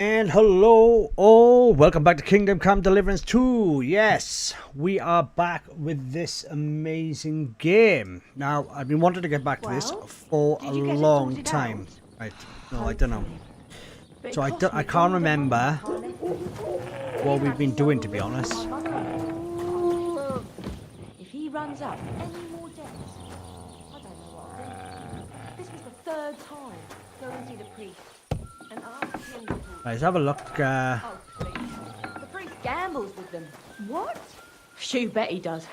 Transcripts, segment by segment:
And hello all, welcome back to Kingdom Come Deliverance 2. Yes, we are back with this amazing game. Now, I've been wanting to get back to this for a long time. Right, no, I don't know. So I can't remember what we've been doing, to be honest. If he runs up any more debts, I don't know what I'll do. This was the third time. Go and see the priest and ask him to talk. Right, let's have a look. Oh, please. The priest gambles with them. What? You bet he does.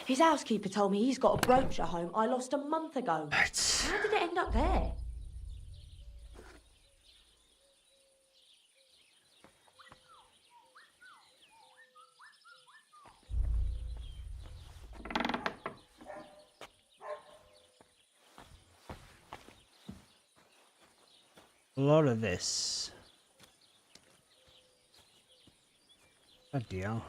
His housekeeper told me he's got a brooch at home I lost a month ago. Right. How did it end up there? A lot of this. Good deal.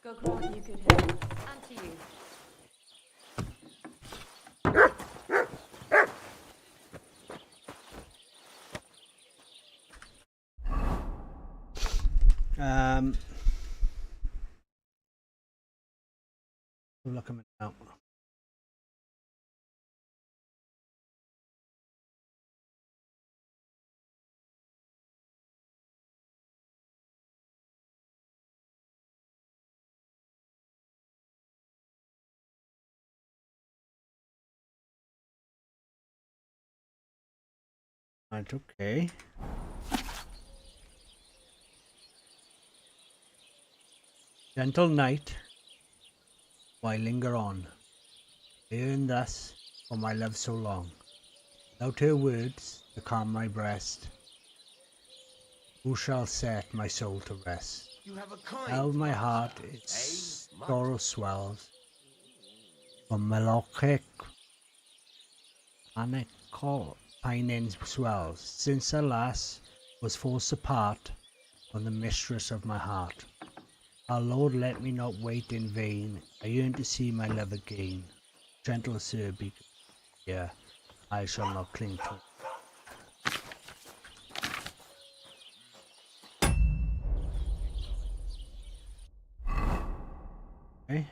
God grant you good health. And to you. Look at me now. Right, okay. Gentle night, why linger on? Yearn thus for my love so long. Without her words to calm my breast, who shall set my soul to rest? Now my heart its sorrow swells, from melancholic pining swells, since alas was forced apart from the mistress of my heart. Our Lord, let me not wait in vain. I yearn to see my love again. Gentle sir, be here. I shall not cling to. Okay.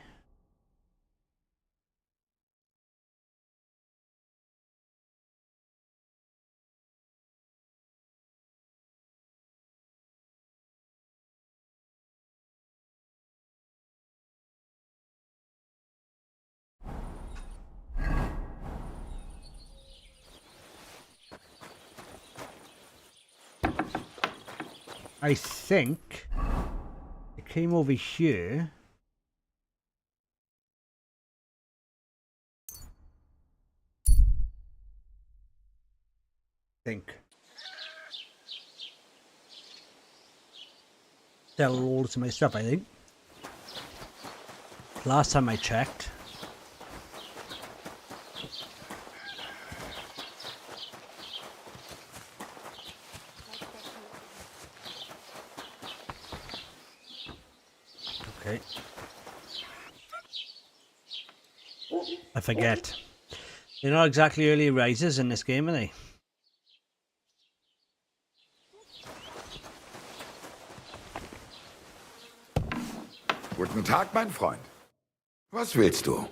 I think it came over here. Think. Sell all of my stuff, I think. Last time I checked. Okay. I forget. They're not exactly early risers in this game, are they? Guten Tag, mein Freund. Was willst du?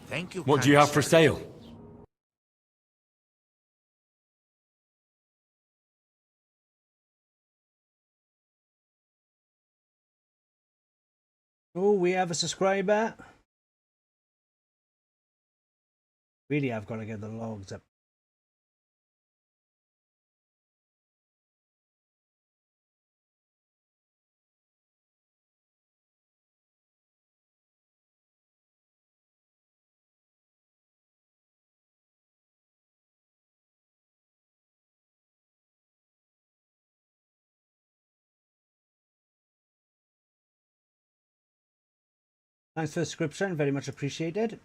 Thank you. What do you have for sale? Oh, we have a subscriber. Really, I've got to get the logs up. Thanks for the subscription, very much appreciated.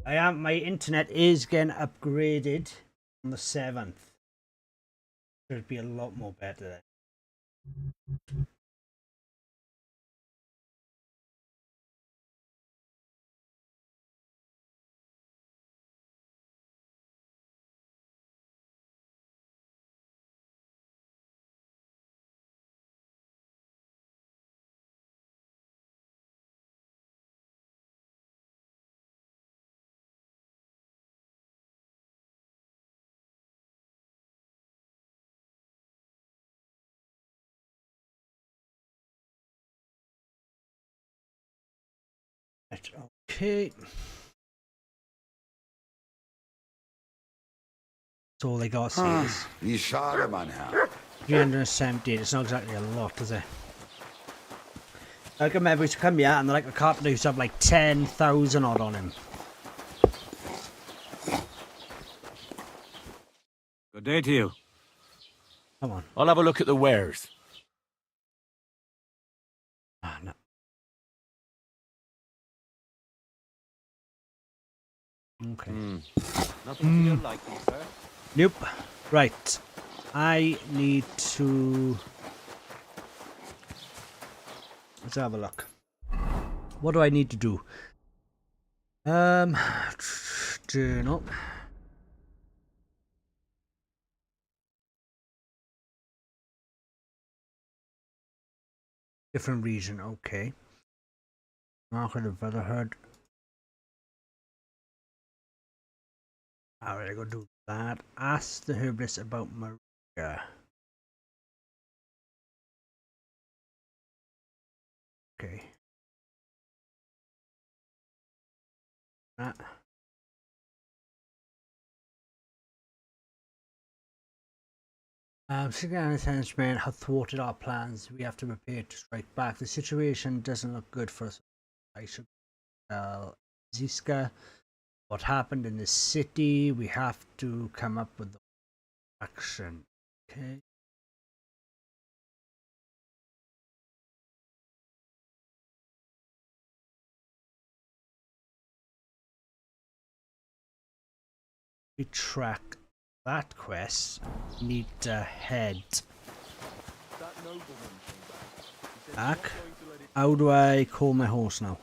My internet is getting upgraded on the 7th. Should be a lot more better then. Right, okay. That's all they got to see is Wie schade, mein Herr. 378. It's not exactly a lot, is it? I can remember we used to come here and like a carpenter used to have like 10,000 odd on him. Good day to you. Come on. I'll have a look at the wares. Ah, no. Okay. Nothing to your liking, sir. Nope. Right. I need to... Let's have a look. What do I need to do? Journal. Different region, okay. Market of Brotherhood. Alright, I gotta do that. Ask the herbalist about Maria. Okay. That. Significant henchmen have thwarted our plans. We have to prepare to strike back. The situation doesn't look good for us. I should tell Ziska what happened in the city. We have to come up with the action. Okay. We track that quest. Need to head back. How do I call my horse now?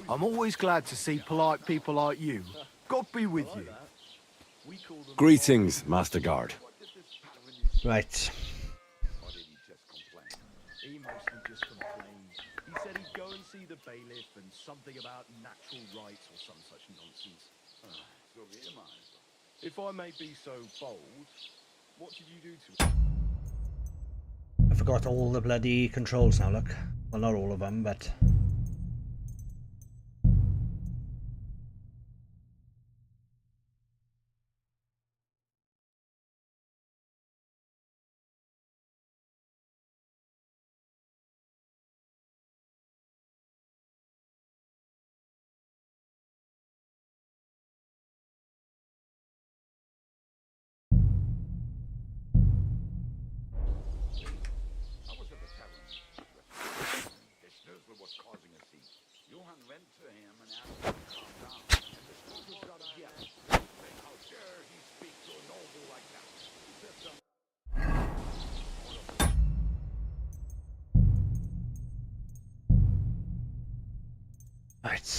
I'm always glad to see polite people like you. God be with you. Greetings, Master Guard. Right. He mostly just complained. He said he'd go and see the bailiff and something about natural rights or some such nonsense. If I may be so bold, what did you do to him? I forgot all the bloody controls now, look. Well, not all of them, but... Causing a scene. Johann went to him and asked him to calm down. And the soldiers got a yell. Saying, how dare he speak to a noble like that? He said something. Right.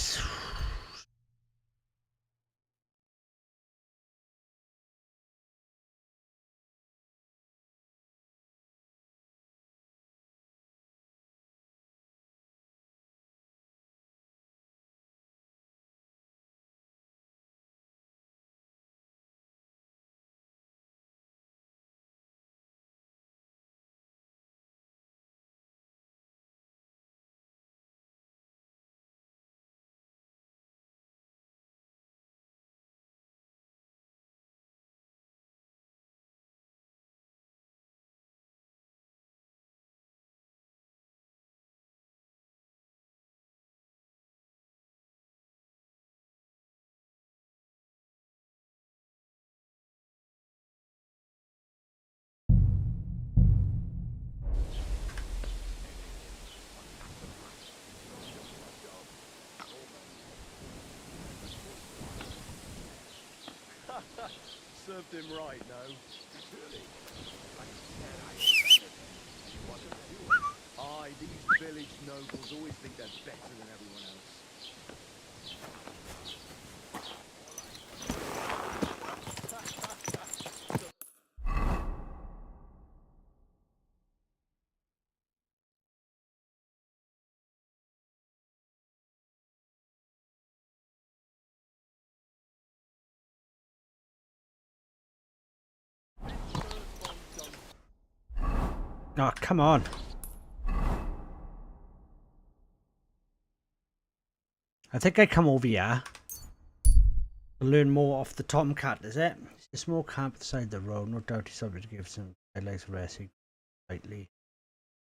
served him right, no? Surely. But he said I offended him. He wasn't doing it. Aye, these village nobles always think they're better than everyone else. Oh, come on. I think I come over here to learn more off the tomcat, is it? It's a small camp beside the road. No doubt he's something to give some headlights racing slightly.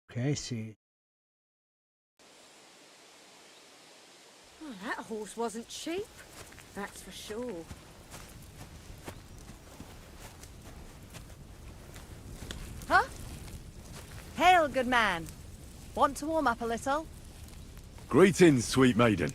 Okay, see. Oh, that horse wasn't cheap, that's for sure. Huh? Hail, good man. Want to warm up a little? Greetings, sweet maiden.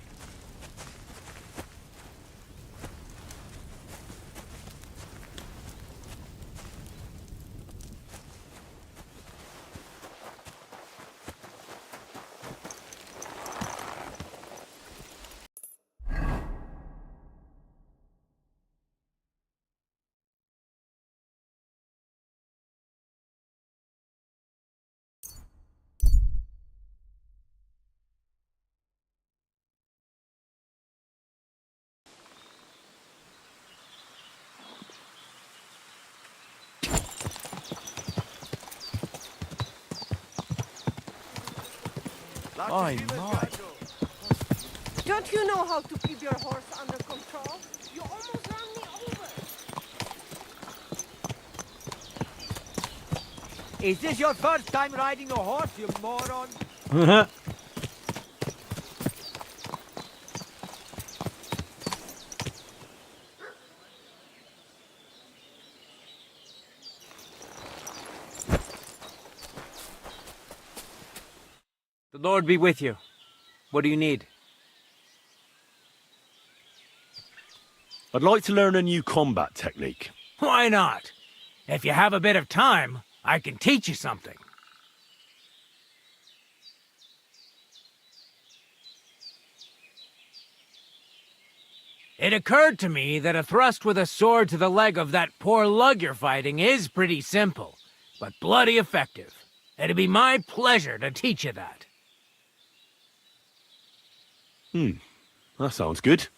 My, my. Don't you know how to keep your horse under control? You almost ran me over. Is this your first time riding a horse, you moron? The Lord be with you. What do you need? I'd like to learn a new combat technique. Why not? If you have a bit of time, I can teach you something. It occurred to me that a thrust with a sword to the leg of that poor lug you're fighting is pretty simple, but bloody effective. It'd be my pleasure to teach you that. That sounds good.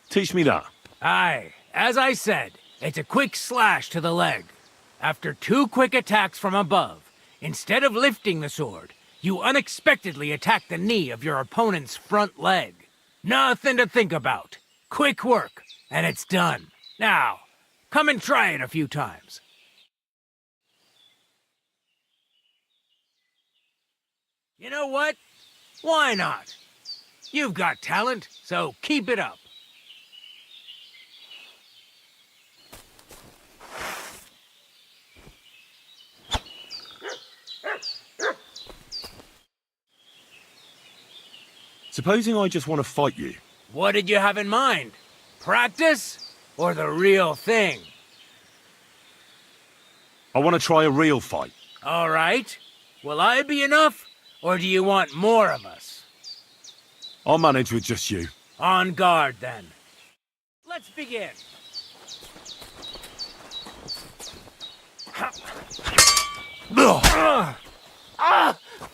Teach me that. Aye, as I said, it's a quick slash to the leg. After 2 quick attacks from above, instead of lifting the sword, you unexpectedly attack the knee of your opponent's front leg. Nothing to think about. Quick work, and it's done. Now, come and try it a few times. You know what? Why not? You've got talent, so keep it up. Supposing I just want to fight you. What did you have in mind? Practice or the real thing? I want to try a real fight. All right. Will I be enough, or do you want more of us? I'll manage with just you. On guard, then. Let's begin.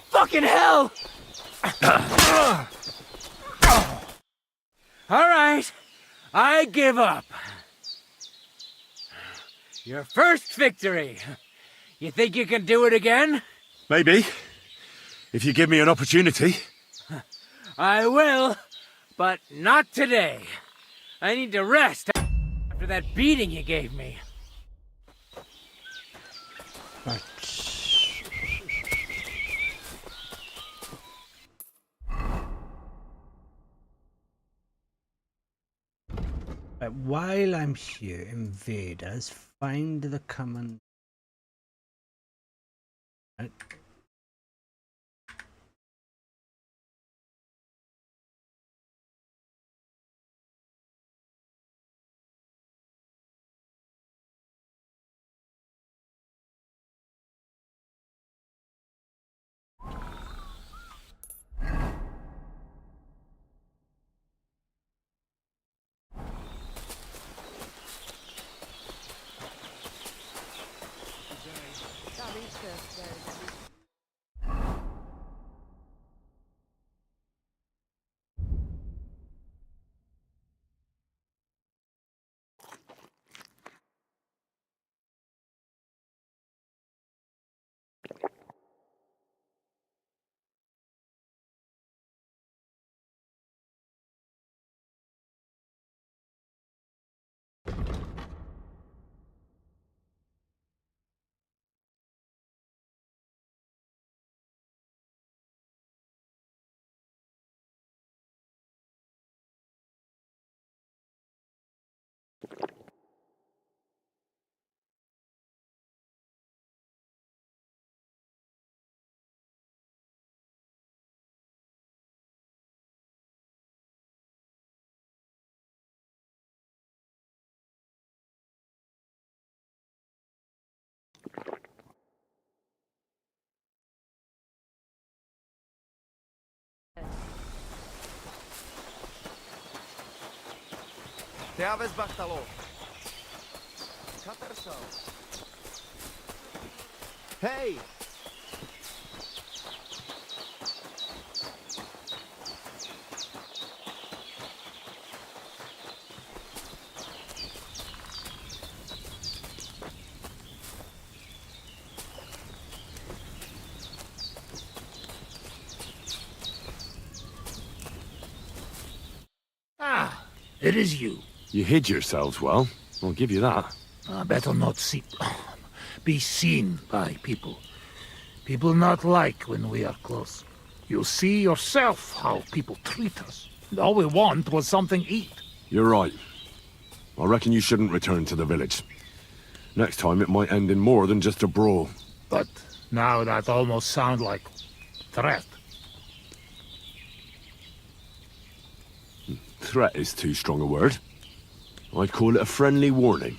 Fucking hell! All right, I give up. Your first victory. You think you can do it again? Maybe. If you give me an opportunity. I will, but not today. I need to rest after that beating you gave me. Right, while I'm here, invaders, find the common. Right. Te aves Bartalo. Caterso. Hey! Ah, it is you. You hid yourselves well. I'll give you that. Better not be seen by people. People not like when we are close. You see yourself how people treat us. All we want was something to eat. You're right. I reckon you shouldn't return to the village. Next time it might end in more than just a brawl. But now that almost sounds like threat. Threat is too strong a word. I'd call it a friendly warning.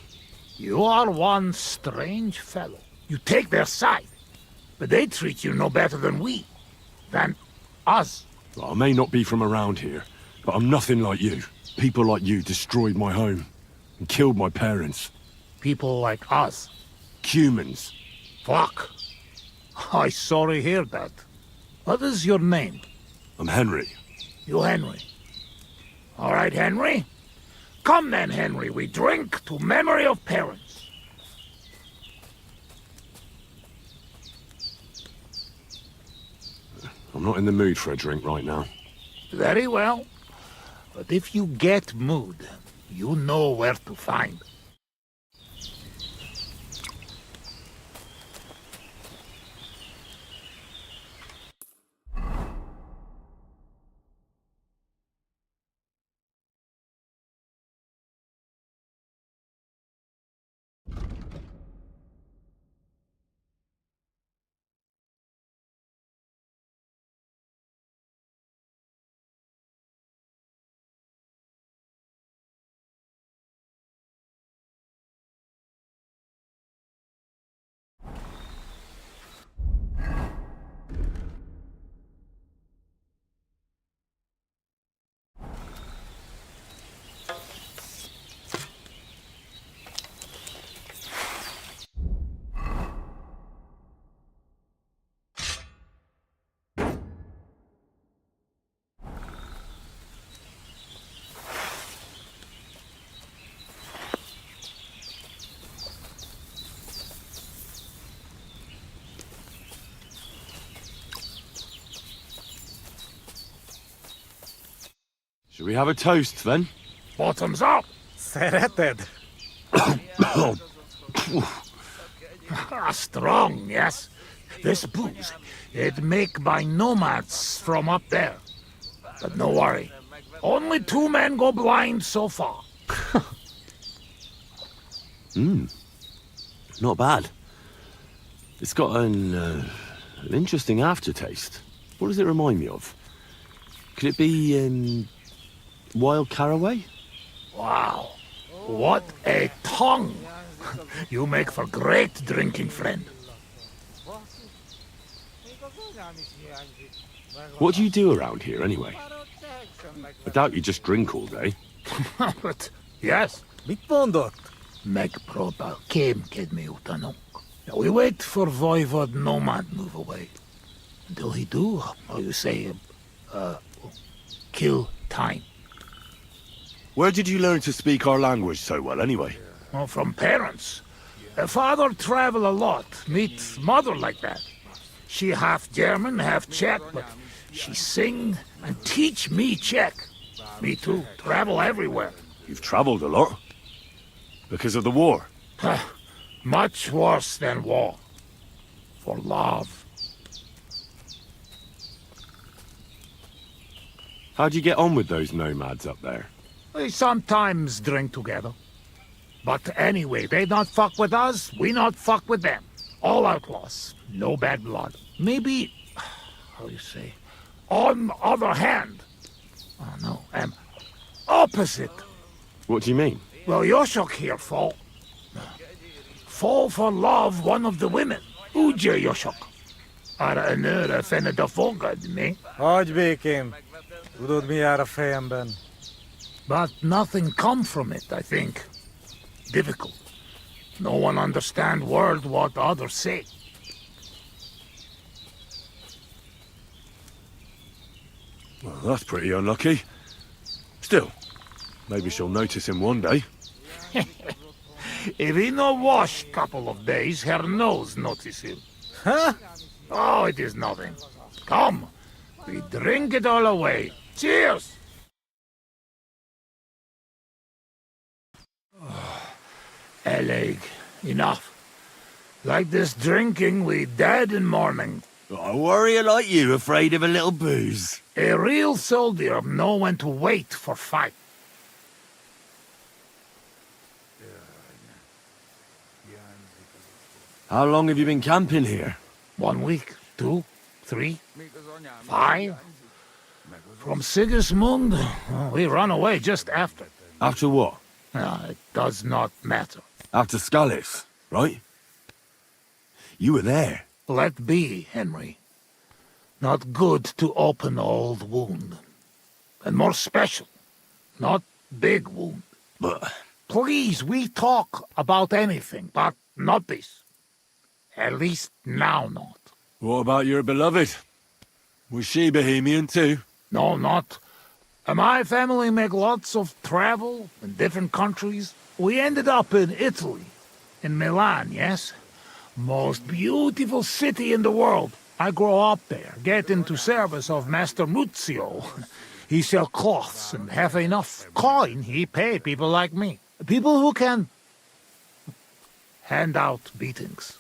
You are one strange fellow. You take their side, but they treat you no better than us. I may not be from around here, but I'm nothing like you. People like you destroyed my home and killed my parents. People like us. Humans. Fuck. I sorry hear that. What is your name? I'm Henry. You Henry. All right, Henry. Come then, Henry, we drink to memory of parents. I'm not in the mood for a drink right now. Very well. But if you get mood, you know where to find. Should we have a toast then? Bottoms up! Serrated. Strong, yes. This booze, it make by nomads from up there. But no worry. Only 2 men go blind so far. Not bad. It's got an interesting aftertaste. What does it remind me of? Could it be, wild caraway? Wow. What a tongue! You make for great drinking friend. What do you do around here, anyway? I doubt you just drink all day. But, yes. Meg Protal came get me utanok. We wait for Voivod Nomad move away. Until he do, how you say, kill time. Where did you learn to speak our language so well, anyway? Well, from parents. Father travel a lot, meet mother like that. She half German, half Czech, but she sing and teach me Czech. Me too, travel everywhere. You've traveled a lot. Because of the war? Much worse than war. For love. How'd you get on with those nomads up there? We sometimes drink together. But anyway, they not fuck with us, we not fuck with them. All outlaws, no bad blood. Maybe, how you say, on other hand. Oh no, opposite. What do you mean? Well, Yoshok here fall for love one of the women. Ugye Yoshok. Arra a nőre fene de fogadni. Hagyj békém. Tudod, mi jár a fejemben? But nothing come from it, I think. Difficult. No one understand word what others say. Well, that's pretty unlucky. Still, maybe she'll notice him one day. If he no wash couple of days, her nose notice him. Huh? Oh, it is nothing. Come, we drink it all away. Cheers! Eleg, enough. Like this drinking, we dead in morning. A warrior like you afraid of a little booze? A real soldier know when to wait for fight. How long have you been camping here? 1 week, 2, 3, 5. From Sigismund, we run away just after. After what? It does not matter. After Scalis, right? You were there. Let be, Henry. Not good to open old wound. And more special, not big wound. But... Please, we talk about anything, but not this. At least now not. What about your beloved? Was she Bohemian too? No, not. My family make lots of travel in different countries. We ended up in Italy. In Milan, yes? Most beautiful city in the world. I grow up there, get into service of Master Muzio. He sell cloths and have enough coin he pay people like me. People who can hand out beatings.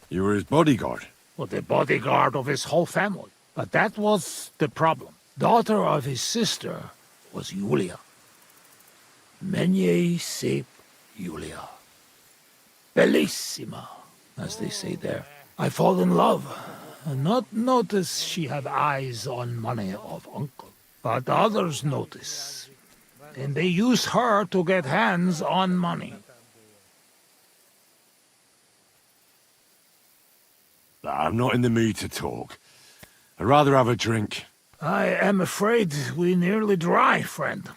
You were his bodyguard? Well, the bodyguard of his whole family. But that was the problem. Daughter of his sister was Julia. Menie sep Julia. Bellissima, as they say there. I fall in love, and not notice she have eyes on money of uncle. But others notice, and they use her to get hands on money. I'm not in the mood to talk. I'd rather have a drink. I am afraid we nearly dry, friend.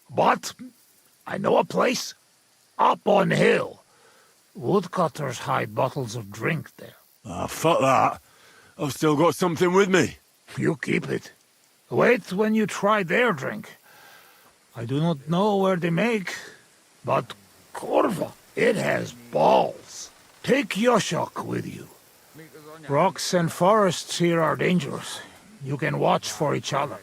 But I know a place. Up on hill. Woodcutters hide bottles of drink there. Ah, fuck that. I've still got something with me. You keep it. Wait when you try their drink. I do not know where they make, but Corva, it has balls. Take Yoshok with you. Rocks and forests here are dangerous. You can watch for each other.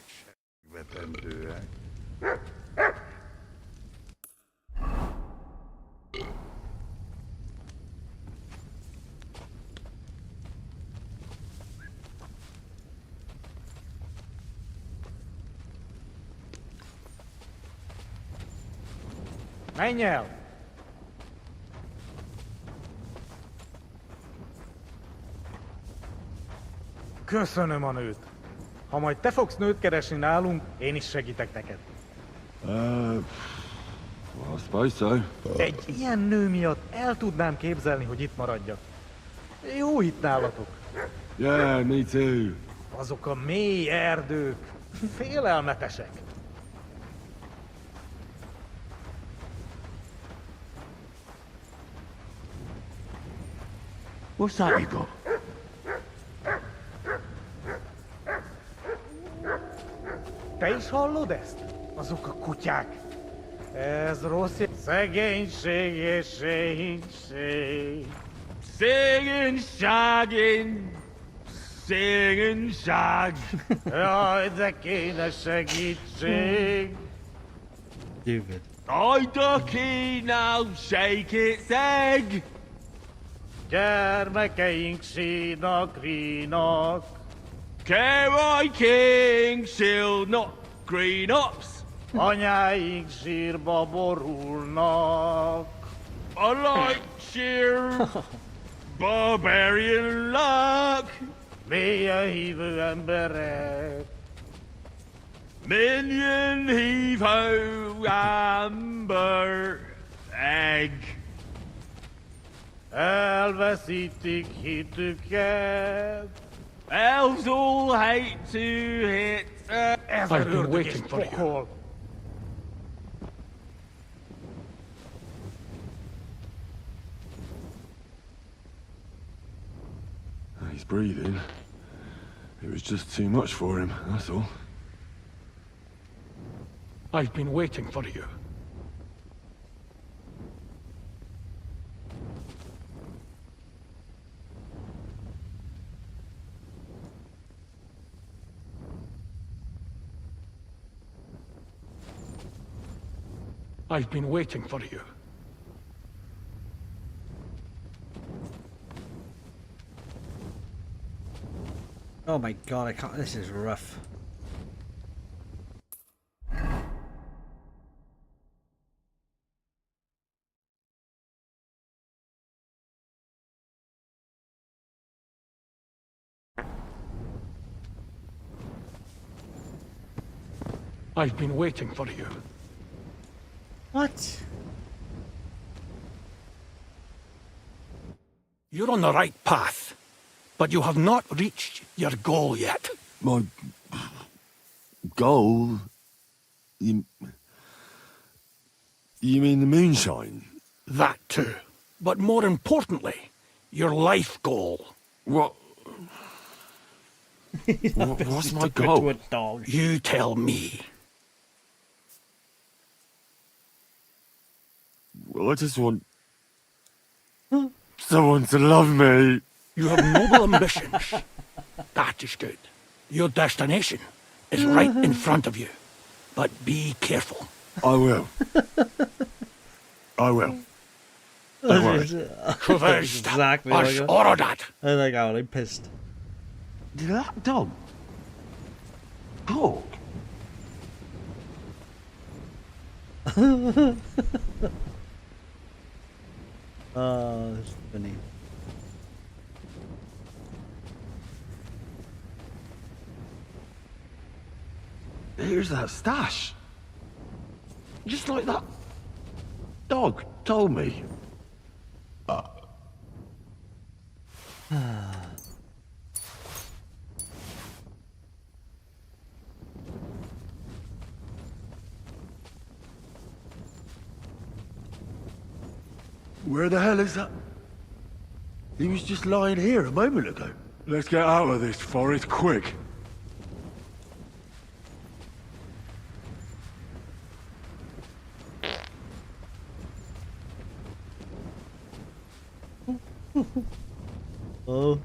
Menj el! Köszönöm a nőt. Ha majd te fogsz nőt keresni nálunk, én is segítek neked. Well, I suppose so. Egy ilyen nő miatt el tudnám képzelni, hogy itt maradjak. Jó itt nálatok. Yeah, me too. Azok a mély erdők. Félelmetesek. Oszáigo. Te is hallod ezt? Azok a kutyák. Ez rossz. Szegénység és szegénység. Szegénység. Jaj, de kéne segítség. Stupid. I ducky now shake its egg. Gyermekeink sínak. Carry King shall not green ups. Anyáink sírba borulnak. I like sheer barbarian luck. Mélyen hívő emberek. Minion heave ho amber egg. Elveszítik hitüket. Elves all hate to hit. I've been waiting for you. He's breathing. It was just too much for him, that's all. I've been waiting for you. I've been waiting for you. Oh my god, I can't. This is rough. I've been waiting for you. What? You're on the right path, but you have not reached your goal yet. My goal? You mean the moonshine? That too. But more importantly, your life goal. What? What's my goal? You tell me. Well, I just want someone to love me. You have noble ambitions. That is good. Your destination is right in front of you. But be careful. I will. I will. Don't worry. Exactly. I like how I'm pissed. Did that dog talk? Oh, that's funny. Here's that stash. Just like that dog told me. Where the hell is that? He was just lying here a moment ago. Let's get out of this forest quick. Oh.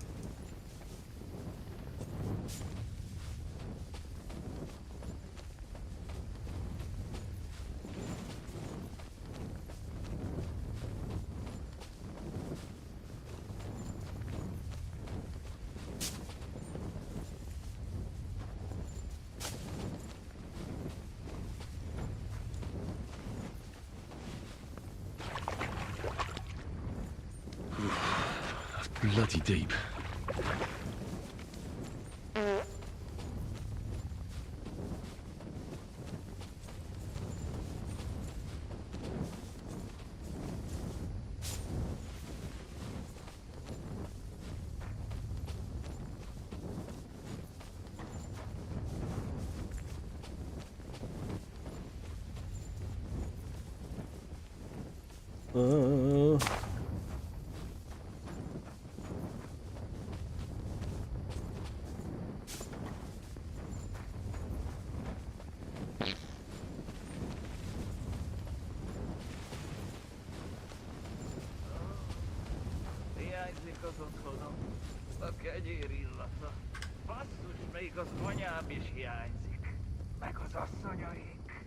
Bloody deep. Hiányzik az otthonom, a kenyér illata. Basszus, még az anyám is hiányzik. Meg az asszonyaink.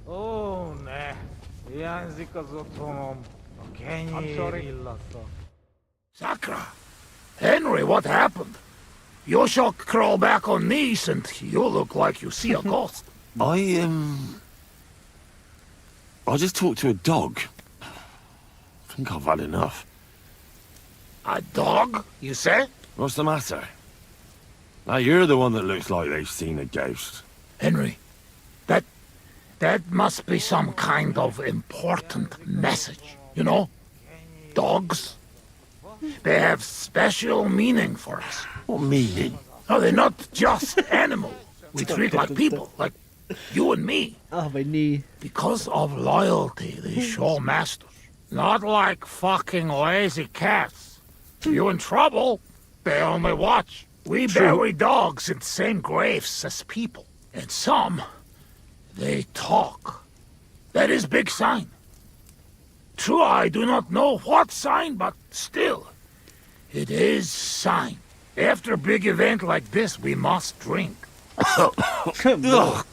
Ó, ne! Hiányzik az otthonom. A kenyér illata. Sakra! Henry, what happened? You shall crawl back on knees and you look like you see a ghost. I just talked to a dog. I think I've had enough. A dog, you say? What's the matter? Now you're the one that looks like they've seen a ghost. Henry, that must be some kind of important message, you know? Dogs, they have special meaning for us. What meaning? No, they're not just animals. We treat like people, like you and me. Ah, my knee. Because of loyalty they show masters. Not like fucking lazy cats. You in trouble, they only watch. We bury dogs in the same graves as people. And some, they talk. That is big sign. True, I do not know what sign, but still, it is sign. After a big event like this, we must drink. Ugh,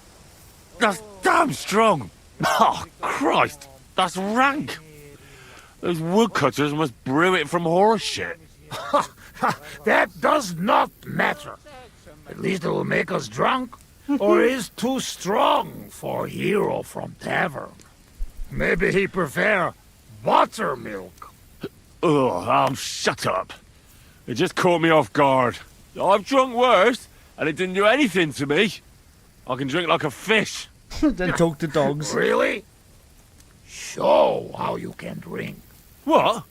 that's damn strong. Oh, Christ, that's rank. Those woodcutters must brew it from horse shit. That does not matter. At least it will make us drunk. Or is too strong for hero from tavern. Maybe he prefer buttermilk. Ugh, shut up. It just caught me off guard. I've drunk worse, and it didn't do anything to me. I can drink like a fish. Then talk to dogs. Really? Show how you can drink. What?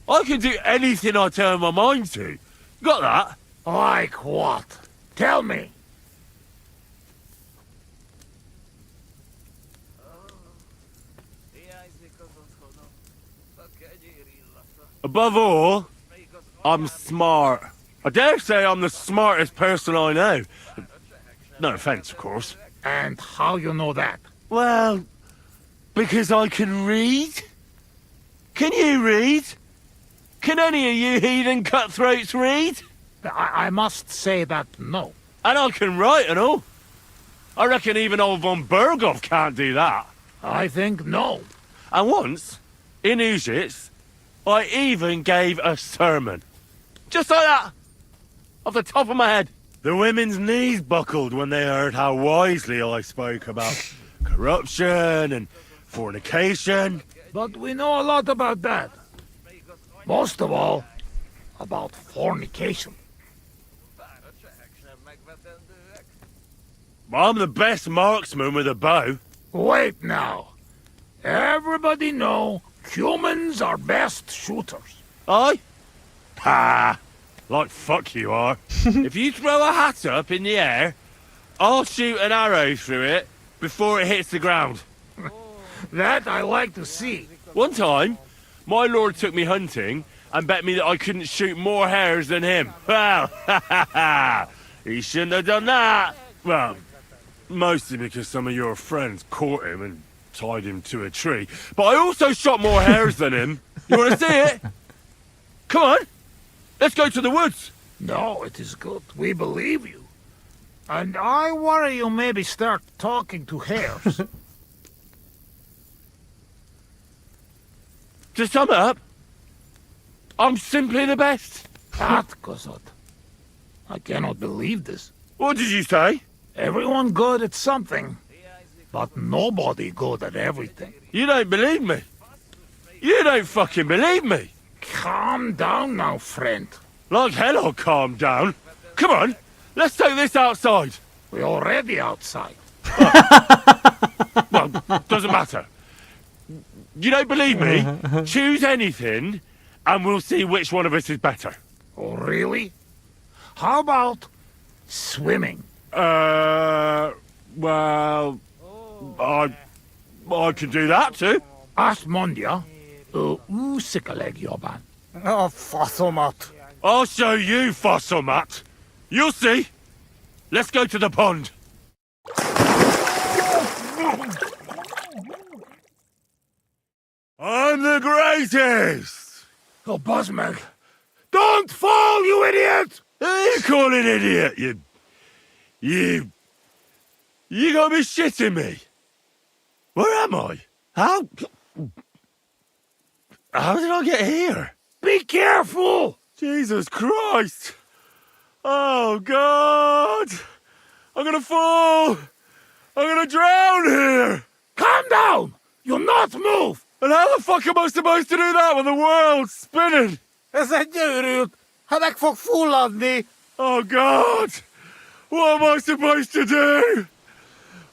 I can do anything I turn my mind to. Got that? Like what? Tell me. Above all, I'm smart. I dare say I'm the smartest person I know. No offence, of course. And how you know that? Well, because I can read. Can you read? Can any of you heathen cutthroats read? I must say that no. And I can write and all. I reckon even old von Berghoff can't do that. I think no. And once, in Ujits, I even gave a sermon. Just like that. Off the top of my head. The women's knees buckled when they heard how wisely I spoke about corruption and fornication. But we know a lot about that. Most of all, about fornication. I'm the best marksman with a bow. Wait now. Everybody know humans are best shooters. Aye? Ha! Like fuck you are. If you throw a hat up in the air, I'll shoot an arrow through it before it hits the ground. That I like to see. One time, my lord took me hunting and bet me that I couldn't shoot more hares than him. Well, he shouldn't have done that. Well, mostly because some of your friends caught him and tied him to a tree. But I also shot more hares than him. You want to see it? Come on. Let's go to the woods. No, it is good. We believe you. And I worry you maybe start talking to hares. To sum up, I'm simply the best. That, Kazot. I cannot believe this. What did you say? Everyone good at something, but nobody good at everything. You don't believe me. You don't fucking believe me. Calm down now, friend. Like hell I'll calm down. Come on, let's take this outside. We're already outside. Well, doesn't matter. You don't believe me? Choose anything, and we'll see which one of us is better. Oh, really? How about swimming? Well, I can do that too. Asmondia, usikaleg jobban. Oh, foszomat. I'll show you, Fossilmat. You'll see. Let's go to the pond. I'm the greatest! Oh, Buzzmeg. Don't fall, you idiot! Who you calling idiot, You gotta be shitting me. Where am I? How did I get here? Be careful! Jesus Christ! Oh, God! I'm gonna fall! I'm gonna drown here! Calm down! You'll not move! And how the fuck am I supposed to do that when the world's spinning? Ez egy őrült! Ha meg fog fulladni! Oh, God! What am I supposed to do?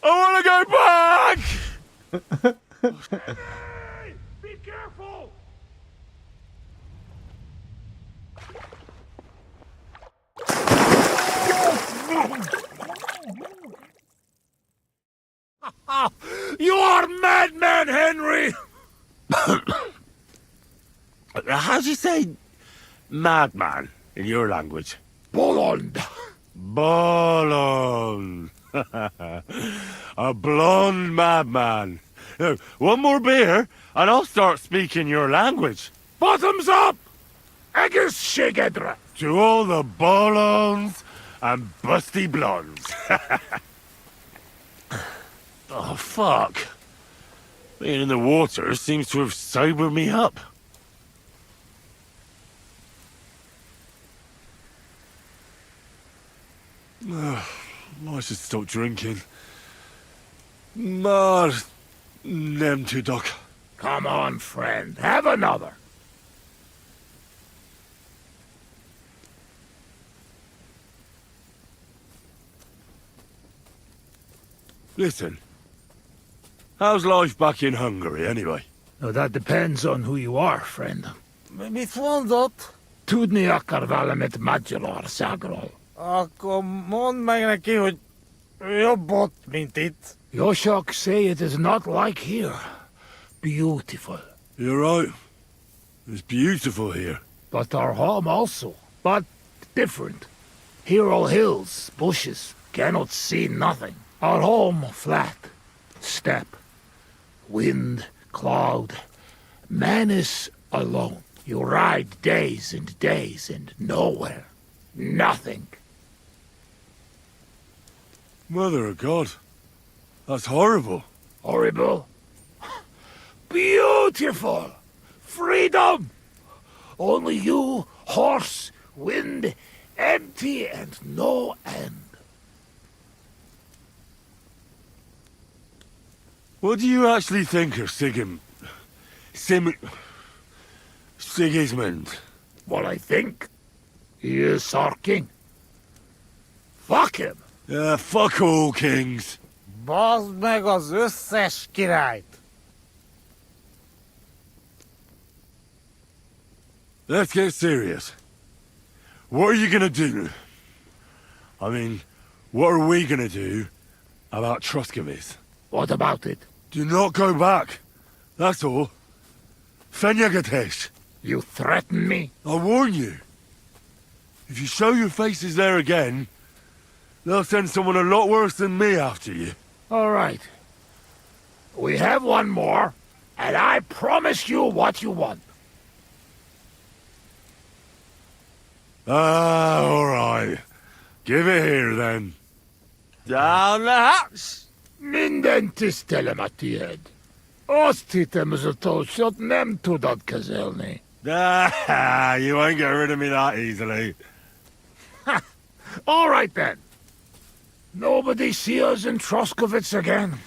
I want to go back! Hey, be careful! You are madman, Henry! How do you say madman in your language? Bolond. Bolond. A blonde madman. Now, one more beer and I'll start speaking your language. Bottoms up! Agus Shigedra. To all the bolons and busty blondes. Oh, fuck. Being in the water seems to have sobered me up. I should stop drinking. Mar nem tudok. Come on, friend. Have another. Listen. How's life back in Hungary, anyway? Now, that depends on who you are, friend. Mit mondott? Tudni akar valamit Magyarországról. Akkor mondd meg neki, hogy jobb ott, mint itt. Yoshak say it is not like here. Beautiful. You're right. It's beautiful here. But our home also. But different. Here all hills, bushes, cannot see nothing. Our home flat. Steppe. Wind, cloud. Man is alone. You ride days and nowhere. Nothing. Mother of God. That's horrible. Horrible. Beautiful. Freedom. Only you, horse, wind, empty and no end. What do you actually think of Sigismund? What I think? He is our king. Fuck him. Yeah, fuck all kings. Bazd meg az összes királyt! Let's get serious. What are you gonna do? I mean, what are we gonna do about Troskovitz? What about it? Do not go back. That's all. Fenyagetesh. You threaten me? I warn you. If you show your faces there again, they'll send someone a lot worse than me after you. All right. We have one more, and I promise you what you want. All right. Give it here, then. Down the hatch! Minden tisztelem a tiéd. Azt hittem, ez a tócsot nem tudod kezelni. You won't get rid of me that easily. All right, then. Nobody see us in Troskovitz again.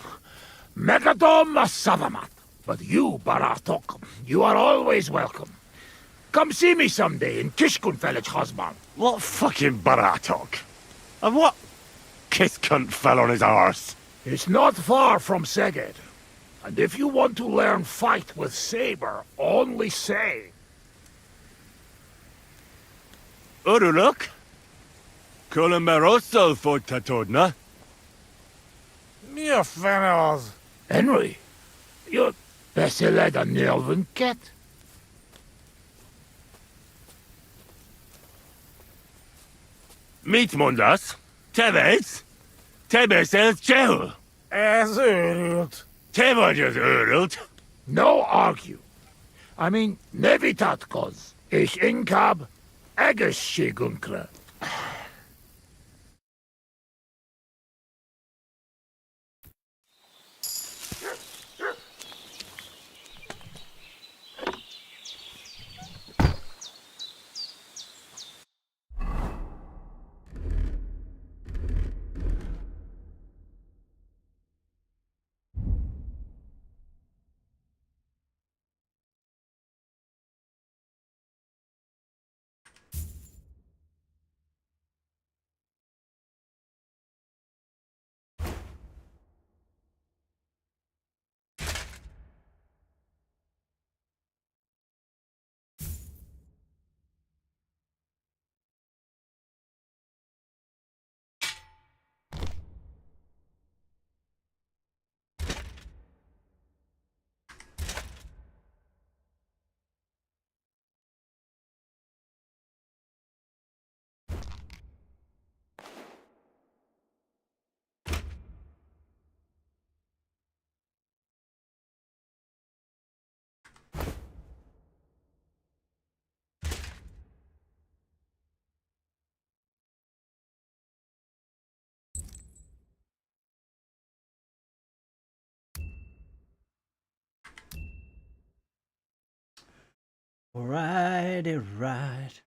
Megadom Savamat. But you, Baratok, you are always welcome. Come see me someday in Kishkunfelich husband. What fucking Baratok? And what kiss cunt fell on his arse? It's not far from Szeged. And if you want to learn fight with saber, only say. Uruluk? Columeroso folytatódna. Mi a fene az? Henry, you beszéled a nyelvünket? Mit mondasz? Tevet? Tebes ez csehül. Ez őrült. Te vagy az őrült. No argue. I mean, ne vitatkozz, és inkább egészségünkre. Alrighty, right.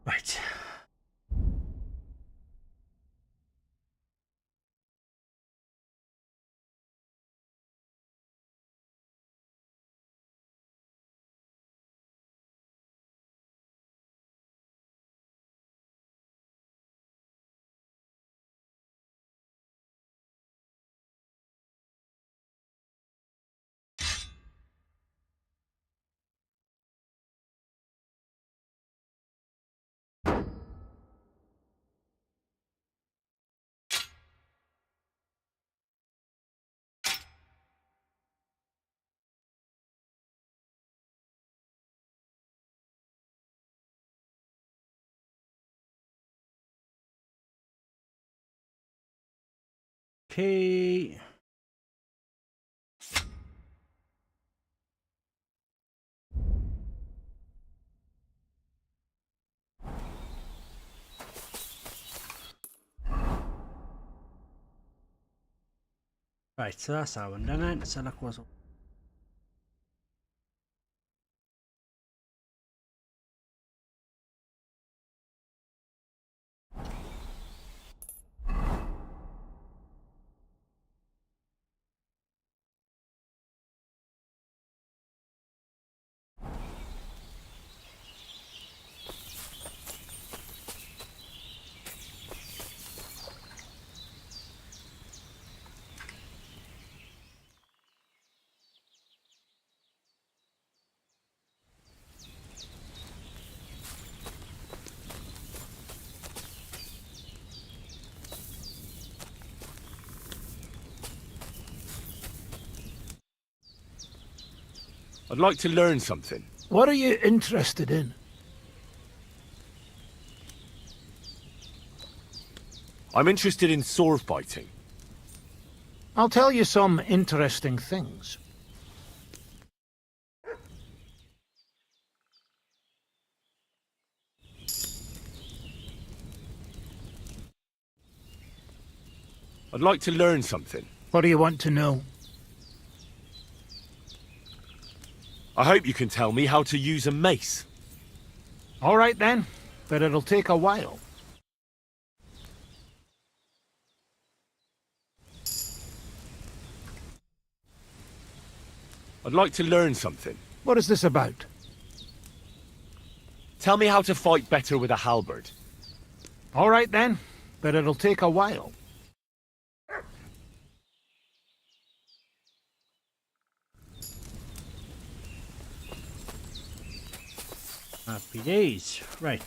Right. Okay. Right, so that's that one done it. So that was I'd like to learn something. What are you interested in? I'm interested in sword fighting. I'll tell you some interesting things. I'd like to learn something. What do you want to know? I hope you can tell me how to use a mace. All right then, but it'll take a while. I'd like to learn something. What is this about? Tell me how to fight better with a halberd. All right then, but it'll take a while. Happy days. Right.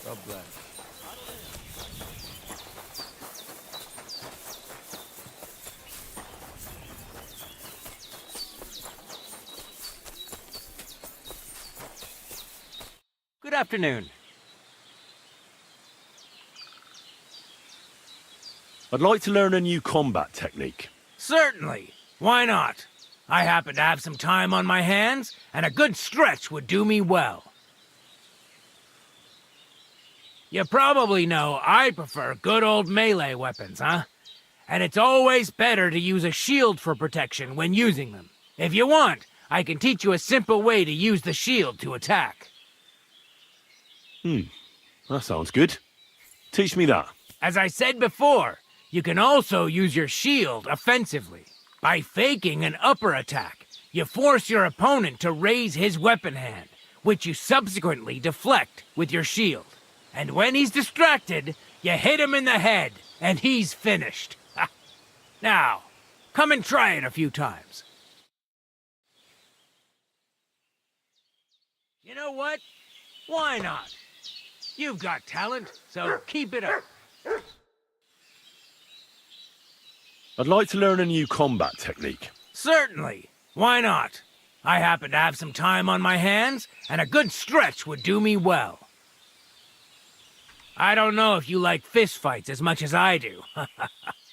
God bless. Good afternoon. I'd like to learn a new combat technique. Certainly. Why not? I happen to have some time on my hands, and a good stretch would do me well. You probably know I prefer good old melee weapons, huh? And it's always better to use a shield for protection when using them. If you want, I can teach you a simple way to use the shield to attack. That sounds good. Teach me that. As I said before, you can also use your shield offensively. By faking an upper attack, you force your opponent to raise his weapon hand, which you subsequently deflect with your shield. And when he's distracted, you hit him in the head, and he's finished. Now, come and try it a few times. You know what? Why not? You've got talent, so keep it up. I'd like to learn a new combat technique. Certainly. Why not? I happen to have some time on my hands, and a good stretch would do me well. I don't know if you like fistfights as much as I do,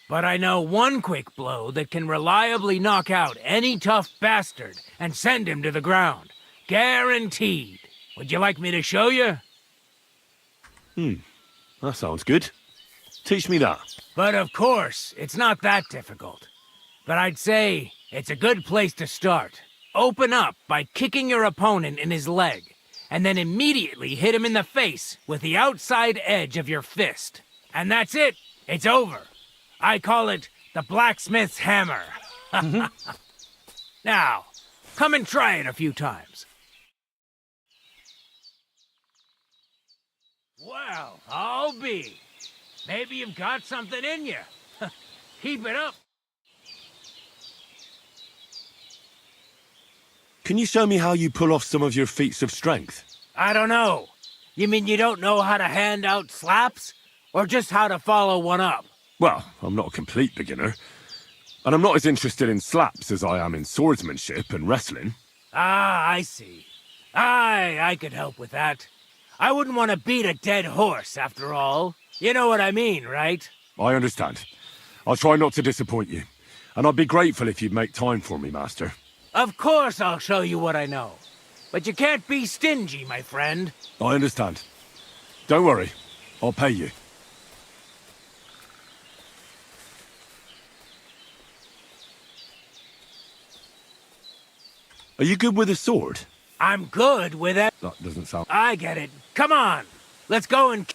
but I know one quick blow that can reliably knock out any tough bastard and send him to the ground. Guaranteed. Would you like me to show you? That sounds good. Teach me that. But of course, it's not that difficult. But I'd say it's a good place to start. Open up by kicking your opponent in his leg, and then immediately hit him in the face with the outside edge of your fist. And that's it. It's over. I call it the blacksmith's hammer. Now, come and try it a few times. Well, I'll be. Maybe you've got something in you. Keep it up. Can you show me how you pull off some of your feats of strength? I don't know. You mean you don't know how to hand out slaps? Or just how to follow one up? Well, I'm not a complete beginner. And I'm not as interested in slaps as I am in swordsmanship and wrestling. Ah, I see. I could help with that. I wouldn't want to beat a dead horse, after all. You know what I mean, right? I understand. I'll try not to disappoint you. And I'd be grateful if you'd make time for me, Master. Of course I'll show you what I know. But you can't be stingy, my friend. I understand. Don't worry. I'll pay you. Are you good with a sword? I'm good with it. That doesn't sound... I get it. Come on. Let's go and...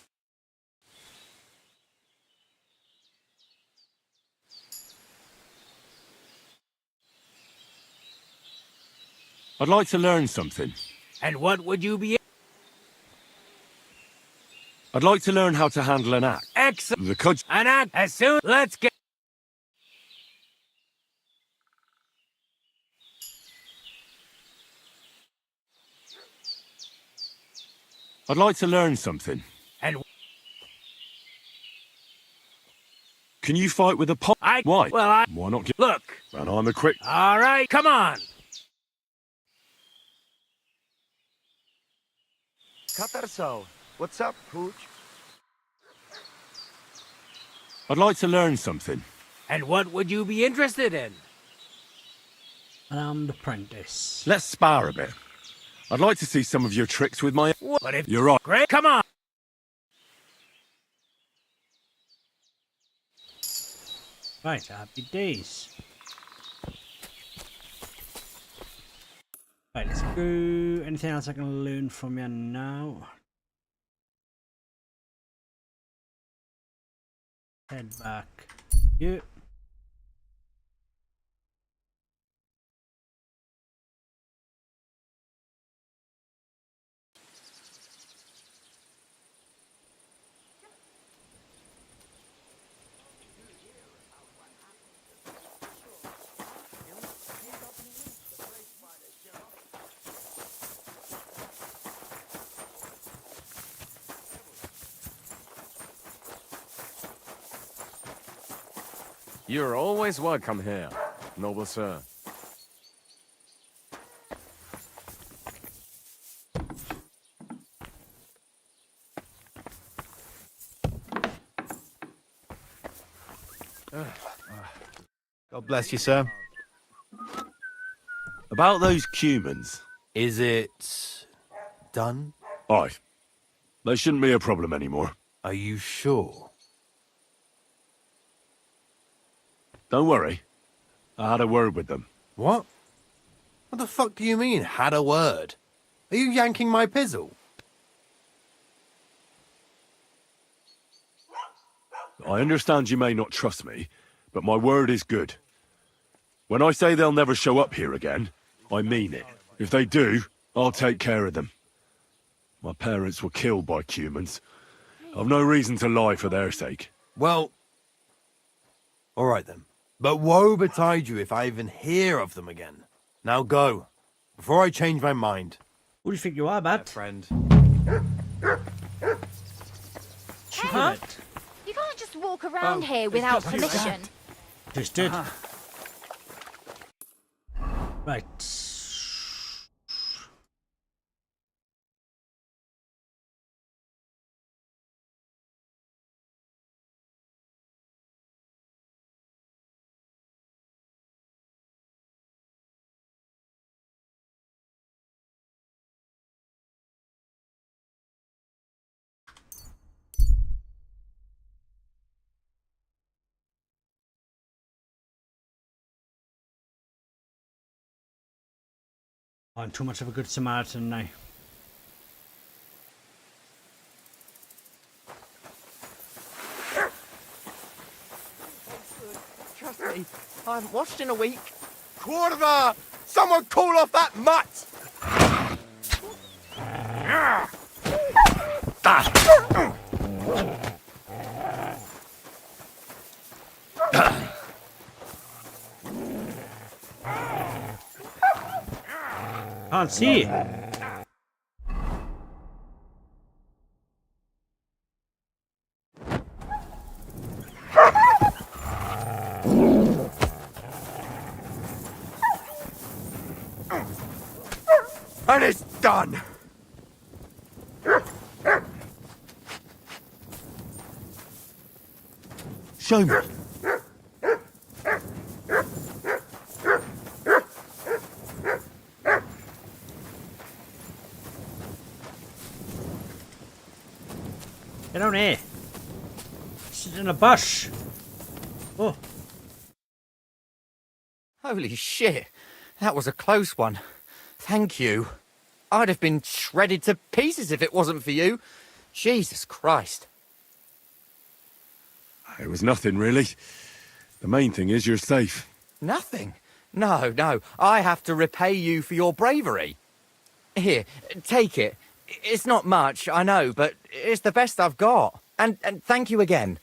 I'd like to learn something. And what would you be... I'd like to learn how to handle an axe. Excellent. The cudgel... An axe. As soon... Let's get... I'd like to learn something. And Can you fight with a pot? Why? Why not get... Look. And I'm a quick... All right, come on. Catarso, what's up, Pooch? I'd like to learn something. And what would you be interested in? An armed apprentice. Let's spar a bit. I'd like to see some of your tricks with my... But if You're right. Great, come on. Right, happy days. Right, let's go. Anything else I can learn from you now? Head back. Yeah. You're always welcome here, noble sir. God bless you, sir. About those Cumans. Is it... done? Aye. They shouldn't be a problem anymore. Are you sure? Don't worry. I had a word with them. What? What the fuck do you mean, had a word? Are you yanking my pizzle? I understand you may not trust me, but my word is good. When I say they'll never show up here again, I mean it. If they do, I'll take care of them. My parents were killed by Cumans. I've no reason to lie for their sake. Well... all right then. But woe betide you if I even hear of them again. Now go, before I change my mind. Who do you think you are, Matt? Friend. Huh? You can't just walk around here without permission. Just did. Right. I'm too much of a good Samaritan now. Trust me, I haven't washed in a week. Corva! Someone call off that mutt! Can't see. And it's done! Show me. Get down here. Sit in a bush. Oh. Holy shit. That was a close one. Thank you. I'd have been shredded to pieces if it wasn't for you. Jesus Christ. It was nothing, really. The main thing is you're safe. Nothing? No, no. I have to repay you for your bravery. Here, take it. It's not much, I know, but it's the best I've got. And thank you again.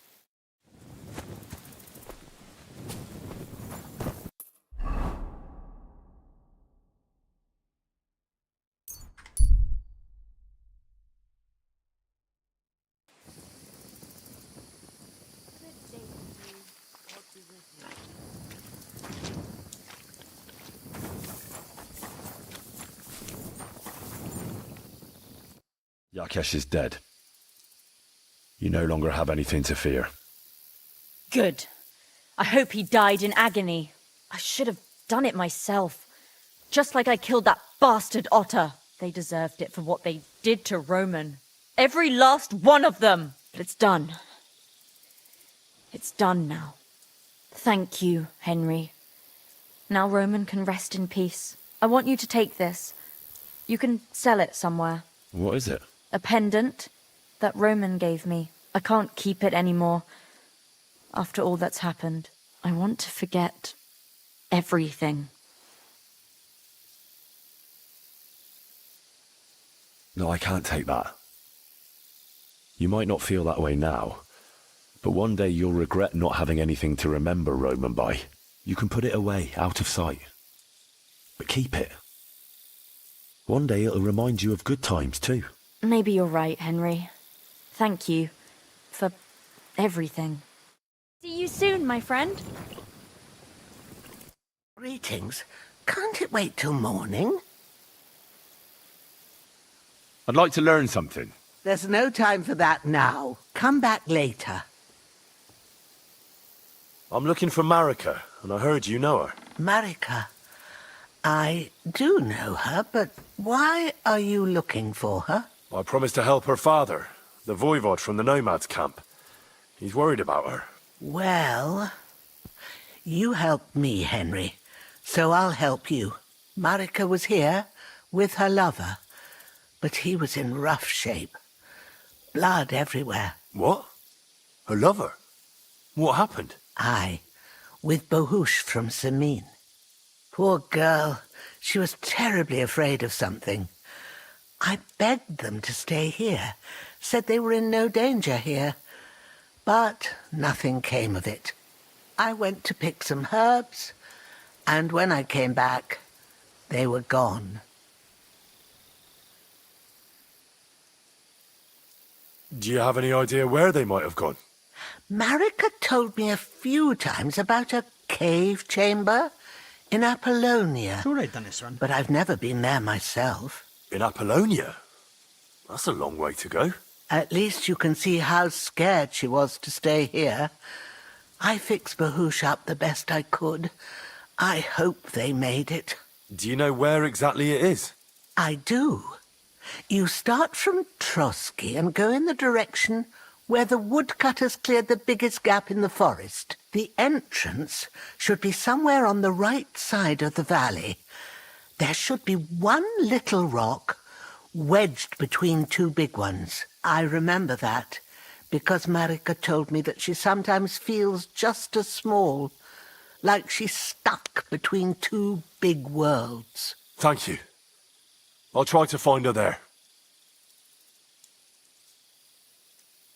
Yakesh is dead. You no longer have anything to fear. Good. I hope he died in agony. I should have done it myself. Just like I killed that bastard otter. They deserved it for what they did to Roman. Every last one of them! But it's done. It's done now. Thank you, Henry. Now Roman can rest in peace. I want you to take this. You can sell it somewhere. What is it? A pendant that Roman gave me. I can't keep it anymore. After all that's happened, I want to forget everything. No, I can't take that. You might not feel that way now, but one day you'll regret not having anything to remember Roman by. You can put it away, out of sight. But keep it. One day it'll remind you of good times too. Maybe you're right, Henry. Thank you for everything. See you soon, my friend. Greetings. Can't it wait till morning? I'd like to learn something. There's no time for that now. Come back later. I'm looking for Marika, and I heard you know her. Marika. I do know her, but why are you looking for her? I promised to help her father, the voivod from the nomads camp. He's worried about her. Well, you helped me, Henry, so I'll help you. Marika was here with her lover, but he was in rough shape. Blood everywhere. What? Her lover? What happened? Aye, with Bohush from Samin. Poor girl, she was terribly afraid of something. I begged them to stay here, said they were in no danger here. But nothing came of it. I went to pick some herbs, and when I came back, they were gone. Do you have any idea where they might have gone? Marika told me a few times about a cave chamber in Apollonia. All right, Dennis, run. But I've never been there myself. In Apollonia? That's a long way to go. At least you can see how scared she was to stay here. I fixed Bohush up the best I could. I hope they made it. Do you know where exactly it is? I do. You start from Trotsky and go in the direction where the woodcutters cleared the biggest gap in the forest. The entrance should be somewhere on the right side of the valley. There should be one little rock wedged between two big ones. I remember that, because Marika told me that she sometimes feels just as small, like she's stuck between two big worlds. Thank you. I'll try to find her there.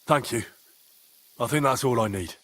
Thank you. I think that's all I need.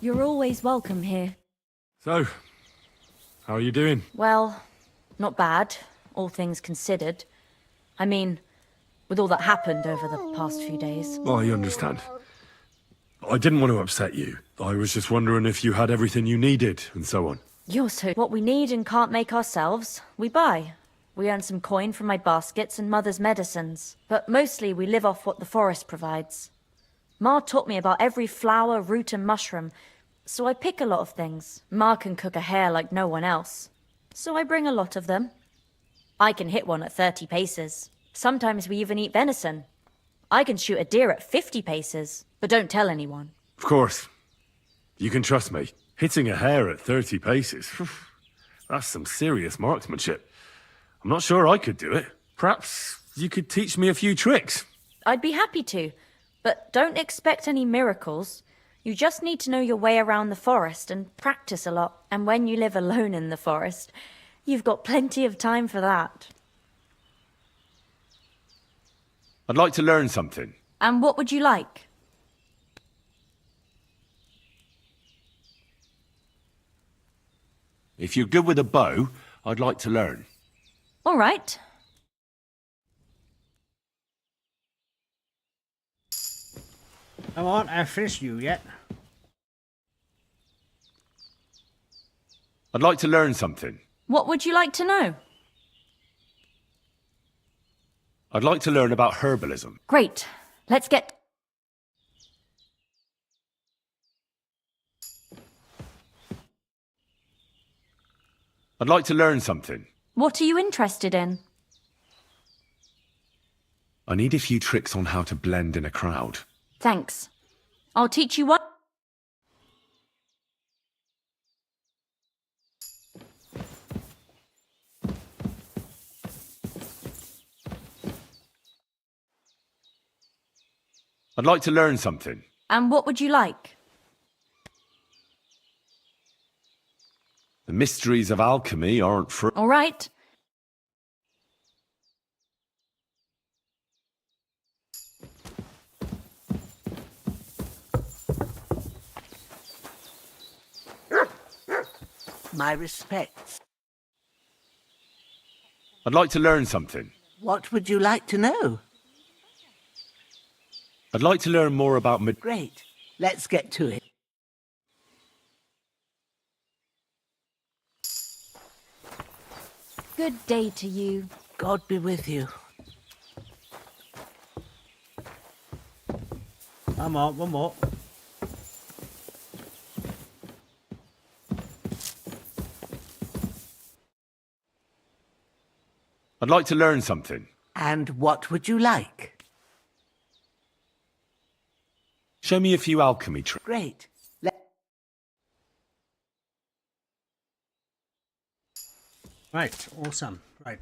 You're always welcome here. So, how are you doing? Well, not bad, all things considered. I mean, with all that happened over the past few days. I understand. I didn't want to upset you. I was just wondering if you had everything you needed, and so on. You're so... What we need and can't make ourselves, we buy. We earn some coin from my baskets and Mother's medicines. But mostly we live off what the forest provides. Ma taught me about every flower, root and mushroom, so I pick a lot of things. Ma can cook a hare like no one else, so I bring a lot of them. I can hit one at 30 paces. Sometimes we even eat venison. I can shoot a deer at 50 paces, but don't tell anyone. Of course. You can trust me. Hitting a hare at 30 paces, that's some serious marksmanship. I'm not sure I could do it. Perhaps you could teach me a few tricks. I'd be happy to. But don't expect any miracles. You just need to know your way around the forest and practice a lot. And when you live alone in the forest, you've got plenty of time for that. I'd like to learn something. And what would you like? If you're good with a bow, I'd like to learn. All right. Come on, I haven't finished you yet. I'd like to learn something. What would you like to know? I'd like to learn about herbalism. Great. Let's get... I'd like to learn something. What are you interested in? I need a few tricks on how to blend in a crowd. Thanks. I'll teach you what... I'd like to learn something. And what would you like? The mysteries of alchemy aren't for... All right. My respects. I'd like to learn something. What would you like to know? I'd like to learn more about... Great. Let's get to it. Good day to you. God be with you. Come on, one more. I'd like to learn something. And what would you like? Show me a few alchemy tricks. Great. Right, awesome. Right.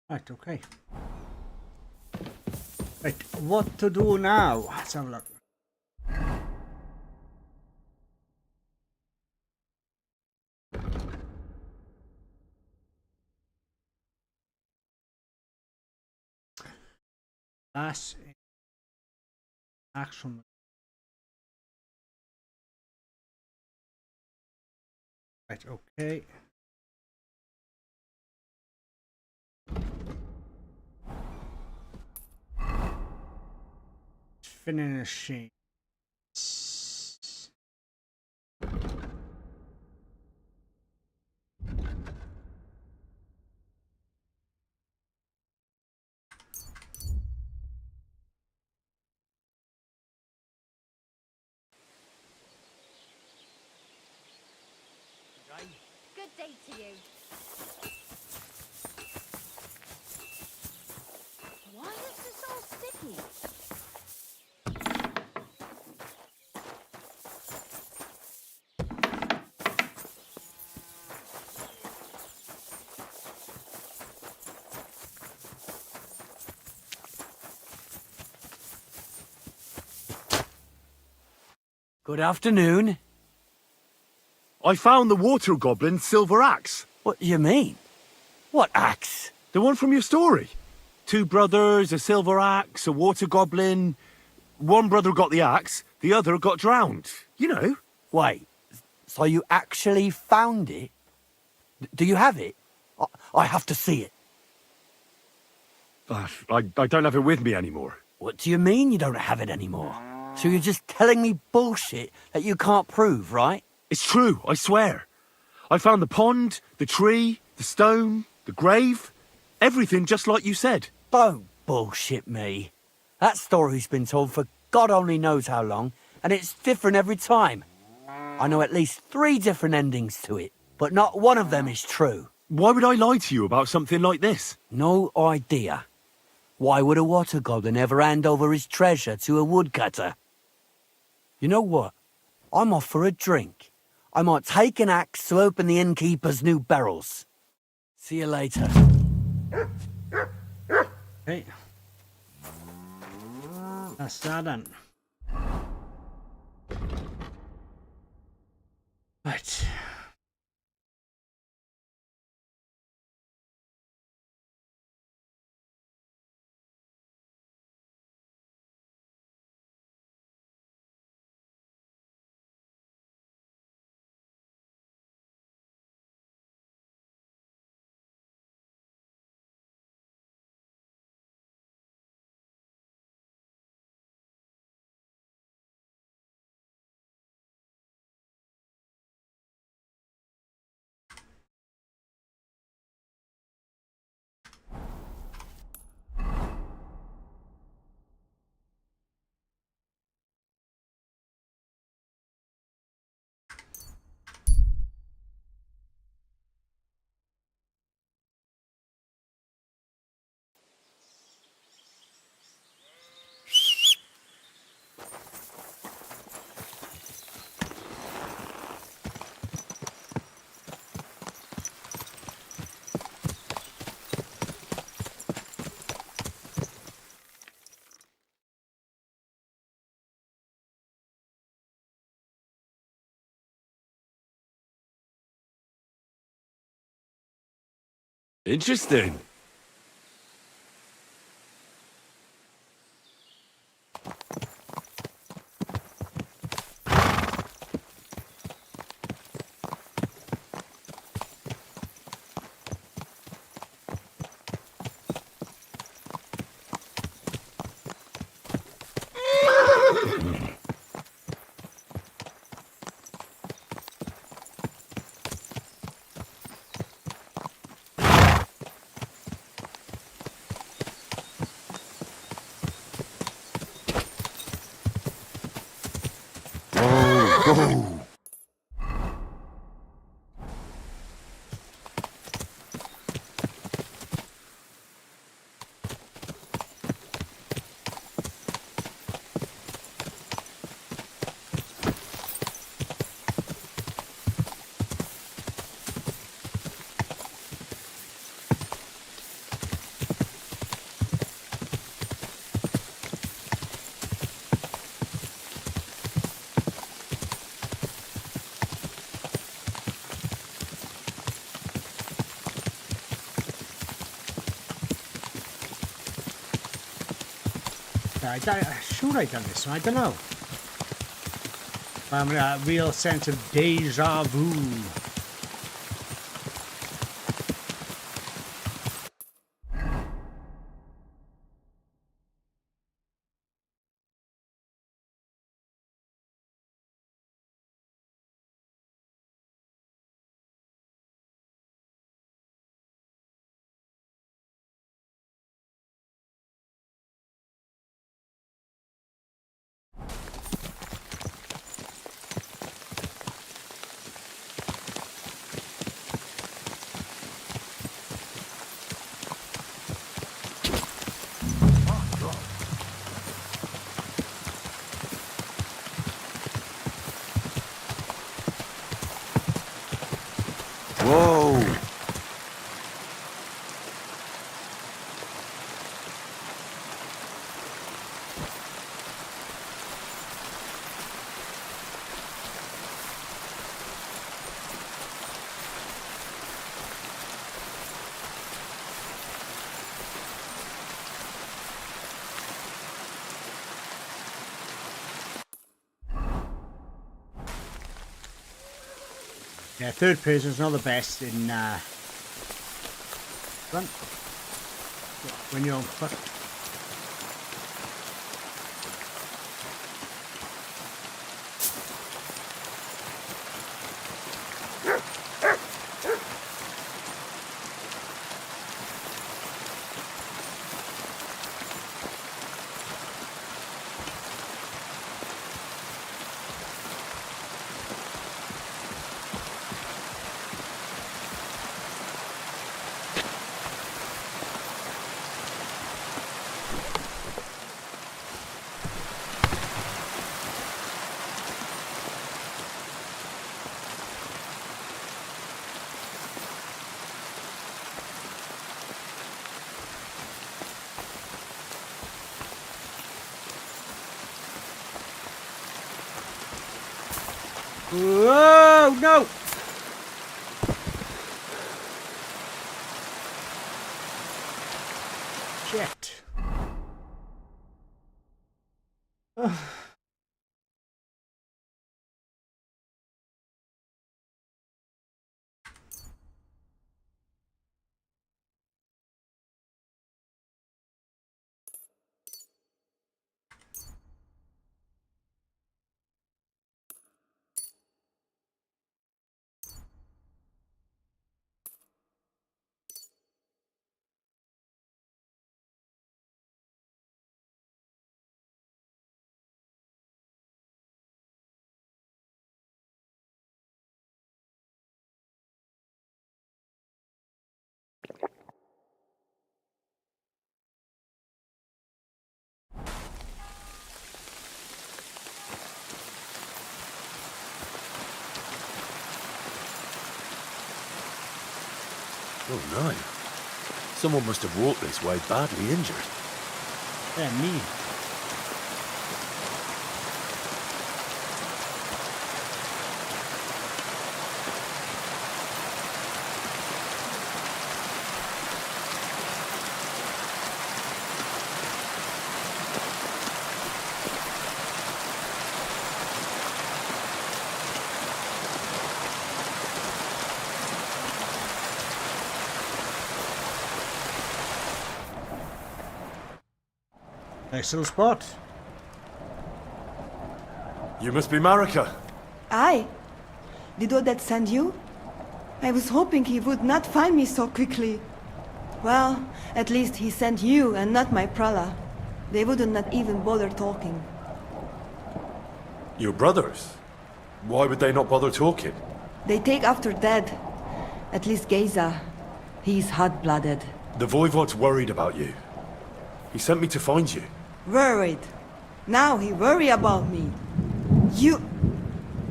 Right, okay. Right, what to do now? Let's have a look. That's action. Right, okay. Finishing. Good day to you. Why is this all sticky? Good afternoon. I found the water goblin's silver axe. What do you mean? What axe? The one from your story. 2 brothers, a silver axe, a water goblin. One brother got the axe, the other got drowned. You know. Wait, so you actually found it? Do you have it? I have to see it. I don't have it with me anymore. What do you mean you don't have it anymore? So you're just telling me bullshit that you can't prove, right? It's true, I swear. I found the pond, the tree, the stone, the grave. Everything just like you said. Don't bullshit me. That story's been told for God only knows how long, and it's different every time. I know at least 3 different endings to it, but not one of them is true. Why would I lie to you about something like this? No idea. Why would a water goblin ever hand over his treasure to a woodcutter? You know what? I'm off for a drink. I might take an axe to open the innkeeper's new barrels. See you later. Okay. That's that then. Right. Interesting. Sure I done this one, I don't know. I'm a real sense of deja vu. Yeah, third person's not the best in front when you're on foot. Whoa, no! Shit. Oh no. Someone must have walked this way badly injured. Yeah, me. Nice little spot. You must be Marika. Aye. Did Odette send you? I was hoping he would not find me so quickly. Well, at least he sent you and not my prala. They would not even bother talking. Your brothers? Why would they not bother talking? They take after dead. At least Geza. He's hot-blooded. The Voivod's worried about you. He sent me to find you. Worried. Now he worry about me. You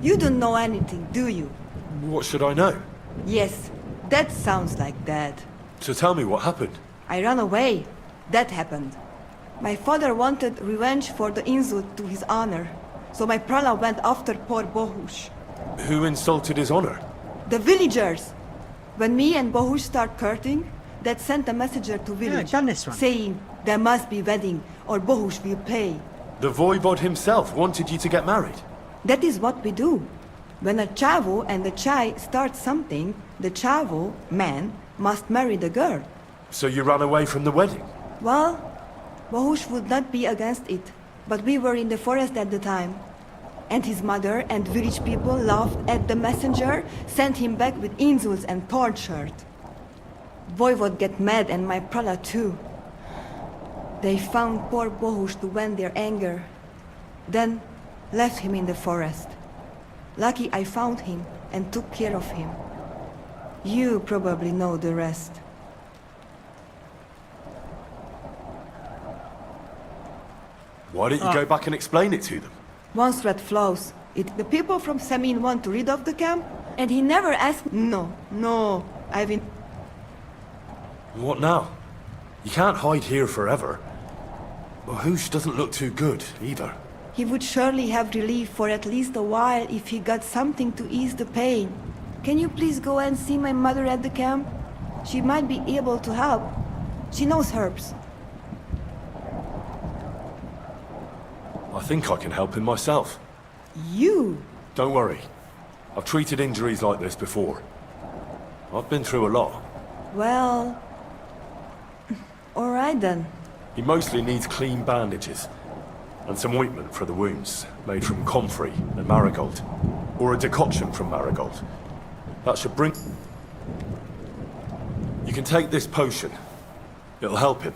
don't know anything, do you? What should I know? Yes, that sounds like Dad. So tell me what happened. I ran away. That happened. My father wanted revenge for the insult to his honor. So my prala went after poor Bohush. Who insulted his honor? The villagers. When me and Bohush start courting, Dad sent a messenger to village, saying there must be wedding or Bohush will pay. The Voivod himself wanted you to get married. That is what we do. When a chavo and a chai start something, the chavo, man, must marry the girl. So you ran away from the wedding? Well, Bohush would not be against it, but we were in the forest at the time. And his mother and village people laughed at the messenger, sent him back with insults and tortured. Voivod get mad and my prala too. They found poor Bohush to vent their anger. Then left him in the forest. Lucky I found him and took care of him. You probably know the rest. Why don't you go back and explain it to them? One thread flows. If the people from Samin want to rid of the camp, and he never asked... No, I've been... What now? You can't hide here forever. Bohush doesn't look too good, either. He would surely have relief for at least a while if he got something to ease the pain. Can you please go and see my mother at the camp? She might be able to help. She knows herbs. I think I can help him myself. You? Don't worry. I've treated injuries like this before. I've been through a lot. Well... Alright then. He mostly needs clean bandages. And some ointment for the wounds, made from comfrey and marigold. Or a decoction from marigold. That should bring... You can take this potion. It'll help him.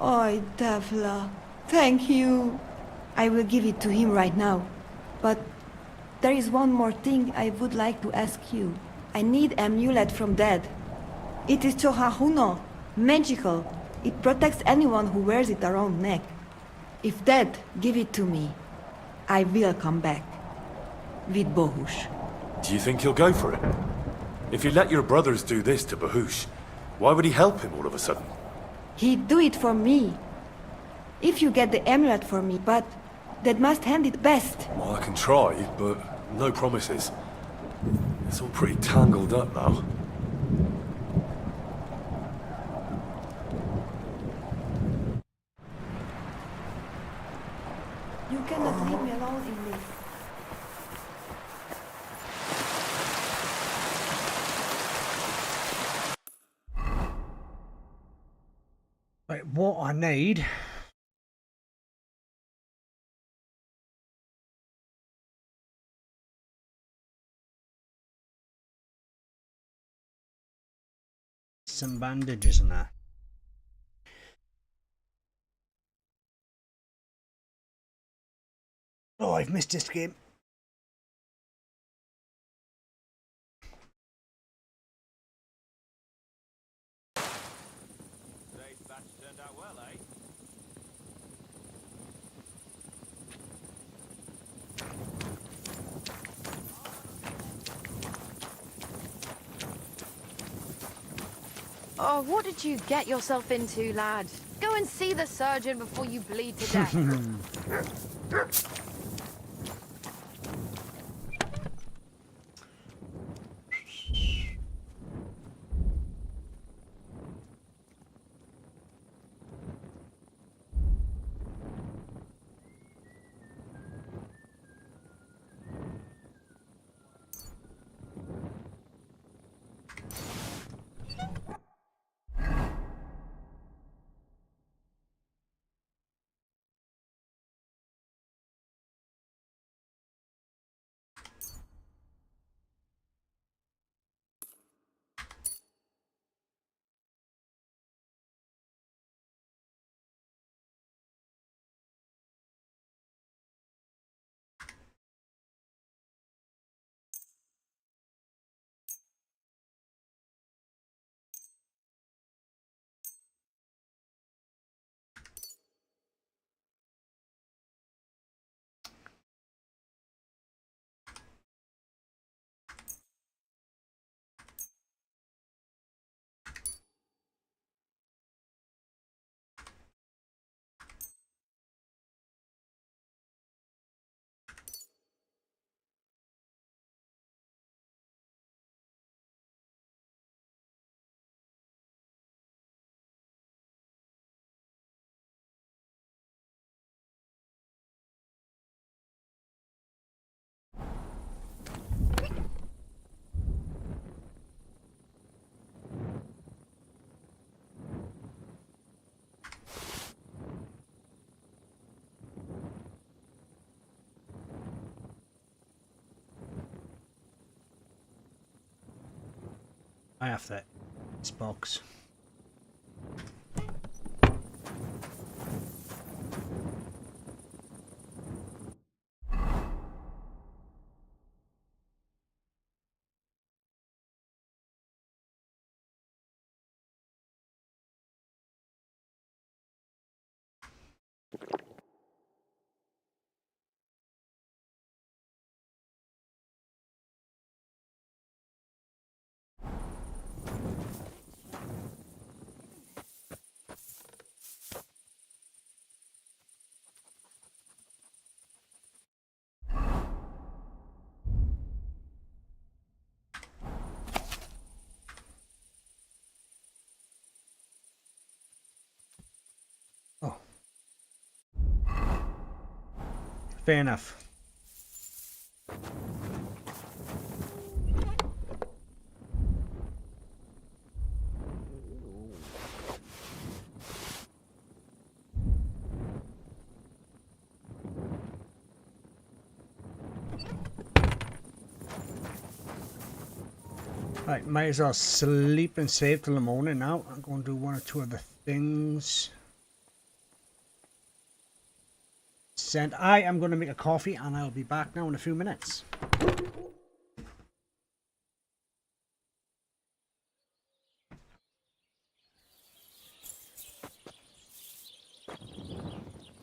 Oi, Devla. Thank you. I will give it to him right now. But there is one more thing I would like to ask you. I need amulet from Dad. It is Chohahuno. Magical. It protects anyone who wears it around neck. If Dad give it to me, I will come back. With Bohush. Do you think he'll go for it? If you let your brothers do this to Bahush, why would he help him all of a sudden? He'd do it for me. If you get the amulet for me, but Dad must hand it best. Well, I can try, but no promises. It's all pretty tangled up now. You cannot leave me alone in this. Right, what I need... some bandages and that. Oh, I've missed this game. Today's batch turned out well, eh? Oh, what did you get yourself into, lad? Go and see the surgeon before you bleed to death. I have that. This box. Fair enough. Right, might as well sleep and save till the morning now. I'm going to do one or two other things. I am going to make a coffee and I'll be back now in a few minutes.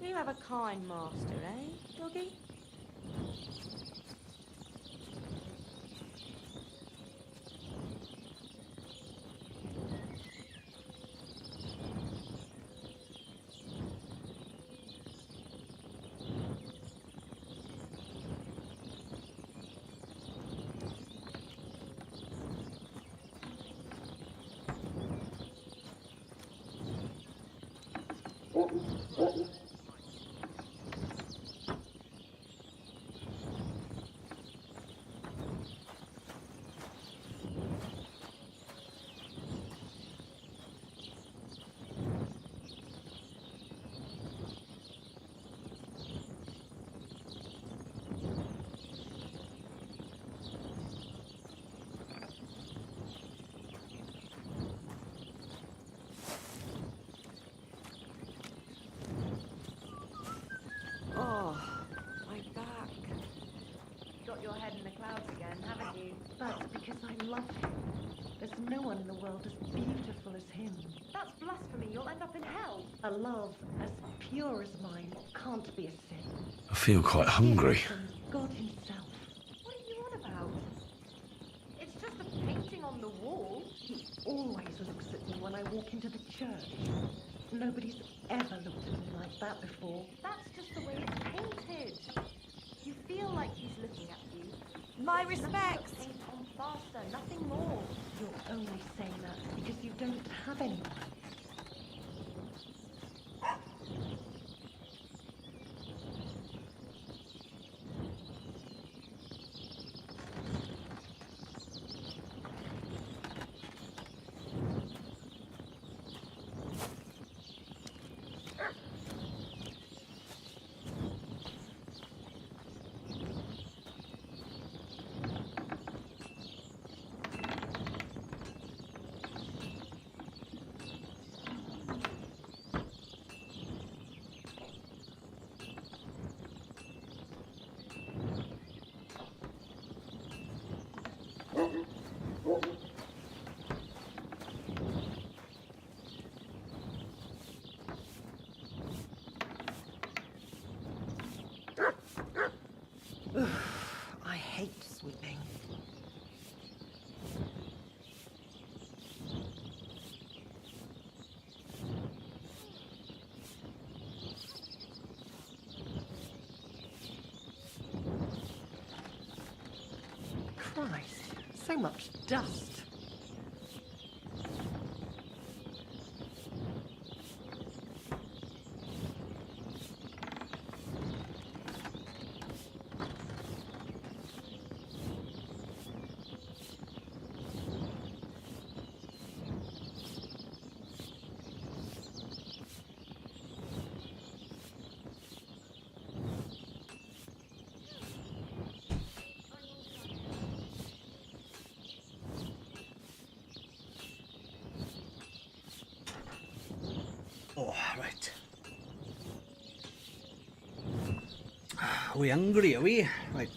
You have a kind master, eh, doggy? That's because I love him. There's no one in the world as beautiful as him. That's blasphemy. You'll end up in hell. A love as pure as mine can't be a sin. I feel quite hungry. God himself. What are you on about? It's just a painting on the wall. He always looks at me when I walk into the church. Nobody's ever looked at me like that before. That's just the way it's painted. You feel like he's looking at you. My respects. Paint on faster, nothing more. You're only saying that because you don't have anyone. I hate sweeping. Christ, so much dust. Oh, right. Are we hungry, are we? Right.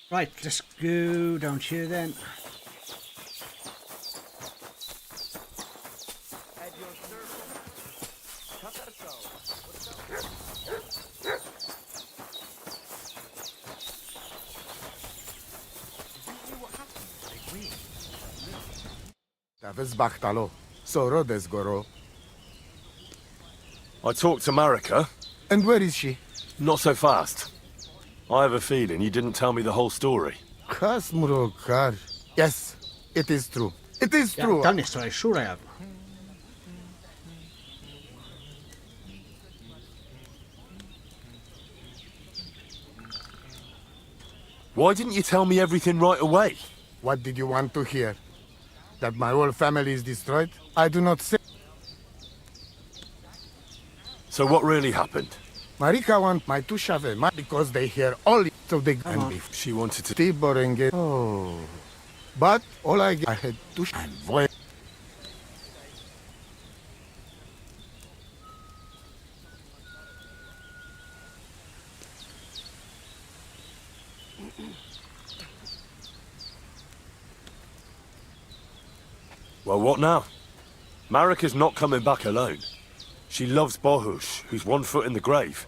Right, let's go down here then. I talked to Marika. And where is she? Not so fast. I have a feeling you didn't tell me the whole story. Yes, it is true. It is Yeah, true. I've done this, so I'm sure I have. Why didn't you tell me everything right away? What did you want to hear? That my whole family is destroyed? I do not say. So what really happened? Marika want my two shave because they hear only so they and beef. She wanted to... Tibor and get. Oh. But all I get, I had two and voice. Well, what now? Marika's not coming back alone. She loves Bohus, who's 1 foot in the grave.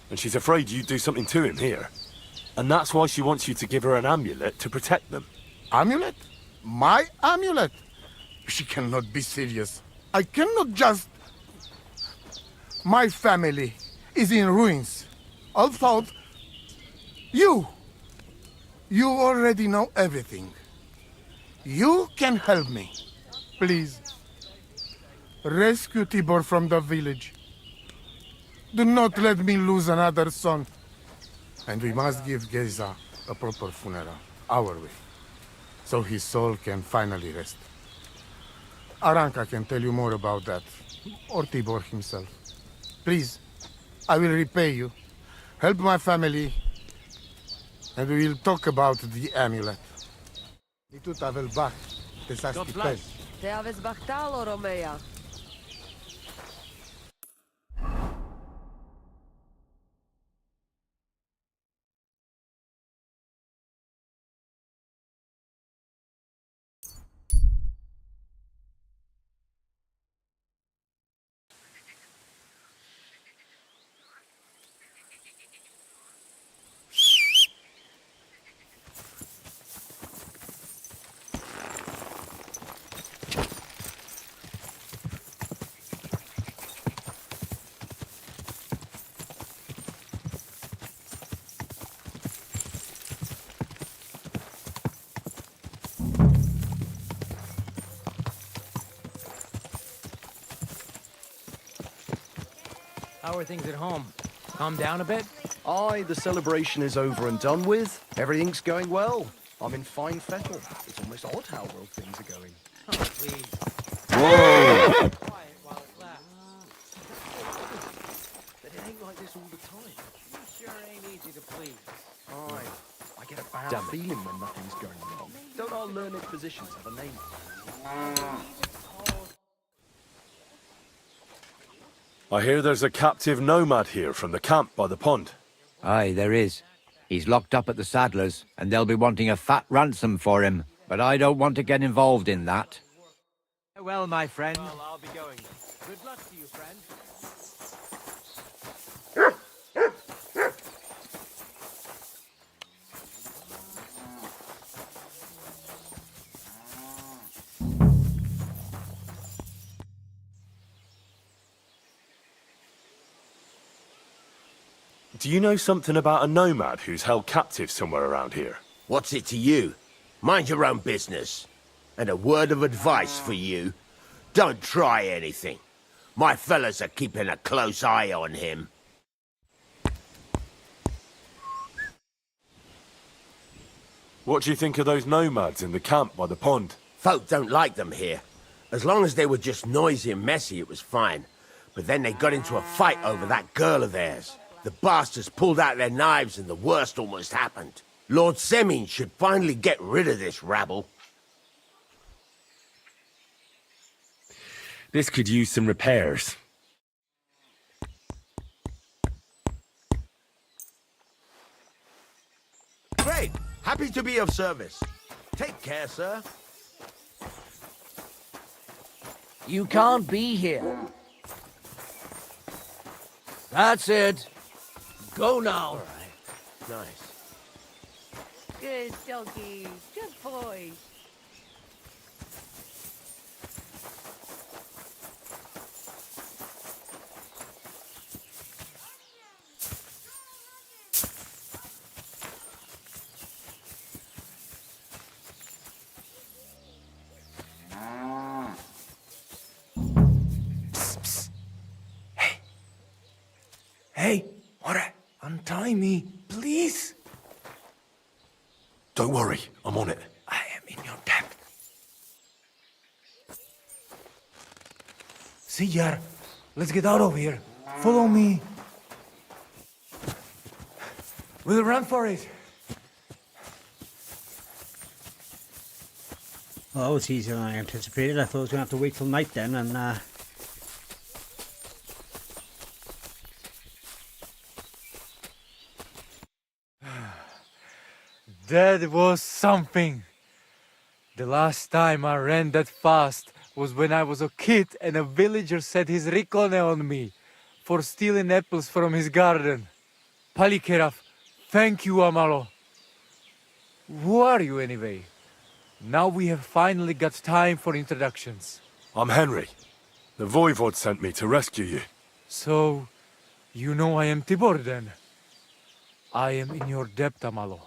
And she's afraid you'd do something to him here. And that's why she wants you to give her an amulet to protect them. Amulet? My amulet? She cannot be serious. I cannot just... My family is in ruins. Although... You already know everything. You can help me. Please. Rescue Tibor from the village. Do not let me lose another son. And we must give Geza a proper funeral, our way, so his soul can finally rest. Aranka can tell you more about that, or Tibor himself. Please, I will repay you. Help my family, and we will talk about the amulet. God bless. Te aveți bahtalo, Romea. How are things at home? Calm down a bit? Aye, the celebration is over and done with. Everything's going well. I'm in fine fettle. It's almost odd how well things are going. Oh, please. Whoa! Quiet while it lasts. But it ain't like this all the time. You sure ain't easy to please. Aye, I get a bad feeling when nothing's going wrong. Don't our learned physicians have a name? I hear there's a captive nomad here from the camp by the pond. Aye, there is. He's locked up at the Saddlers, and they'll be wanting a fat ransom for him. But I don't want to get involved in that. Well, my friend. Well, I'll be going. Good luck to you, friend. Do you know something about a nomad who's held captive somewhere around here? What's it to you? Mind your own business. And a word of advice for you. Don't try anything. My fellas are keeping a close eye on him. What do you think of those nomads in the camp by the pond? Folk don't like them here. As long as they were just noisy and messy, it was fine. But then they got into a fight over that girl of theirs. The bastards pulled out their knives and the worst almost happened. Lord Semin should finally get rid of this rabble. This could use some repairs. Great! Happy to be of service. Take care, sir. You can't be here. That's it. Go now. All right. Nice. Good doggy. Good boy. Hey, what? Untie me, please. Don't worry, I'm on it. I am in your debt. Sijar, let's get out of here. Follow me. We'll run for it. Well, that was easier than I anticipated. I thought I was going to have to wait till night then, and That was something. The last time I ran that fast was when I was a kid and a villager set his ricone on me for stealing apples from his garden. Palikeraf, thank you, Amalo. Who are you anyway? Now we have finally got time for introductions. I'm Henry. The Voivod sent me to rescue you. So, you know I am Tibor then? I am in your debt, Amalo.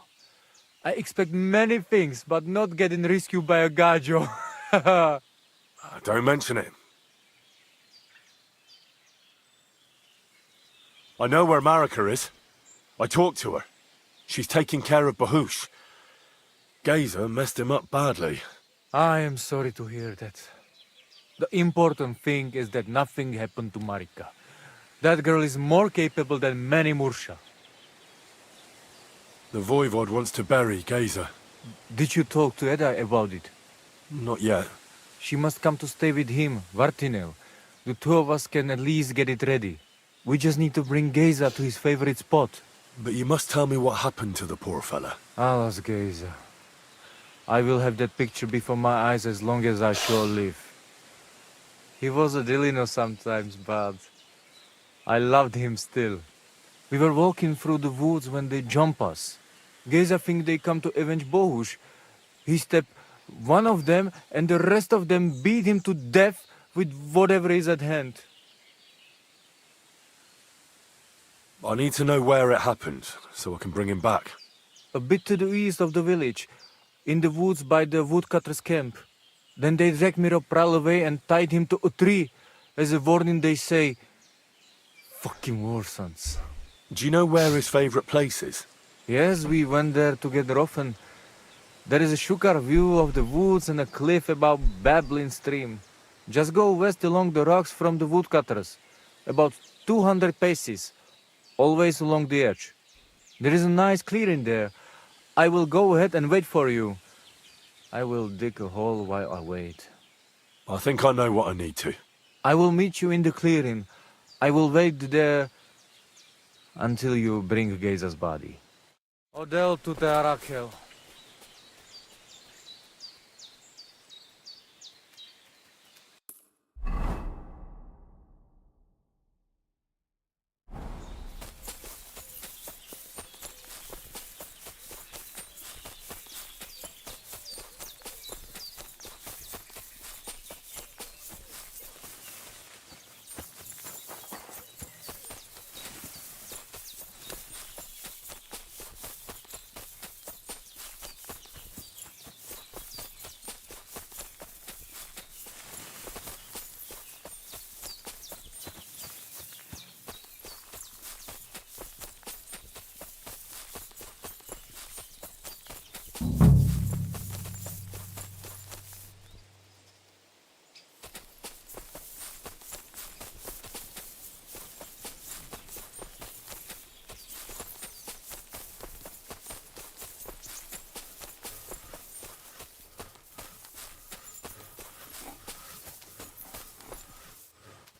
I expect many things, but not getting rescued by a gajo. Don't mention it. I know where Marika is. I talked to her. She's taking care of Bahush. Gazer messed him up badly. I am sorry to hear that. The important thing is that nothing happened to Marika. That girl is more capable than many Mursha. The Voivod wants to bury Gazer. Did you talk to Edda about it? Not yet. She must come to stay with him, Vartinel. The two of us can at least get it ready. We just need to bring Geza to his favorite spot. But you must tell me what happened to the poor fella. Alas, Geza. I will have that picture before my eyes as long as I shall live. He was a Delino sometimes, but I loved him still. We were walking through the woods when they jump us. Geza think they come to avenge Bohush. He stepped one of them and the rest of them beat him to death with whatever is at hand. I need to know where it happened, so I can bring him back. A bit to the east of the village, in the woods by the woodcutter's camp. Then they dragged Miropral away and tied him to a tree. As a warning they say, fucking war sons. Do you know where his favorite place is? Yes, we went there together often. There is a shukar view of the woods and a cliff above Babbling Stream. Just go west along the rocks from the woodcutters. About 200 paces. Always along the edge. There is a nice clearing there. I will go ahead and wait for you. I will dig a hole while I wait. I think I know what I need to. I will meet you in the clearing. I will wait there until you bring Geza's body. Odel to the Arakel.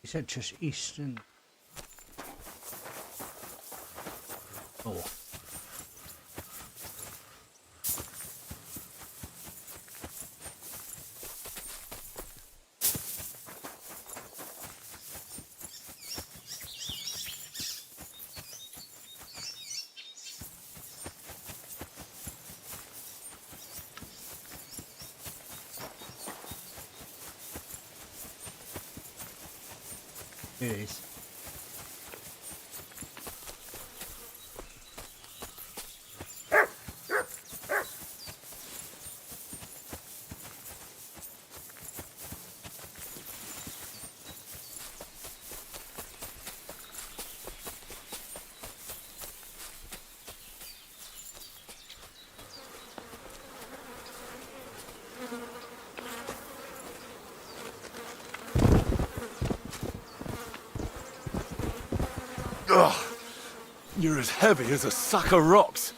You said just east and... Oh. It is. Ugh, you're as heavy as a sack of rocks.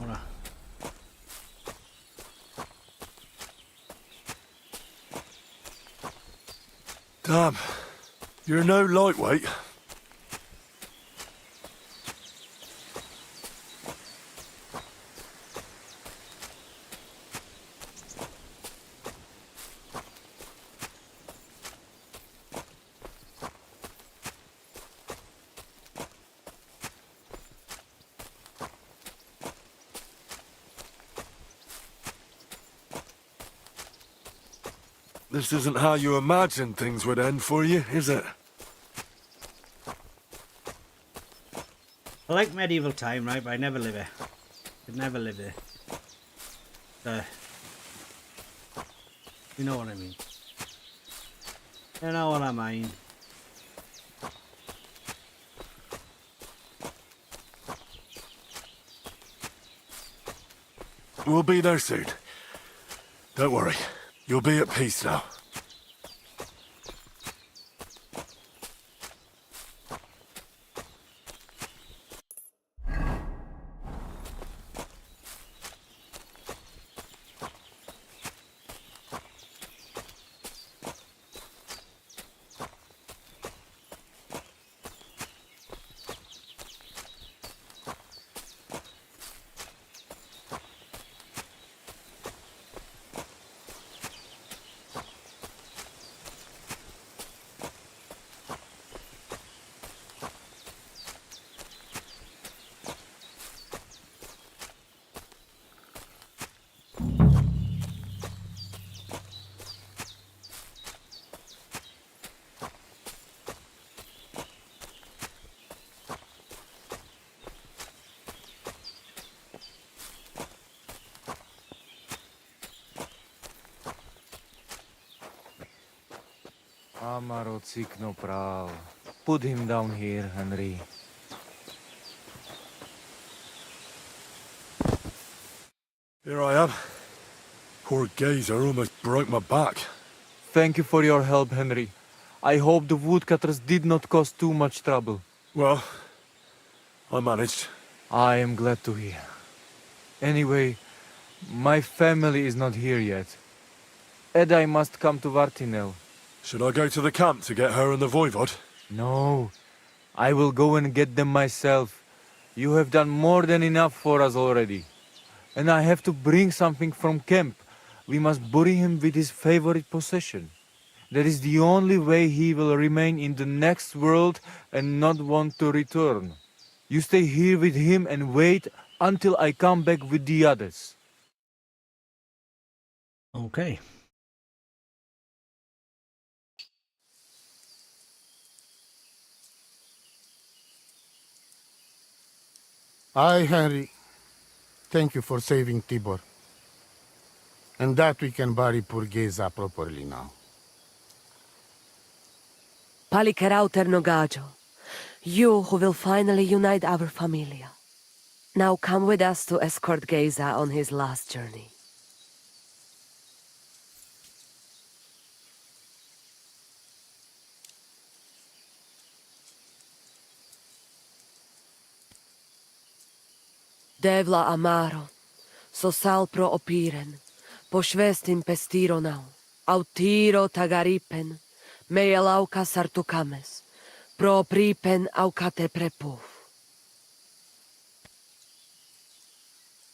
Ora. Damn, you're no lightweight. This isn't how you imagined things would end for you, is it? I like medieval time, right? But I never live it. Could never live it. You know what I mean. You know what I mean. We'll be there soon. Don't worry. You'll be at peace now. Amaro cikno prav. Put him down here, Henry. Here I am. Poor Gazer almost broke my back. Thank you for your help, Henry. I hope the woodcutters did not cause too much trouble. Well, I managed. I am glad to hear. Anyway, my family is not here yet. Edai must come to Vartinel. Should I go to the camp to get her and the voivod? No, I will go and get them myself. You have done more than enough for us already. And I have to bring something from camp. We must bury him with his favorite possession. That is the only way he will remain in the next world and not want to return. You stay here with him and wait until I come back with the others. Okay. I, Henry, thank you for saving Tibor. And that we can bury poor Geza properly now. Palikerauter Nogajo, you who will finally unite our familia. Now come with us to escort Geza on his last journey. Devla amaro, so sal pro opiren, pošvestin pestiro nau, autiro tagaripen, meje lauka sartukames, pro pripen aukate prepuf.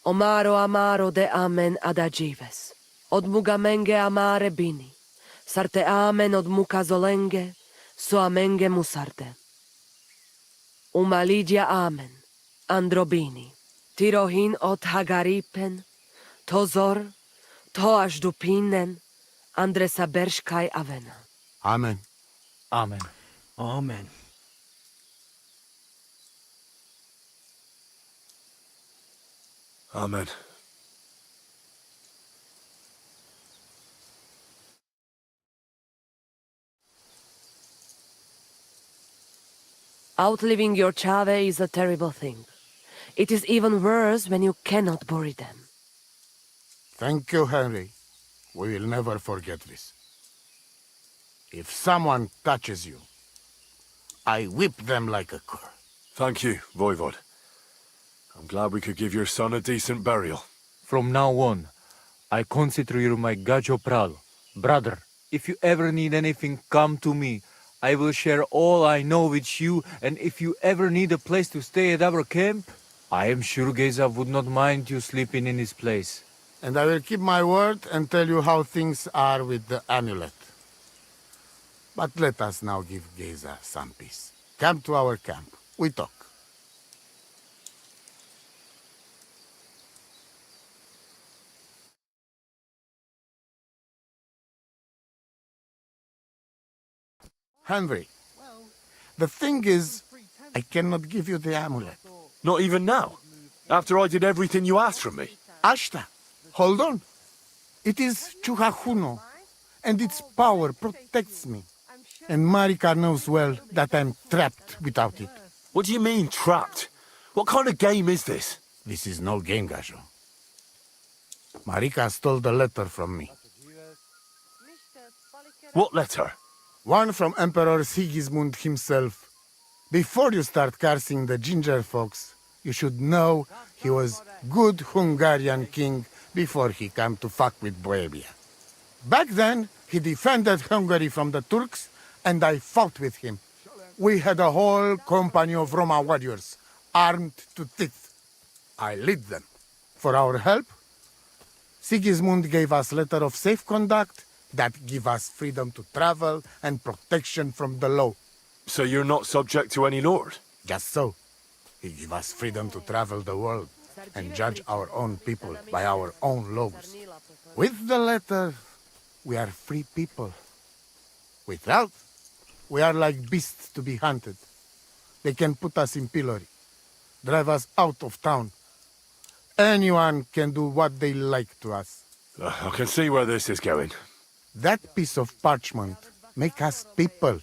Omaro amaro de amen adagives, od mugamenge amare bini, sarte amen od mukazolenge, so amenge musarte. Umalidia amen, androbini. Tirohin od hagaripen, Tozor, toaż dupinen, Andresa berszkaj avena. Amen. Amen. Amen. Amen. Outliving your chave is a terrible thing. It is even worse when you cannot bury them. Thank you, Henry. We will never forget this. If someone touches you, I whip them like a cur. Thank you, Voivod. I'm glad we could give your son a decent burial. From now on, I consider you my gajo pral. Brother, if you ever need anything, come to me. I will share all I know with you, and if you ever need a place to stay at our camp, I am sure Geza would not mind you sleeping in his place. And I will keep my word and tell you how things are with the amulet. But let us now give Geza some peace. Come to our camp. We talk. Henry, the thing is, I cannot give you the amulet. Not even now? After I did everything you asked from me? Ashta, hold on. It is Chuhajuno, and its power protects me. And Marika knows well that I'm trapped without it. What do you mean, trapped? What kind of game is this? This is no game, Gajo. Marika stole the letter from me. What letter? One from Emperor Sigismund himself. Before you start cursing the ginger folks, you should know he was good Hungarian king before he came to fuck with Bohemia. Back then, he defended Hungary from the Turks, and I fought with him. We had a whole company of Roma warriors, armed to teeth. I lead them. For our help, Sigismund gave us letter of safe conduct that give us freedom to travel and protection from the law. So you're not subject to any lord? Just so. He give us freedom to travel the world and judge our own people by our own laws. With the letter, we are free people. Without, we are like beasts to be hunted. They can put us in pillory, drive us out of town. Anyone can do what they like to us. I can see where this is going. That piece of parchment make us people.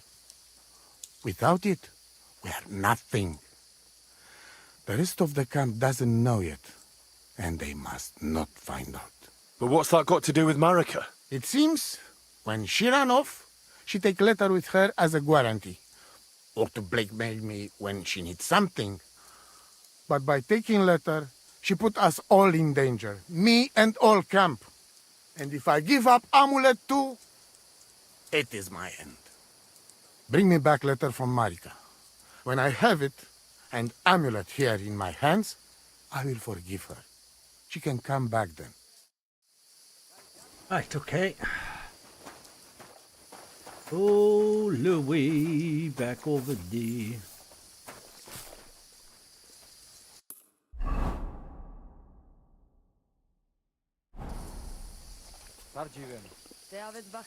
Without it, we are nothing. The rest of the camp doesn't know yet, and they must not find out. But what's that got to do with Marika? It seems, when she ran off, she take letter with her as a guarantee, or to blackmail me when she needs something. But by taking letter, she put us all in danger, me and all camp. And if I give up amulet too, it is my end. Bring me back letter from Marika. When I have it, and amulet here in my hands, I will forgive her. She can come back then. Right, okay. Oh, Louis, back over there.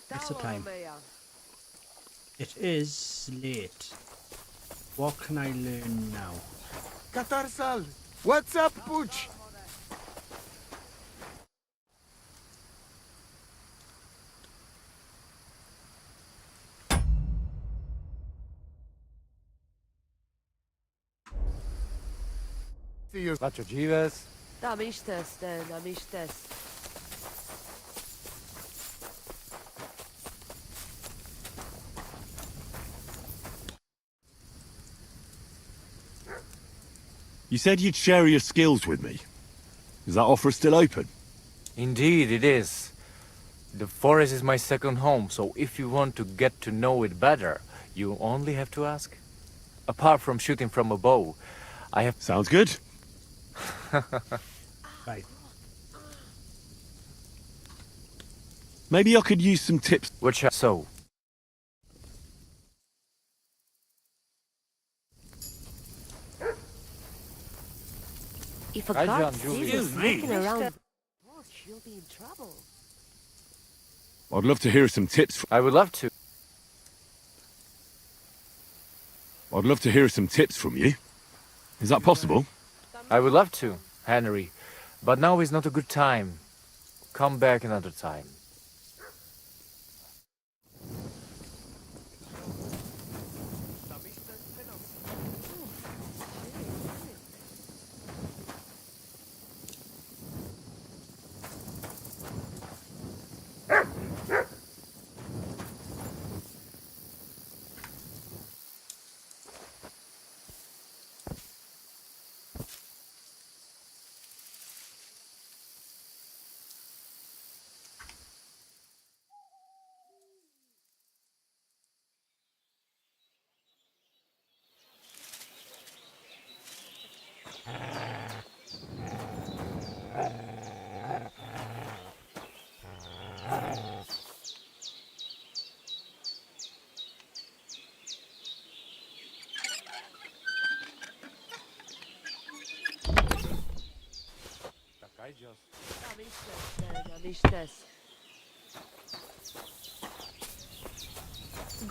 What's the time? It is late. What can I learn now? Katarsal! What's up, Pooch? See you. Lacho Jives. Tam istes, tam istes. You said you'd share your skills with me. Is that offer still open? Indeed, it is. The forest is my second home, so if you want to get to know it better, you only have to ask. Apart from shooting from a bow, I have... Sounds good. Right. Maybe I could use some tips. Which are so? If a guard sees us looking around, you'll be in trouble. I'd love to hear some tips. I would love to. I'd love to hear some tips from you. Is that possible? I would love to, Henry. But now is not a good time. Come back another time.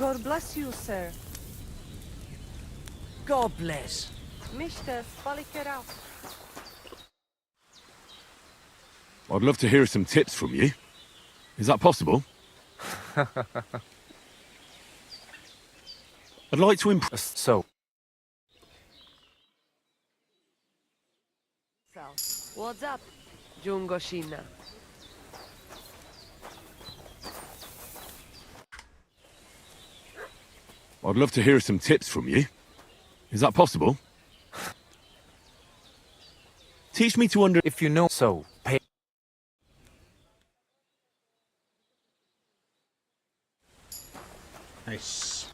God bless you, sir. God bless. Mr. Spalikerau. I'd love to hear some tips from you. Is that possible? I'd like to improve. So. What's up, Jungoshina? I'd love to hear some tips from you. Is that possible? Teach me to If you know so, pay. Nice.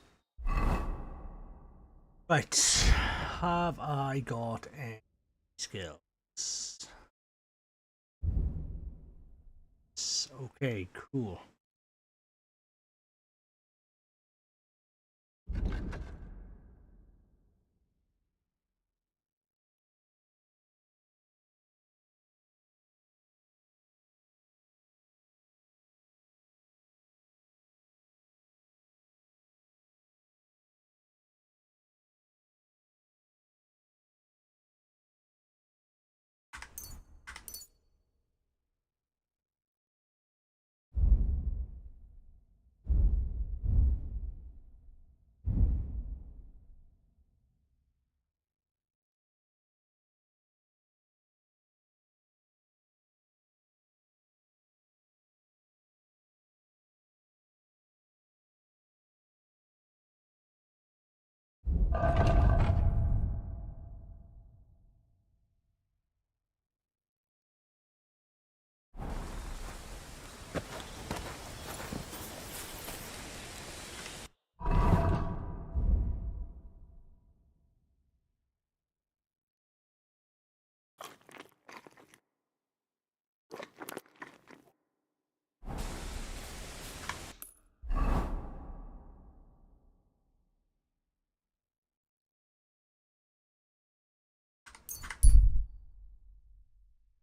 Right. Have I got any skills? Okay, cool.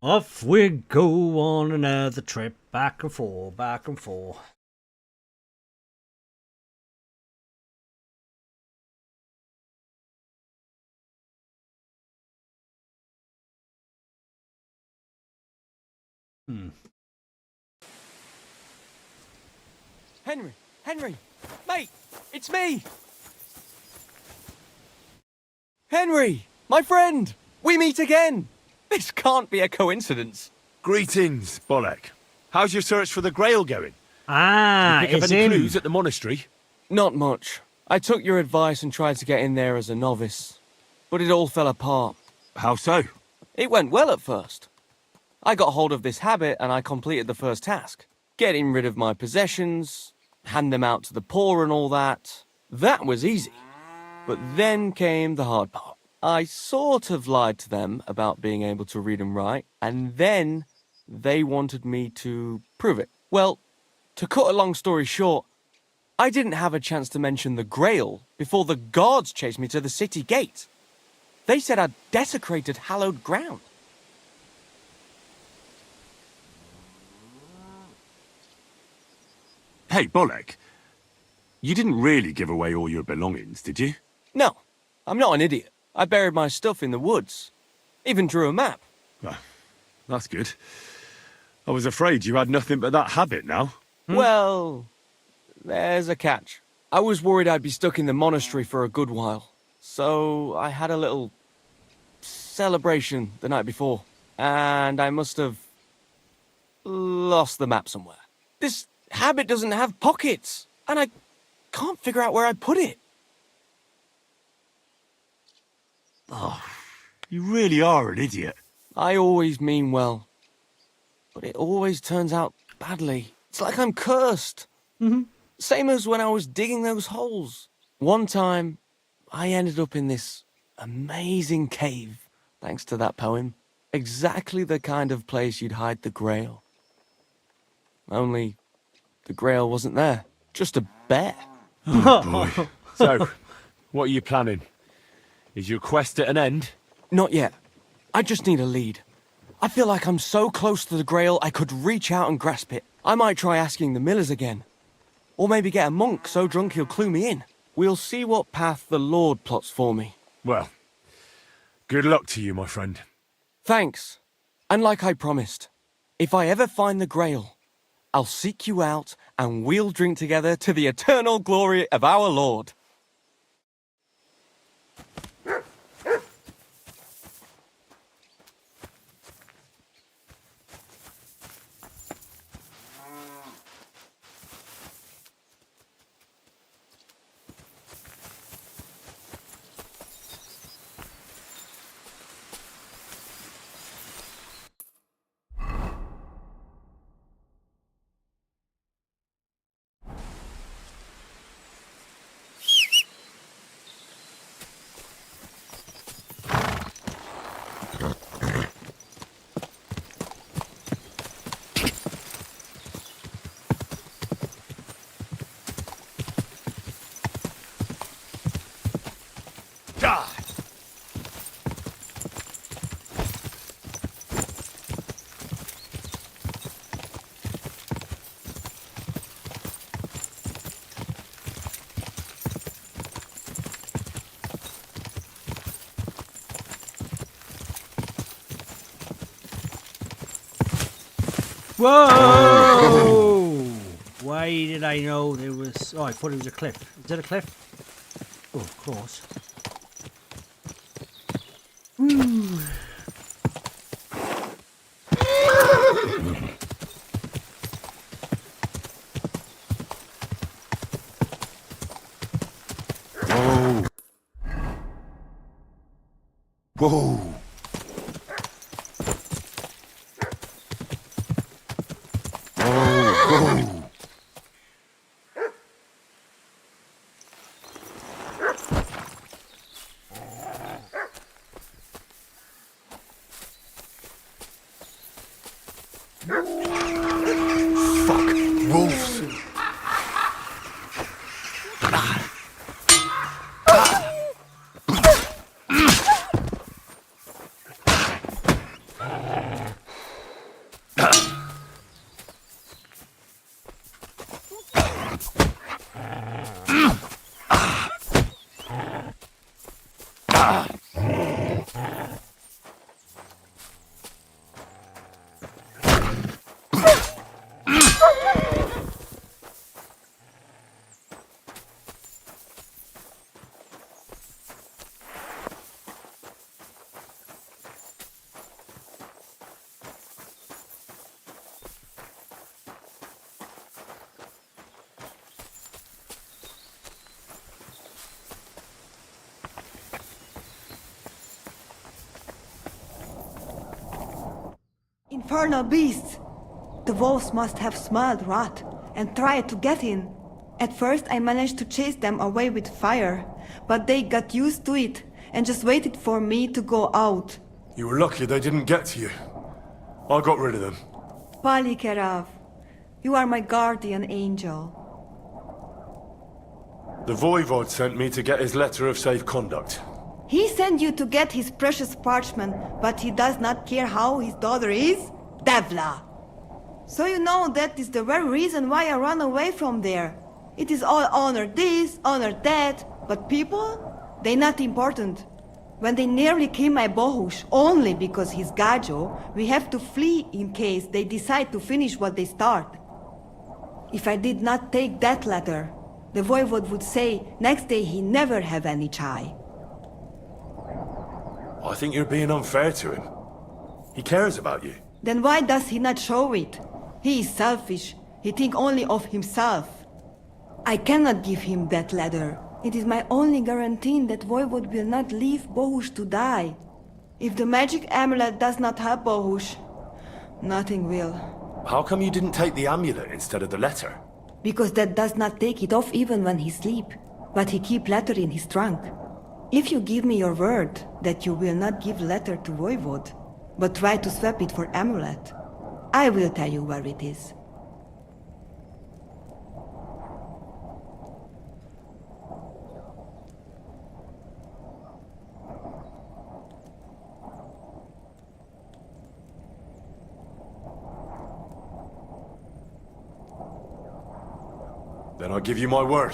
Off we go on another trip, back and forth, back and forth. Henry! Mate, it's me! Henry! My friend! We meet again! This can't be a coincidence. Greetings, Bolek. How's your search for the Grail going? Ah, Did you pick up any clues at the monastery? Not much. I took your advice and tried to get in there as a novice. But it all fell apart. How so? It went well at first. I got hold of this habit and I completed the first task. Getting rid of my possessions, hand them out to the poor and all that. That was easy. But then came the hard part. I sort of lied to them about being able to read and write, and then they wanted me to prove it. Well, to cut a long story short, I didn't have a chance to mention the Grail before the guards chased me to the city gate. They said I'd desecrated hallowed ground. Hey, Bolek. You didn't really give away all your belongings, did you? No, I'm not an idiot. I buried my stuff in the woods. Even drew a map. Well, that's good. I was afraid you had nothing but that habit now. Well, there's a catch. I was worried I'd be stuck in the monastery for a good while. So I had a little celebration the night before. And I must have lost the map somewhere. This habit doesn't have pockets. And I can't figure out where I put it. Oh, you really are an idiot. I always mean well. But it always turns out badly. It's like I'm cursed. Same as when I was digging those holes. One time, I ended up in this amazing cave, thanks to that poem. Exactly the kind of place you'd hide the Grail. Only, the Grail wasn't there. Just a bear. Oh, boy. So, what are you planning? Is your quest at an end? Not yet. I just need a lead. I feel like I'm so close to the Grail I could reach out and grasp it. I might try asking the millers again. Or maybe get a monk so drunk he'll clue me in. We'll see what path the Lord plots for me. Well, good luck to you, my friend. Thanks. And like I promised, if I ever find the Grail, I'll seek you out and we'll drink together to the eternal glory of our Lord. Whoa! Why did I know there was... Oh, I thought it was a cliff. Is it a cliff? Oh, of course. Woo. Whoa! Whoa! Infernal beasts! The wolves must have smelled rot and tried to get in. At first I managed to chase them away with fire, but they got used to it and just waited for me to go out. You were lucky they didn't get to you. I got rid of them. Palikerav, you are my guardian angel. The Voivod sent me to get his letter of safe conduct. He sent you to get his precious parchment, but he does not care how his daughter is? Devla! So you know that is the very reason why I run away from there. It is all honor this, honor that, but people, they not important. When they nearly kill my Bohush only because he's Gajo, we have to flee in case they decide to finish what they start. If I did not take that letter, the voivode would say next day he never have any chai. I think you're being unfair to him. He cares about you. Then why does he not show it? He is selfish. He think only of himself. I cannot give him that letter. It is my only guarantee that Voivode will not leave Bohush to die. If the magic amulet does not help Bohush, nothing will. How come you didn't take the amulet instead of the letter? Because that does not take it off even when he sleep, but he keep letter in his trunk. If you give me your word that you will not give letter to Voivode, but try to swap it for amulet, I will tell you where it is. Then I give you my word.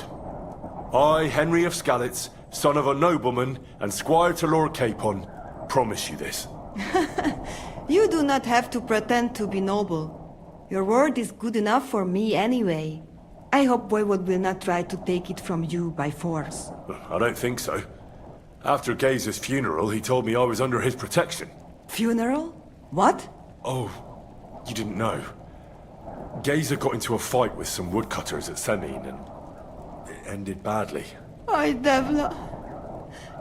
I, Henry of Skalitz, son of a nobleman and squire to Lord Capon, promise you this. You do not have to pretend to be noble. Your word is good enough for me anyway. I hope Voivode will not try to take it from you by force. I don't think so. After Gaze's funeral, he told me I was under his protection. Funeral? What? Oh, you didn't know. Gazer got into a fight with some woodcutters at Semin, and it ended badly. Ay, Devla.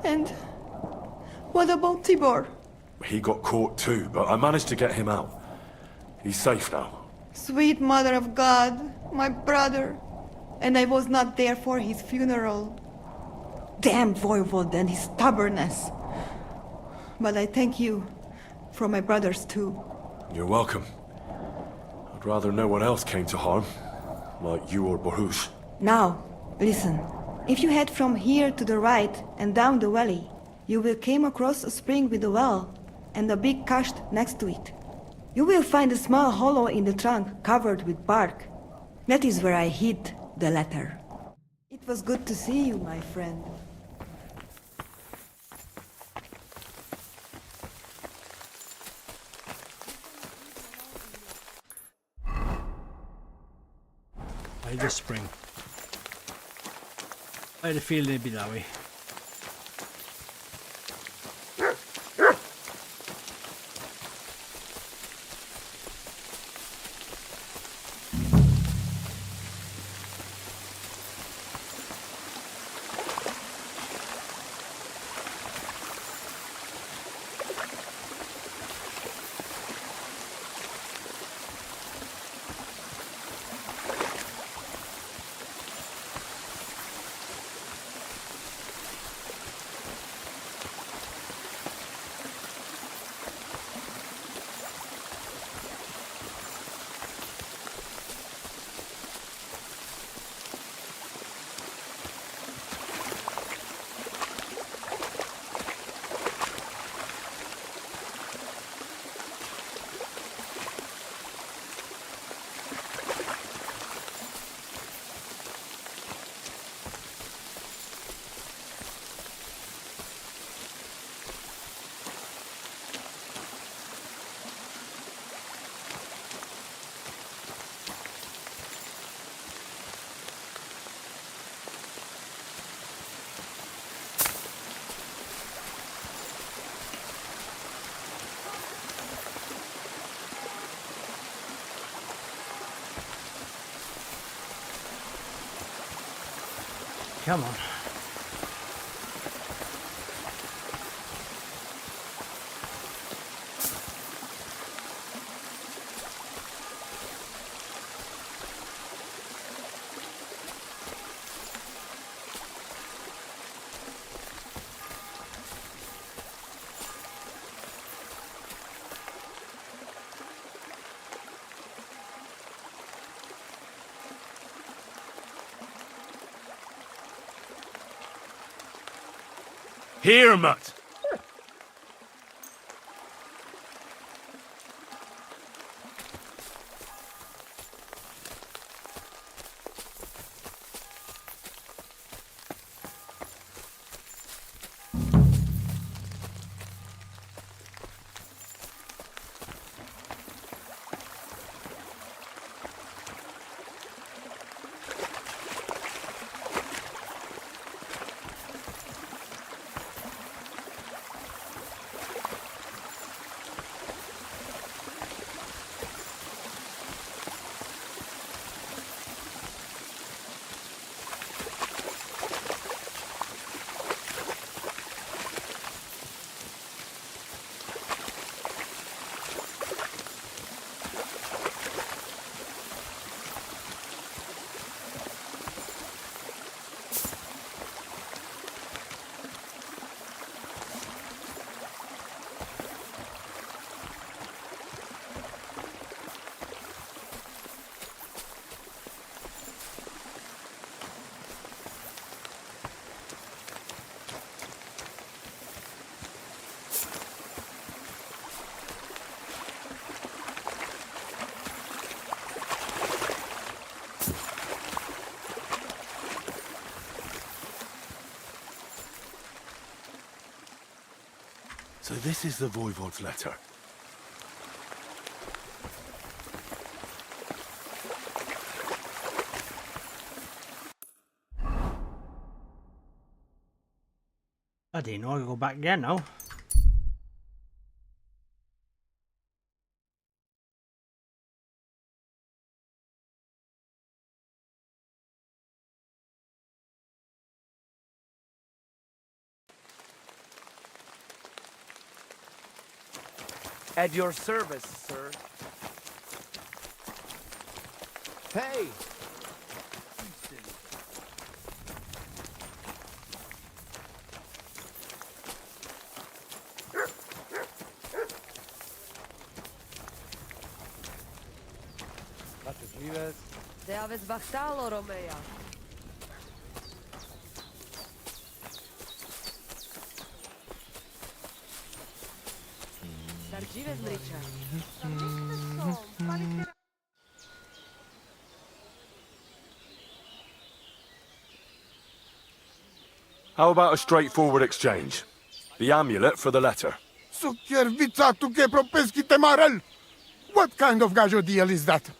And what about Tibor? He got caught too, but I managed to get him out. He's safe now. Sweet Mother of God, my brother. And I was not there for his funeral. Damn Voivode and his stubbornness. But I thank you for my brothers too. You're welcome. I'd rather no one else came to harm, like you or Bohush. Now, listen. If you head from here to the right and down the valley, you will come across a spring with a well and a big kasht next to it. You will find a small hollow in the trunk covered with bark. That is where I hid the letter. It was good to see you, my friend. By the spring. I had a feeling it'd be that way. Come on. Here, Mutt. So this is the Voivod's letter. I didn't know I could go back again now. At your service, sir. Hey! Te aveți vahtalo, Romea. Sargive zmriča. How about a straightforward exchange? The amulet for the letter. What kind of gajo deal is that?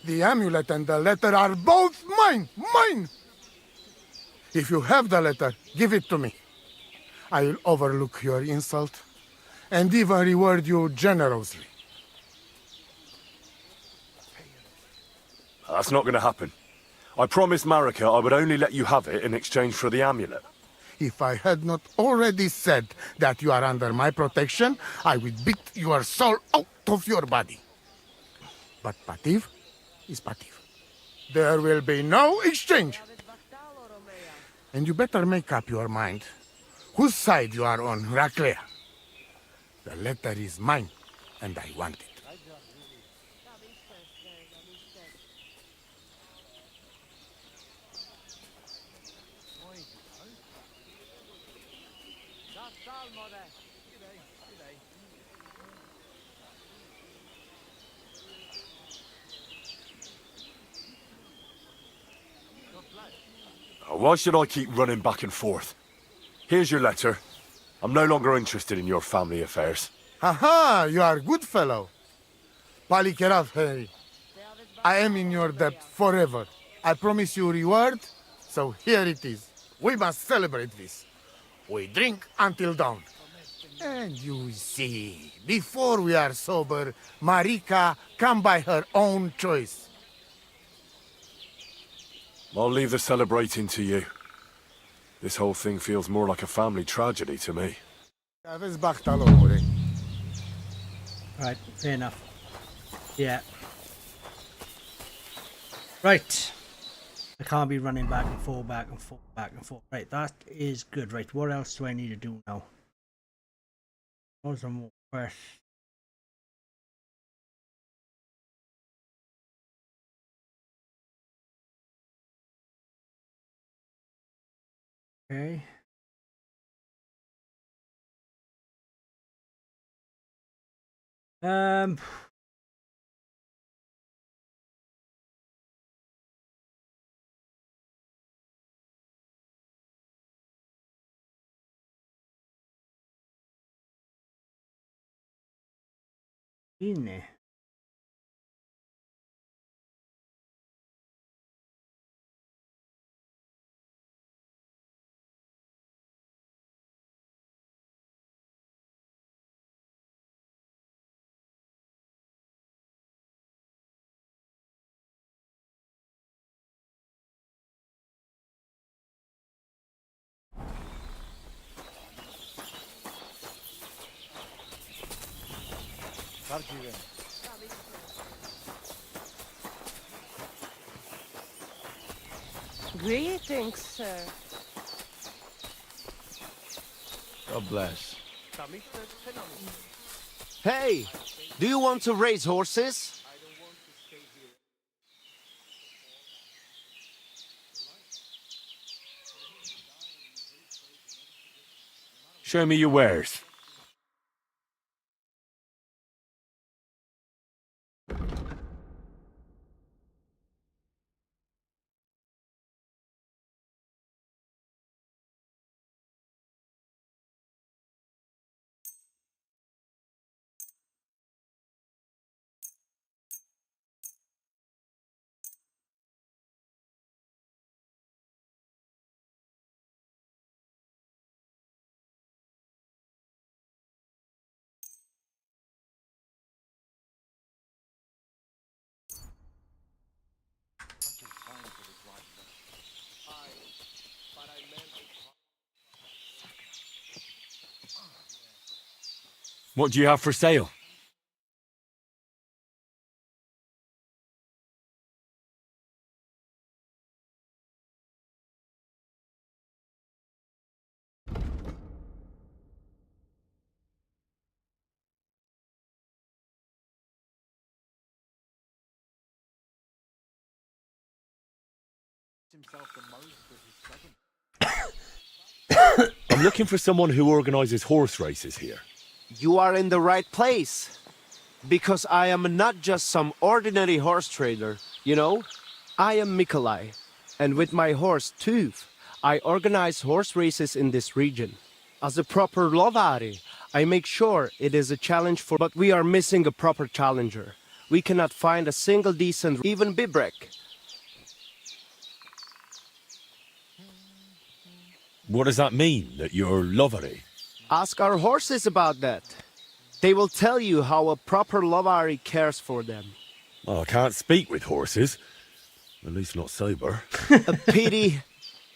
The amulet and the letter are both mine! Mine! If you have the letter, give it to me. I'll overlook your insult and even reward you generously. That's not going to happen. I promised Marika I would only let you have it in exchange for the amulet. If I had not already said that you are under my protection, I would beat your soul out of your body. But Pativ is Pativ. There will be no exchange. And you better make up your mind whose side you are on, Raclea. The letter is mine, and I want it. Why should I keep running back and forth? Here's your letter. I'm no longer interested in your family affairs. Aha, you are a good fellow. Palikerav, Harry. I am in your debt forever. I promise you reward, so here it is. We must celebrate this. We drink until dawn. And you see, before we are sober, Marika come by her own choice. I'll leave the celebrating to you. This whole thing feels more like a family tragedy to me. Right, fair enough. Yeah. Right. I can't be running back and forth, back and forth, back and forth. Right, that is good. Right, what else do I need to do now? What some more questions? Okay. Um. Bine. Greetings, sir. God bless. Hey, do you want to raise horses? Show me your wares. What do you have for sale? I'm looking for someone who organizes horse races here. You are in the right place. Because I am not just some ordinary horse trader, you know? I am Mikolai, and with my horse Tooth, I organize horse races in this region. As a proper Lovari, I make sure it is a challenge for... But we are missing a proper challenger. We cannot find a single decent, even Bibrek. What does that mean, that you're Lovari? Ask our horses about that. They will tell you how a proper Lovari cares for them. Oh, I can't speak with horses. At least not sober. A pity.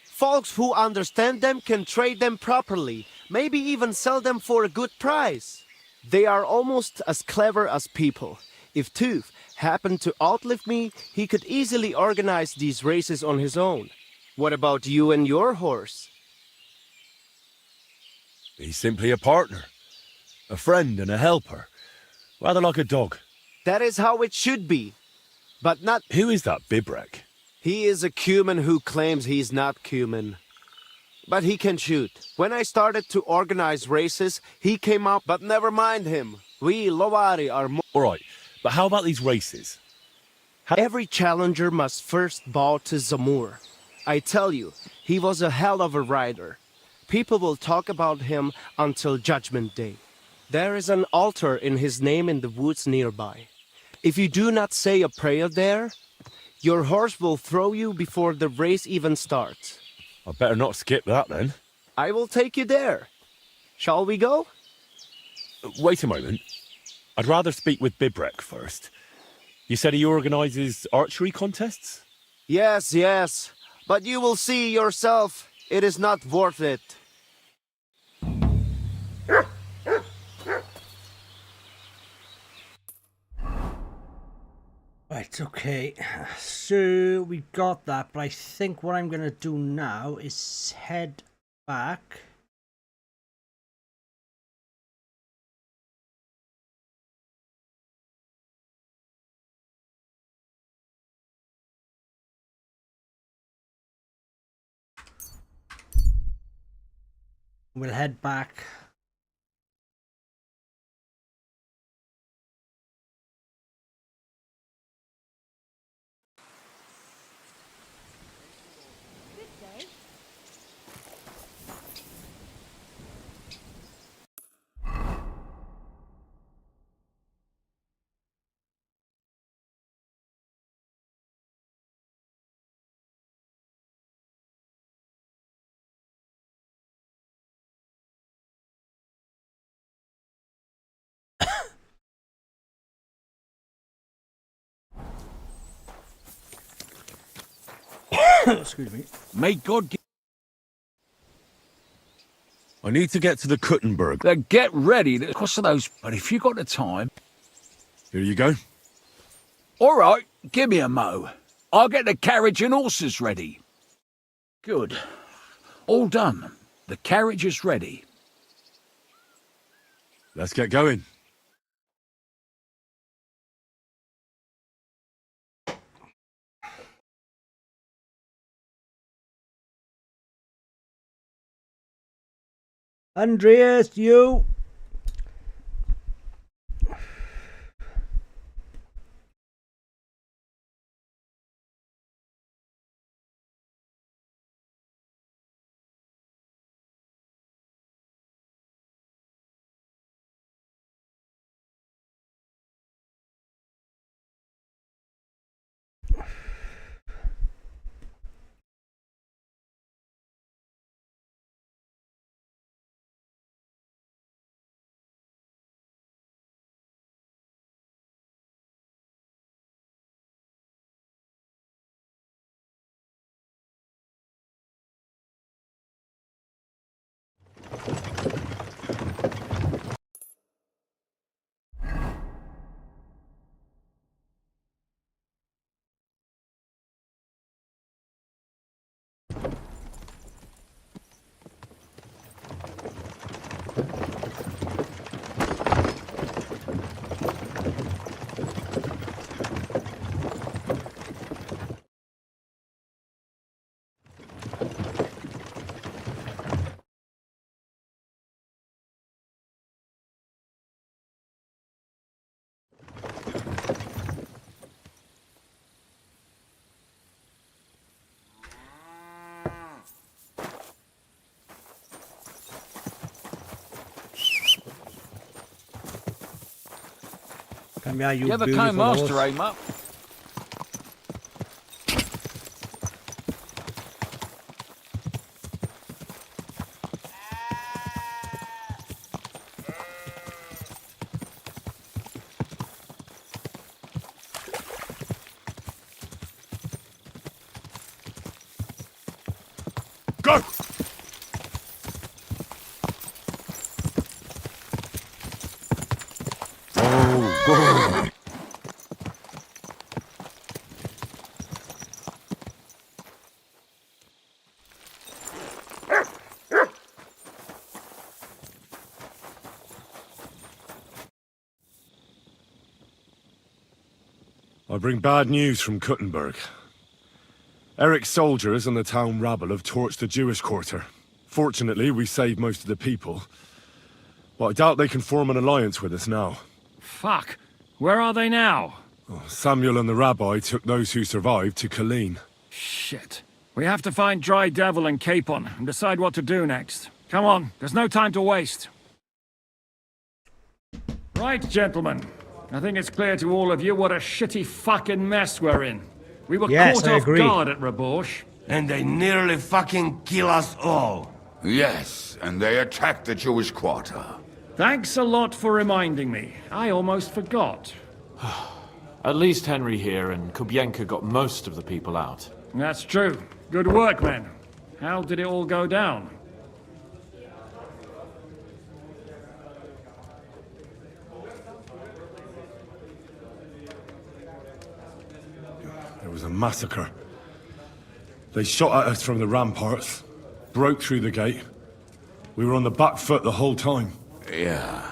Folks who understand them can trade them properly, maybe even sell them for a good price. They are almost as clever as people. If Tooth happened to outlive me, he could easily organize these races on his own. What about you and your horse? He's simply a partner. A friend and a helper. Rather like a dog. That is how it should be. But not... Who is that Bibrek? He is a Cuman who claims he's not Cuman. But he can shoot. When I started to organize races, he came up, but never mind him. We Lovari are more... Alright, but how about these races? Every challenger must first bow to Zamur. I tell you, he was a hell of a rider. People will talk about him until Judgment Day. There is an altar in his name in the woods nearby. If you do not say a prayer there, your horse will throw you before the race even starts. I better not skip that then. I will take you there. Shall we go? Wait a moment. I'd rather speak with Bibrek first. You said he organizes archery contests? Yes, yes. But you will see yourself. It is not worth it. Right, okay. So we've got that, but I think what I'm going to do now is head back. We'll head back. Excuse me. May God give... I need to get to the Kuttenberg. Then get ready to cross those... But if you got the time... Here you go. All right, give me a mo. I'll get the carriage and horses ready. Good. All done. The carriage is ready. Let's get going. Andreas, you. Come here, you You're the beautiful kind master, horse. eh, Mup? Go! Oh, go! I bring bad news from Kuttenberg. Eric's soldiers and the town rabble have torched the Jewish quarter. Fortunately, we saved most of the people. But I doubt they can form an alliance with us now. Fuck. Where are they now? Samuel and the rabbi took those who survived to Colleen. Shit. We have to find Dry Devil and Capon and decide what to do next. Come on, there's no time to waste. Right, gentlemen. I think it's clear to all of you what a shitty fucking mess we're in. We were caught off guard at Rabosh. And they nearly fucking kill us all. Yes, and they attacked the Jewish quarter. Thanks a lot for reminding me. I almost forgot. At least Henry here and Kubienka got most of the people out. That's true. Good work, men. How did it all go down? There was a massacre. They shot at us from the ramparts, broke through the gate. We were on the back foot the whole time. Yeah.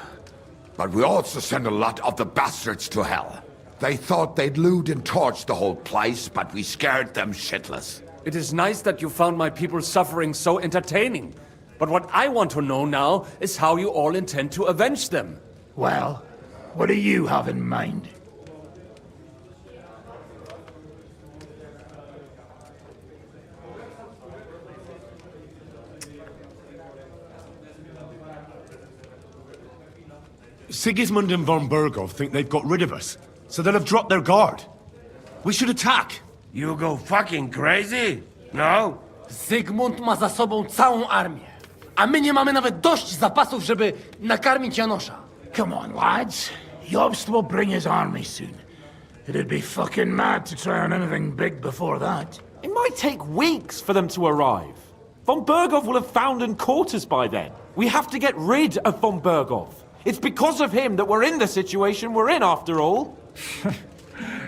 But we also sent a lot of the bastards to hell. They thought they'd loot and torch the whole place, but we scared them shitless. It is nice that you found my people's suffering so entertaining. But what I want to know now is how you all intend to avenge them. Well, what do you have in mind? Sigismund and von Bergov think they've got rid of us, so they'll have dropped their guard. We should attack. You go fucking crazy? No? Zygmunt ma za sobą całą armię, a my nie mamy nawet dość zapasów, żeby nakarmić Janosza. Come on, lads. Jobst will bring his army soon. It'd be fucking mad to try on anything big before that. It might take weeks for them to arrive. Von Bergov will have found and caught us by then. We have to get rid of von Bergov. It's because of him that we're in the situation we're in, after all.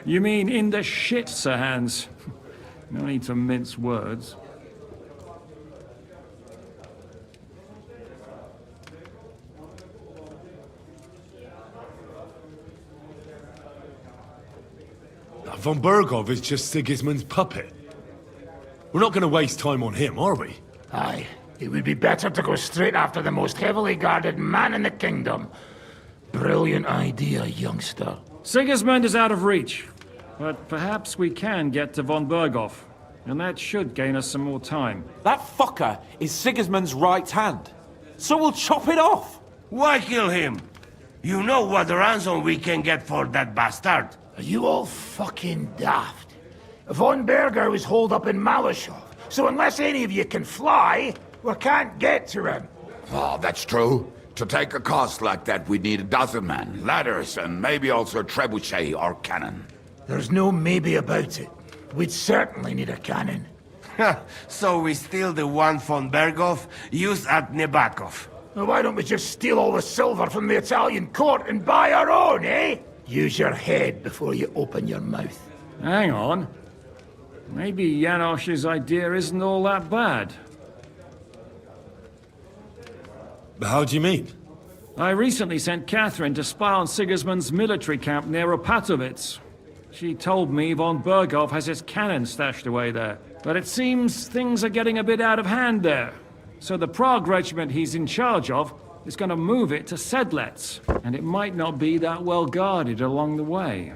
You mean in the shit, Sir Hans? No need to mince words. Von Bergov is just Sigismund's puppet. We're not going to waste time on him, are we? Aye. It would be better to go straight after the most heavily guarded man in the kingdom. Brilliant idea, youngster. Sigismund is out of reach, but perhaps we can get to von Bergov, and that should gain us some more time. That fucker is Sigismund's right hand, so we'll chop it off. Why kill him? You know what ransom we can get for that bastard. Are you all fucking daft? Von Berger was holed up in Malashov, so unless any of you can fly, we can't get to him. Oh, that's true. To take a cost like that, we'd need a dozen men, ladders, and maybe also a trebuchet or cannon. There's no maybe about it. We'd certainly need a cannon. So we steal the one von Bergov, use at Nebakov. Well, why don't we just steal all the silver from the Italian court and buy our own, eh? Use your head before you open your mouth. Hang on. Maybe Janosch's idea isn't all that bad. How do you mean? I recently sent Catherine to spy on Sigismund's military camp near Opatovitz. She told me von Bergov has his cannon stashed away there. But it seems things are getting a bit out of hand there. So the Prague regiment he's in charge of is going to move it to Sedlets. And it might not be that well guarded along the way.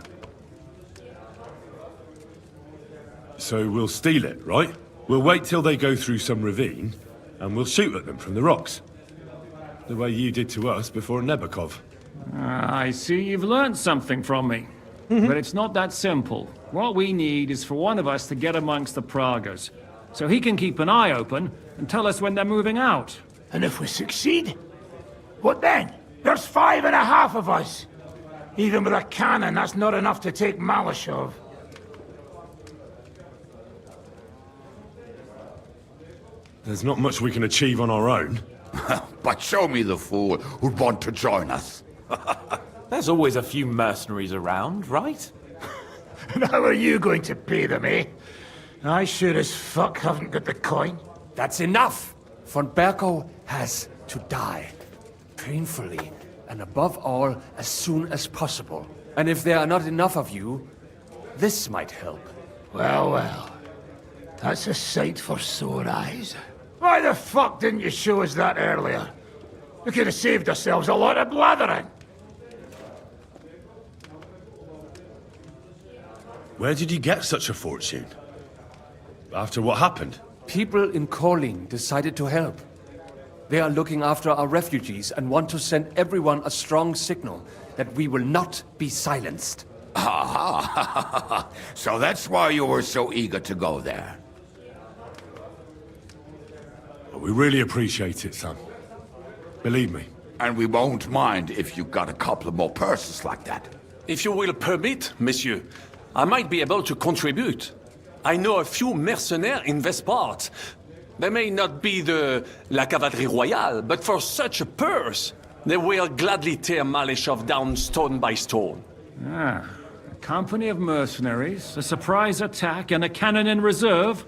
So we'll steal it, right? We'll wait till they go through some ravine, and we'll shoot at them from the rocks. The way you did to us before Nebakov. I see you've learned something from me. But it's not that simple. What we need is for one of us to get amongst the Pragas, so he can keep an eye open and tell us when they're moving out. And if we succeed, what then? There's 5.5 of us. Even with a cannon, that's not enough to take Malashov. There's not much we can achieve on our own. But show me the fool who'd want to join us. There's always a few mercenaries around, right? And how are you going to pay them, eh? I sure as fuck haven't got the coin. That's enough! Von Berkow has to die. Painfully, and above all, as soon as possible. And if there are not enough of you, this might help. Well, well. That's a sight for sore eyes. Why the fuck didn't you show us that earlier? We could have saved ourselves a lot of blathering. Where did you get such a fortune? After what happened? People in Kolin decided to help. They are looking after our refugees and want to send everyone a strong signal that we will not be silenced. Aha! So that's why you were so eager to go there. We really appreciate it, son. Believe me. And we won't mind if you got a couple of more purses like that. If you will permit, monsieur, I might be able to contribute. I know a few mercenaires in this part. They may not be la cavalerie royale, but for such a purse, they will gladly tear Maleshov down stone by stone. Ah, a company of mercenaries, a surprise attack, and a cannon in reserve.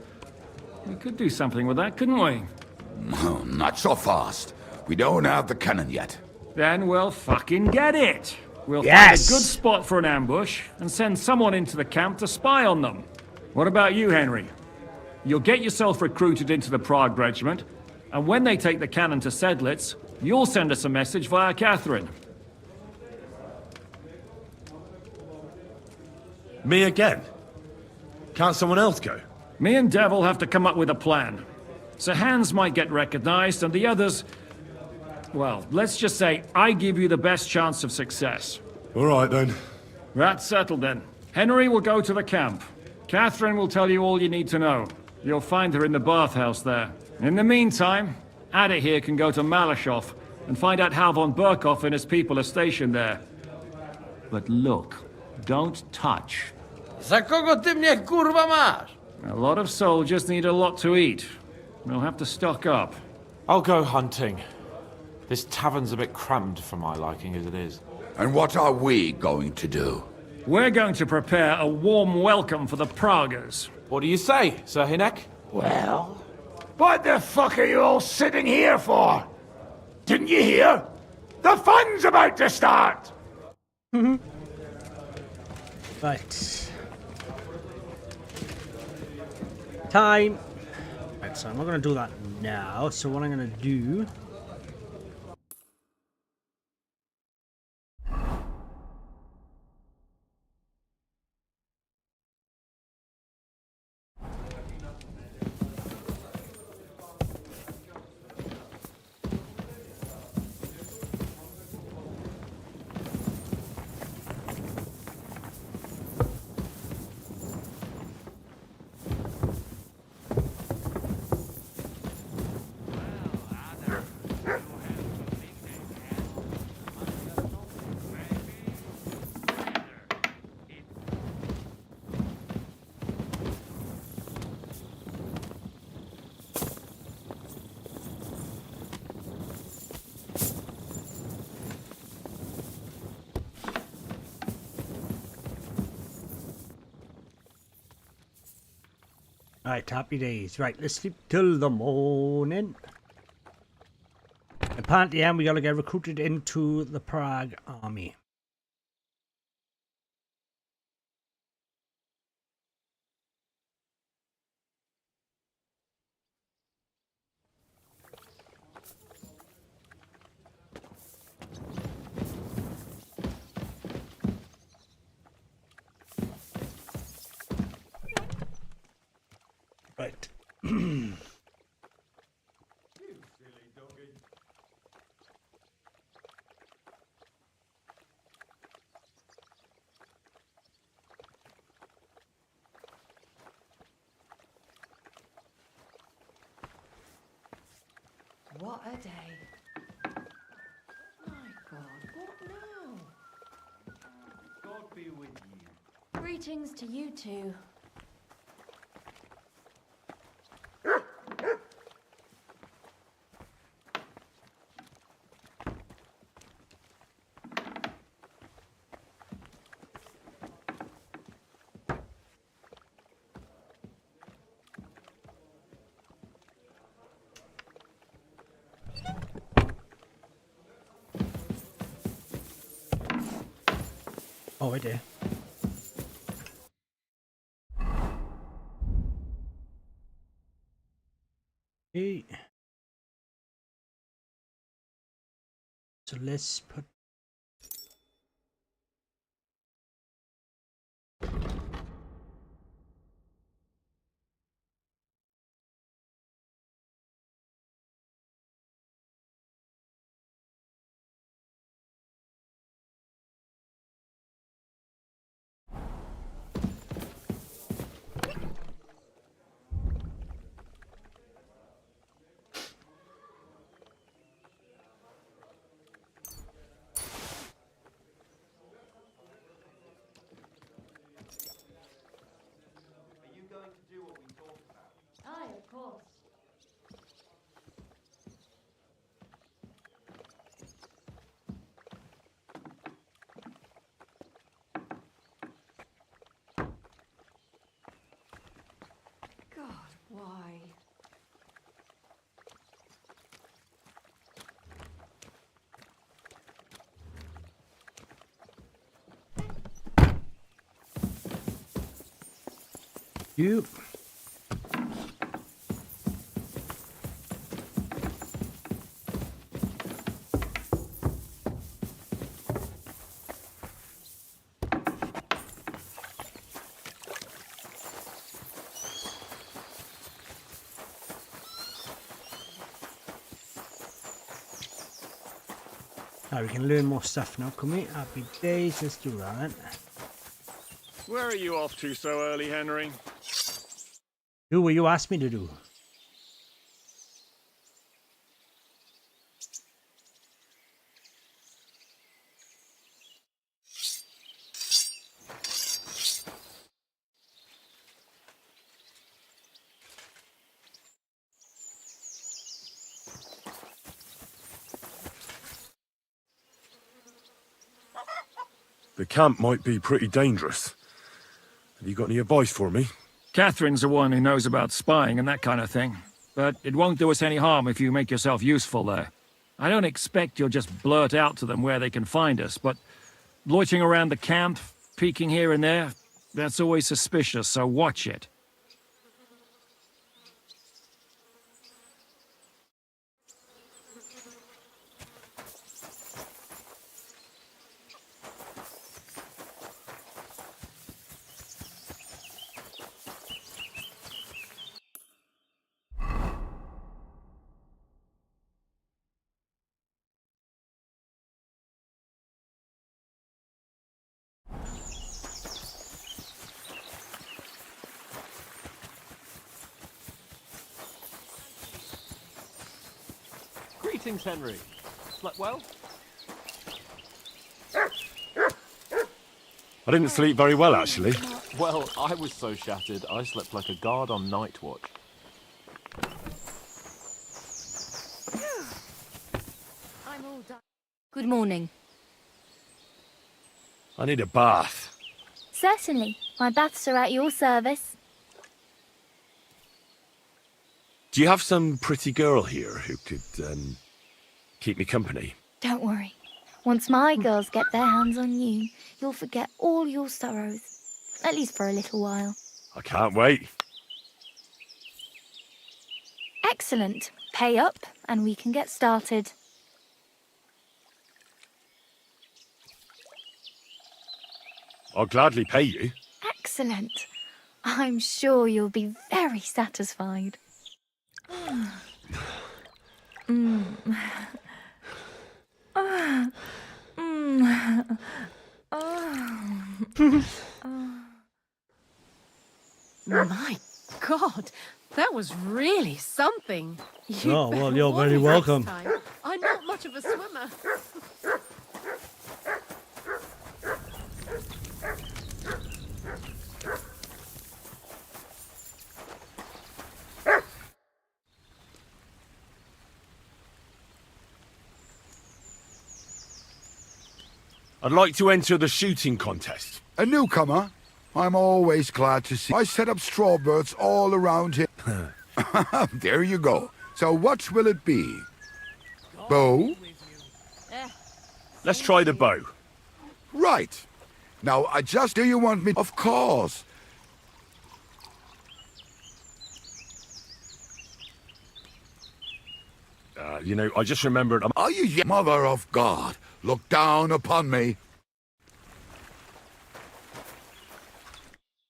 We could do something with that, couldn't we? No, not so fast. We don't have the cannon yet. Then we'll fucking get it. We'll Yes! find a good spot for an ambush and send someone into the camp to spy on them. What about you, Henry? You'll get yourself recruited into the Prague regiment, and when they take the cannon to Sedlitz, you'll send us a message via Catherine. Me again? Can't someone else go? Me and Devil have to come up with a plan. So Hans might get recognized, and the others... Well, let's just say I give you the best chance of success. All right, then. That's settled, then. Henry will go to the camp. Catherine will tell you all you need to know. You'll find her in the bathhouse there. In the meantime, Ada here can go to Malashov and find out how von Burkov and his people are stationed there. But look, don't touch. Za kogo ty mnie kurwa masz? A lot of soldiers need a lot to eat. We'll have to stock up. I'll go hunting. This tavern's a bit crammed for my liking as it is. And what are we going to do? We're going to prepare a warm welcome for the Pragas. What do you say, Sir Hinek? Well, what the fuck are you all sitting here for? Didn't you hear? The fun's about to start! Right. Time. Right, so I'm not going to do that now. So what I'm going to do... Right, happy days. Right, let's sleep till the morning. Apparently, we gotta get recruited into the Prague army. Right. What a day. My God, what now? God be with you. Greetings to you two. Oh, I do. Okay. So let's put Aye, of course. God, why? you. Now we can learn more stuff now, can we? Happy days, let's do that. Where are you off to so early, Henry? Do what you asked me to do. The camp might be pretty dangerous. Have you got any advice for me? Catherine's the one who knows about spying and that kind of thing. But it won't do us any harm if you make yourself useful there. I don't expect you'll just blurt out to them where they can find us, but loitering around the camp, peeking here and there, that's always suspicious, so watch it. Greetings, Henry. Slept well? I didn't sleep very well, actually. Well, I was so shattered, I slept like a guard on night watch. I'm all done. Good morning. I need a bath. Certainly. My baths are at your service. Do you have some pretty girl here who could, keep me company? Don't worry. Once my girls get their hands on you, you'll forget all your sorrows. At least for a little while. I can't wait. Excellent. Pay up, and we can get started. I'll gladly pay you. Excellent. I'm sure you'll be very satisfied. My God, that was was really something. You'd Oh, well, better you're warn very me next welcome. time. I'm not much of a swimmer. I'd like to enter the shooting contest. A newcomer? I'm always glad to see. I set up strawbirds all around here. There you go. So what will it be? Bow? Let's try the bow. Right. Now, do you want me? Of course. I just remembered. Are you Mother of God? Look down upon me.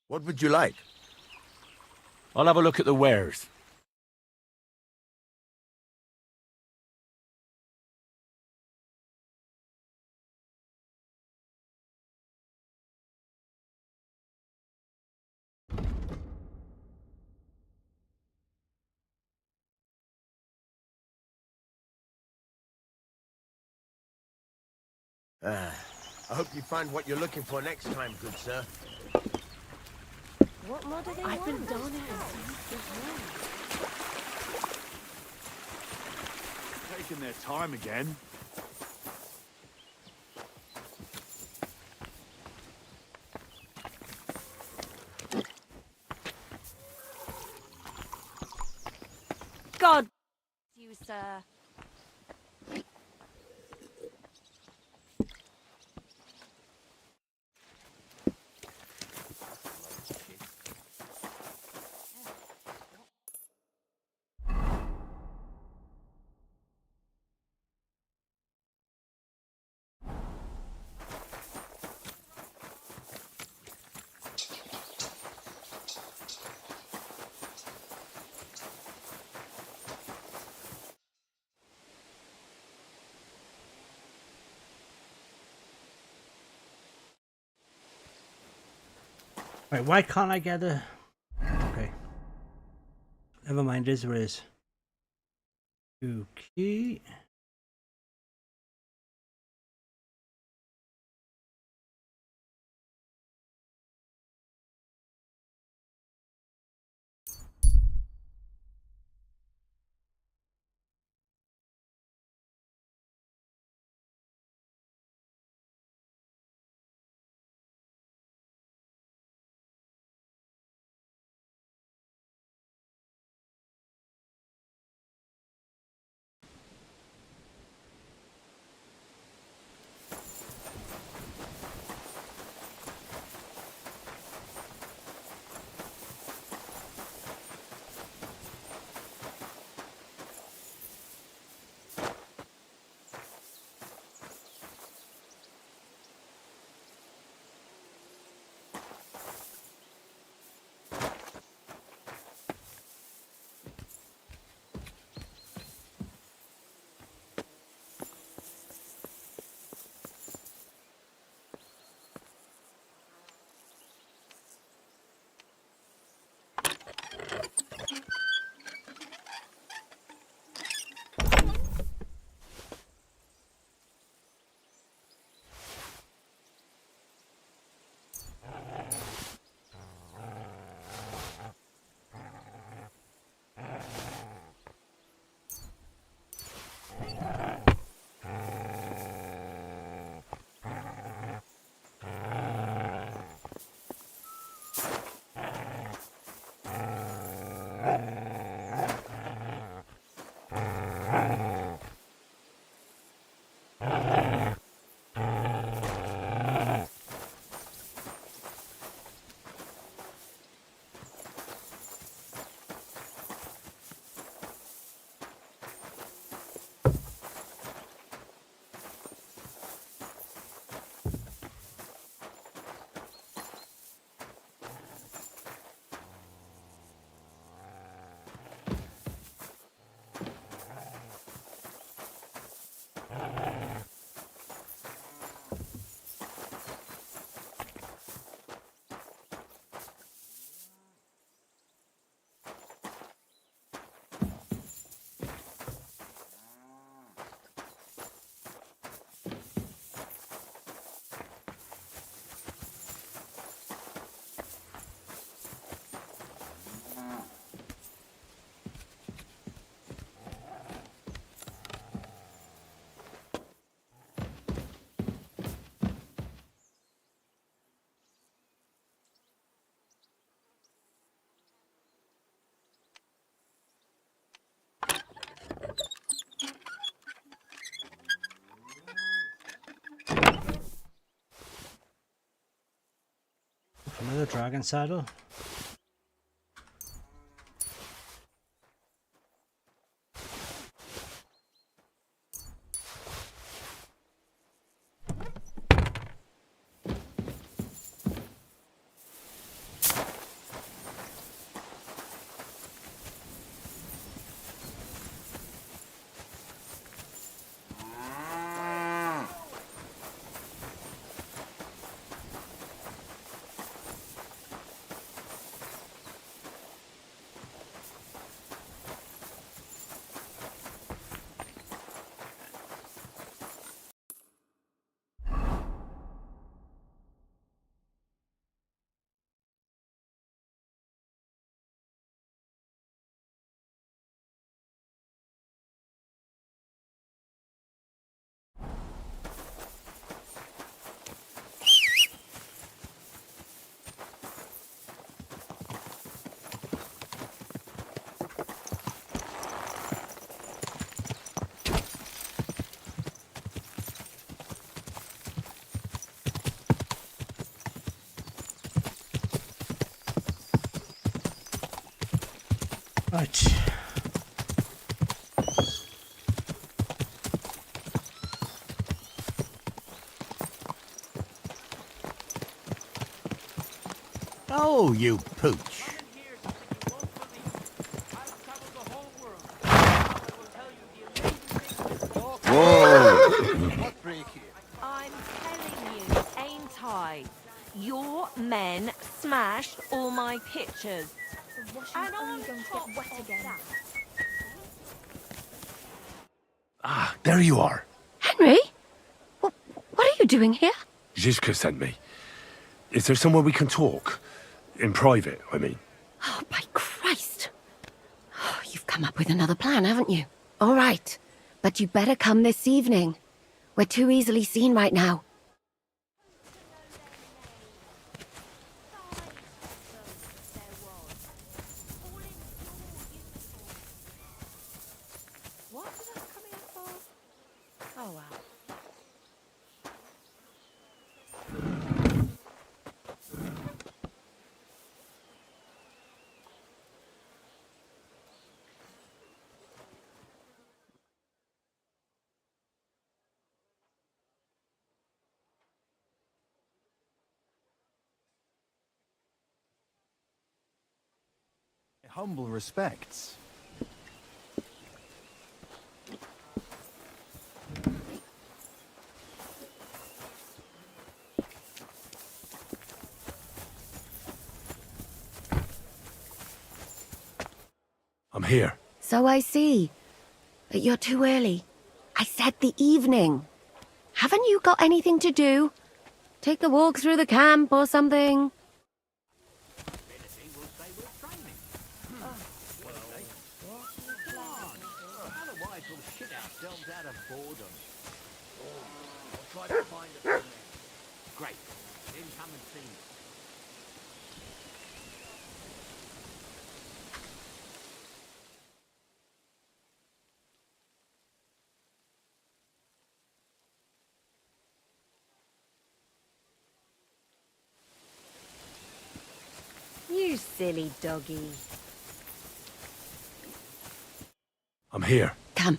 What would you like? I'll have a look at the wares. I hope you find what you're looking for next time, good sir. What more do they I've been down here Taking their time again. God, you, sir. Right, why can't I get a... Okay. Never mind, is there is. Okay. dragon saddle. Right. Oh, you pooch. I'm telling you, ain't I? Your men smashed all my pictures. And I'm going to get wet again. Ah, there you are. Henry? What are you doing here? Zizka sent me. Is there somewhere we can talk? In private, I mean. Oh, by Christ. Oh, you've come up with another plan, haven't you? All right. But you better come this evening. We're too easily seen right now. What was I coming up for? Oh, well. Humble respects. I'm here. So I see. But you're too early. I said the evening. Haven't you got anything to do? Take a walk through the camp or something? Otherwise, we'll shit ourselves out of boredom. I'll try to find it. Great. Then come and see me. You silly doggy. I'm here. Come.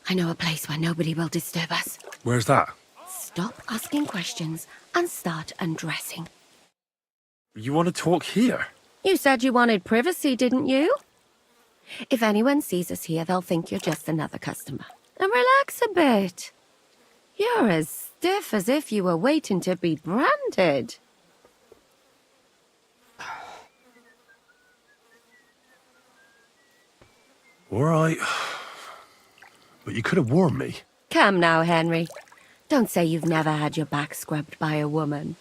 I know a place where nobody will disturb us. Where's that? Stop asking questions and start undressing. You want to talk here? You said you wanted privacy, didn't you? If anyone sees us here, they'll think you're just another customer. And relax a bit. You're as stiff as if you were waiting to be branded. All right. But you could have warned me. Come now, Henry. Don't say you've never had your back scrubbed by a woman.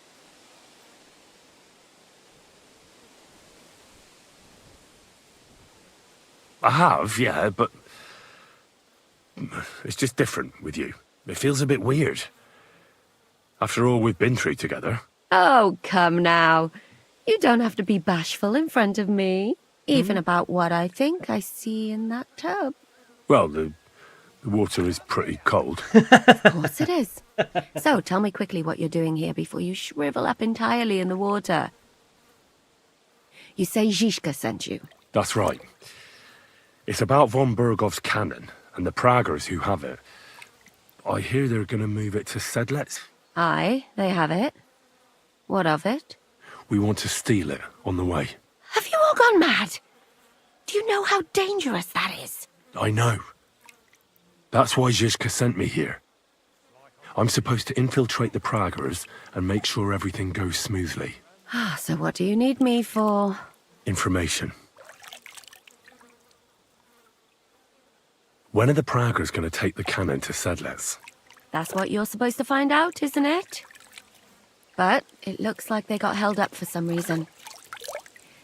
I have, yeah, but it's just different with you. It feels a bit weird. After all we've been through together. Oh, come now. You don't have to be bashful in front of me. Even about what I think I see in that tub. Well, the water is pretty cold. Of course it is. So tell me quickly what you're doing here before you shrivel up entirely in the water. You say Zizka sent you? That's right. It's about von Bergov's cannon and the Praggers who have it. I hear they're going to move it to Sedlets. Aye, they have it. What of it? We want to steal it on the way. Have you all gone mad? Do you know how dangerous that is? I know. That's why Zizka sent me here. I'm supposed to infiltrate the Praggers and make sure everything goes smoothly. So what do you need me for? Information. When are the Praggers going to take the cannon to Sedlets? That's what you're supposed to find out, isn't it? But it looks like they got held up for some reason.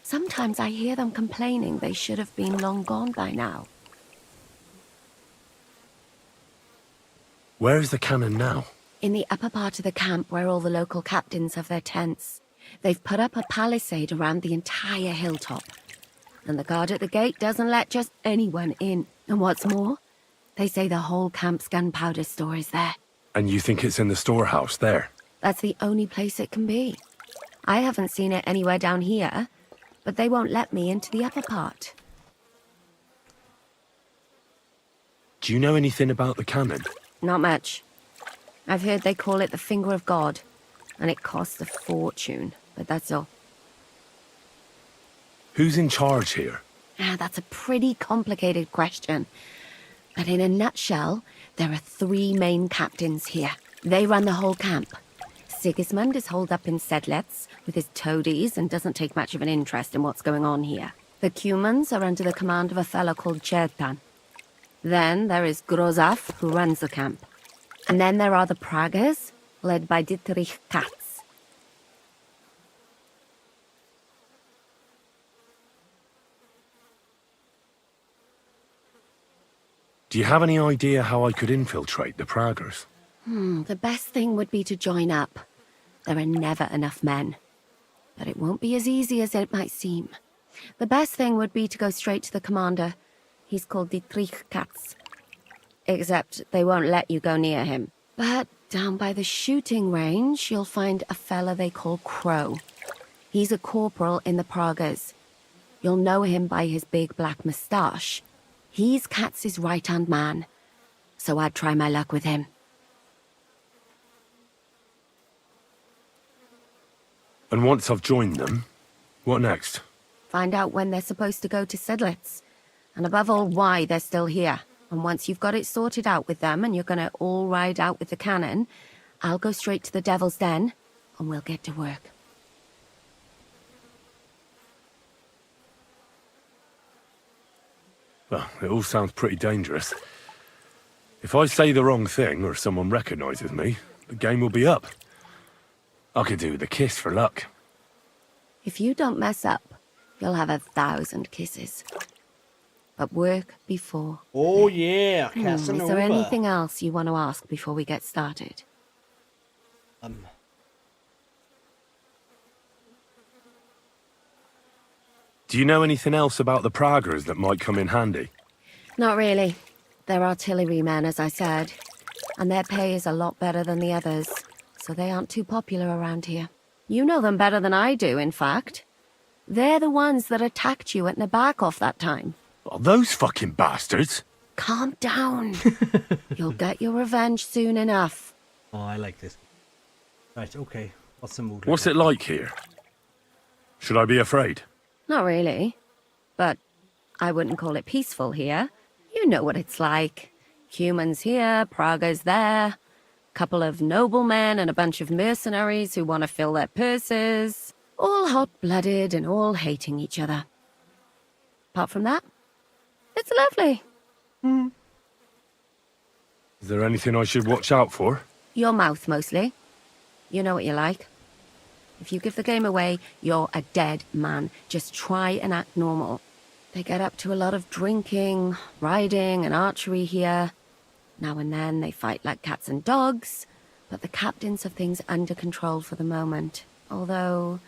Sometimes I hear them complaining they should have been long gone by now. Where is the cannon now? In the upper part of the camp where all the local captains have their tents. They've put up a palisade around the entire hilltop. And the guard at the gate doesn't let just anyone in. And what's more, they say the whole camp's gunpowder store is there. And you think it's in the storehouse there? That's the only place it can be. I haven't seen it anywhere down here, but they won't let me into the upper part. Do you know anything about the cannon? Not much. I've heard they call it the Finger of God, and it costs a fortune, but that's all. Who's in charge here? That's a pretty complicated question. But in a nutshell, there are 3 main captains here. They run the whole camp. Sigismund is holed up in Sedlets with his toadies and doesn't take much of an interest in what's going on here. The Cumans are under the command of a fellow called Chertan. Then there is Grozaf, who runs the camp. And then there are the Praggers, led by Dietrich Katz. Do you have any idea how I could infiltrate the Praggers? The best thing would be to join up. There are never enough men. But it won't be as easy as it might seem. The best thing would be to go straight to the commander. He's called Dietrich Katz. Except they won't let you go near him. But down by the shooting range, you'll find a fella they call Crow. He's a corporal in the Praggers. You'll know him by his big black moustache. He's Katz's right-hand man. So I'd try my luck with him. And once I've joined them, what next? Find out when they're supposed to go to Sedlets. And above all, why they're still here. And once you've got it sorted out with them and you're gonna all ride out with the cannon, I'll go straight to the Devil's Den and we'll get to work. Well, it all sounds pretty dangerous. If I say the wrong thing or someone recognizes me, the game will be up. I could do with a kiss for luck. If you don't mess up, you'll have 1,000 kisses. But work before. Oh yeah, Is there anything else you want to ask before we get started? Do you know anything else about the Praggers that might come in handy? Not really. They're artillerymen, as I said. And their pay is a lot better than the others, so they aren't too popular around here. You know them better than I do, in fact. They're the ones that attacked you at Nabakov that time. Oh, those fucking bastards! Calm down. You'll get your revenge soon enough. Oh, I like this. Right, okay. What's the mood? What's it like here? Should I be afraid? Not really. But I wouldn't call it peaceful here. You know what it's like. Humans here, Prague's there. Couple of noblemen and a bunch of mercenaries who want to fill their purses. All hot-blooded and all hating each other. Apart from that, it's lovely. Is there anything I should watch out for? Your mouth, mostly. You know what you like. If you give the game away, you're a dead man. Just try and act normal. They get up to a lot of drinking, riding, and archery here. Now and then they fight like cats and dogs, but the captains have things under control for the moment. Although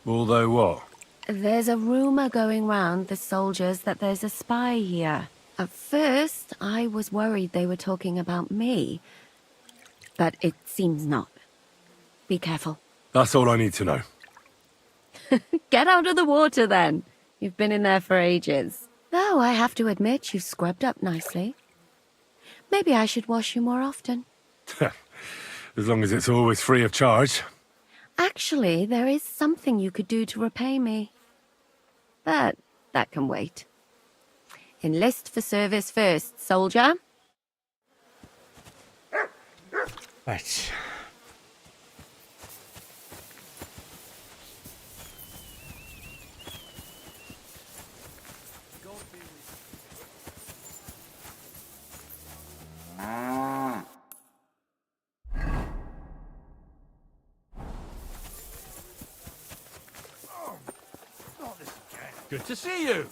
what? there's a rumor going round the soldiers that there's a spy here. At first, I was worried they were talking about me, but it seems not. Be careful. That's all I need to know. Get out of the water then. You've been in there for ages. Though I have to admit you've scrubbed up nicely. Maybe I should wash you more often. As long as it's always free of charge. Actually, there is something you could do to repay me. But that can wait. Enlist for service first, soldier. Right. Good to see you.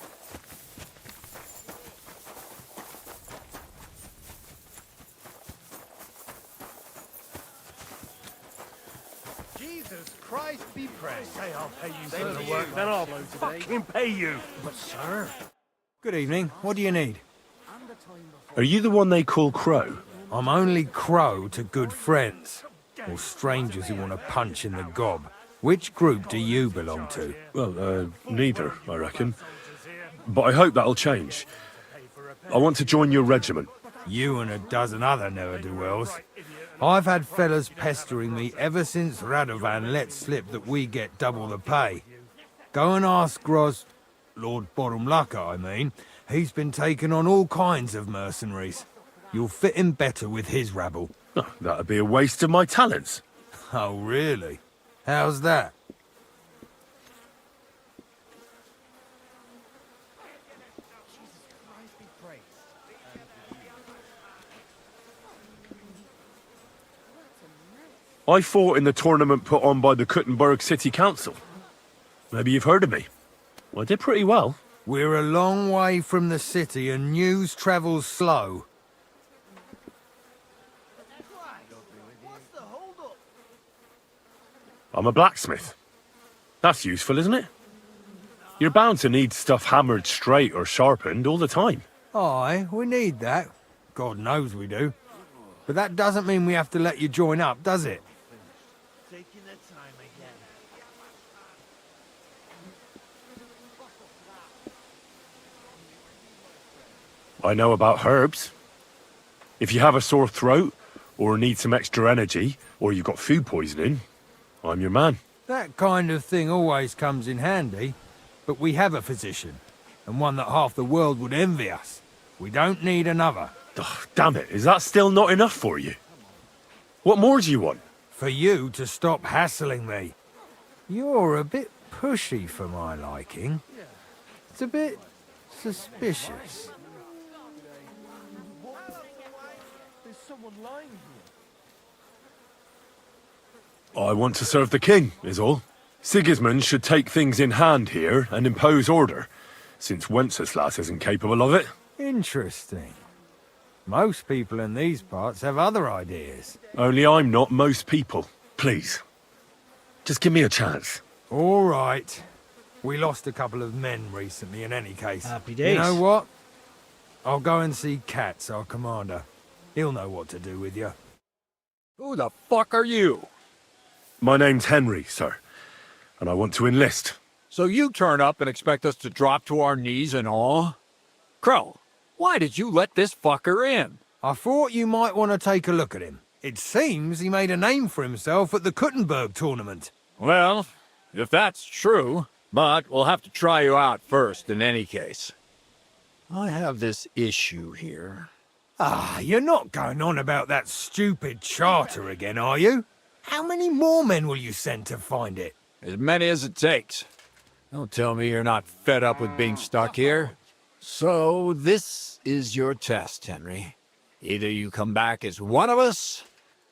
Jesus Christ be praised. Say I'll pay you Say for to the you, work. then I'll fucking pay you. But sir... Good evening. What do you need? Are you the one they call Crow? I'm only Crow to good friends, or strangers who want to punch in the gob. Which group do you belong to? Well, neither, I reckon. But I hope that'll change. I want to join your regiment. You and a dozen other ne'er-do-wells. I've had fellas pestering me ever since Radovan let slip that we get double the pay. Go and ask Lord Borumlaka, I mean. He's been taking on all kinds of mercenaries. You'll fit in better with his rabble. Oh, that'd be a waste of my talents. Oh, really? How's that? I fought in the tournament put on by the Kuttenberg City Council. Maybe you've heard of me. Well, I did pretty well. We're a long way from the city and news travels slow. I'm a blacksmith. That's useful, isn't it? You're bound to need stuff hammered straight or sharpened all the time. Aye, we need that. God knows we do. But that doesn't mean we have to let you join up, does it? Taking their time again. I know about herbs. If you have a sore throat, or need some extra energy, or you've got food poisoning, I'm your man. That kind of thing always comes in handy. But we have a physician, and one that half the world would envy us. We don't need another. Oh, damn it, is that still not enough for you? What more do you want? For you to stop hassling me. You're a bit pushy for my liking. It's a bit suspicious. There's someone lying here. I want to serve the king, is all. Sigismund should take things in hand here and impose order, since Wenceslas isn't capable of it. Interesting. Most people in these parts have other ideas. Only I'm not most people. Please. Just give me a chance. All right. We lost a couple of men recently in any case. Happy days. You know what? I'll go and see Katz, our commander. He'll know what to do with you. Who the fuck are you? My name's Henry, sir. And I want to enlist. So you turn up and expect us to drop to our knees in awe? Crow, why did you let this fucker in? I thought you might want to take a look at him. It seems he made a name for himself at the Kuttenberg tournament. Well, if that's true, but we'll have to try you out first in any case. I have this issue here. Ah, you're not going on about that stupid charter again, are you? How many more men will you send to find it? As many as it takes. Don't tell me you're not fed up with being stuck here. So, this is your test, Henry. Either you come back as one of us,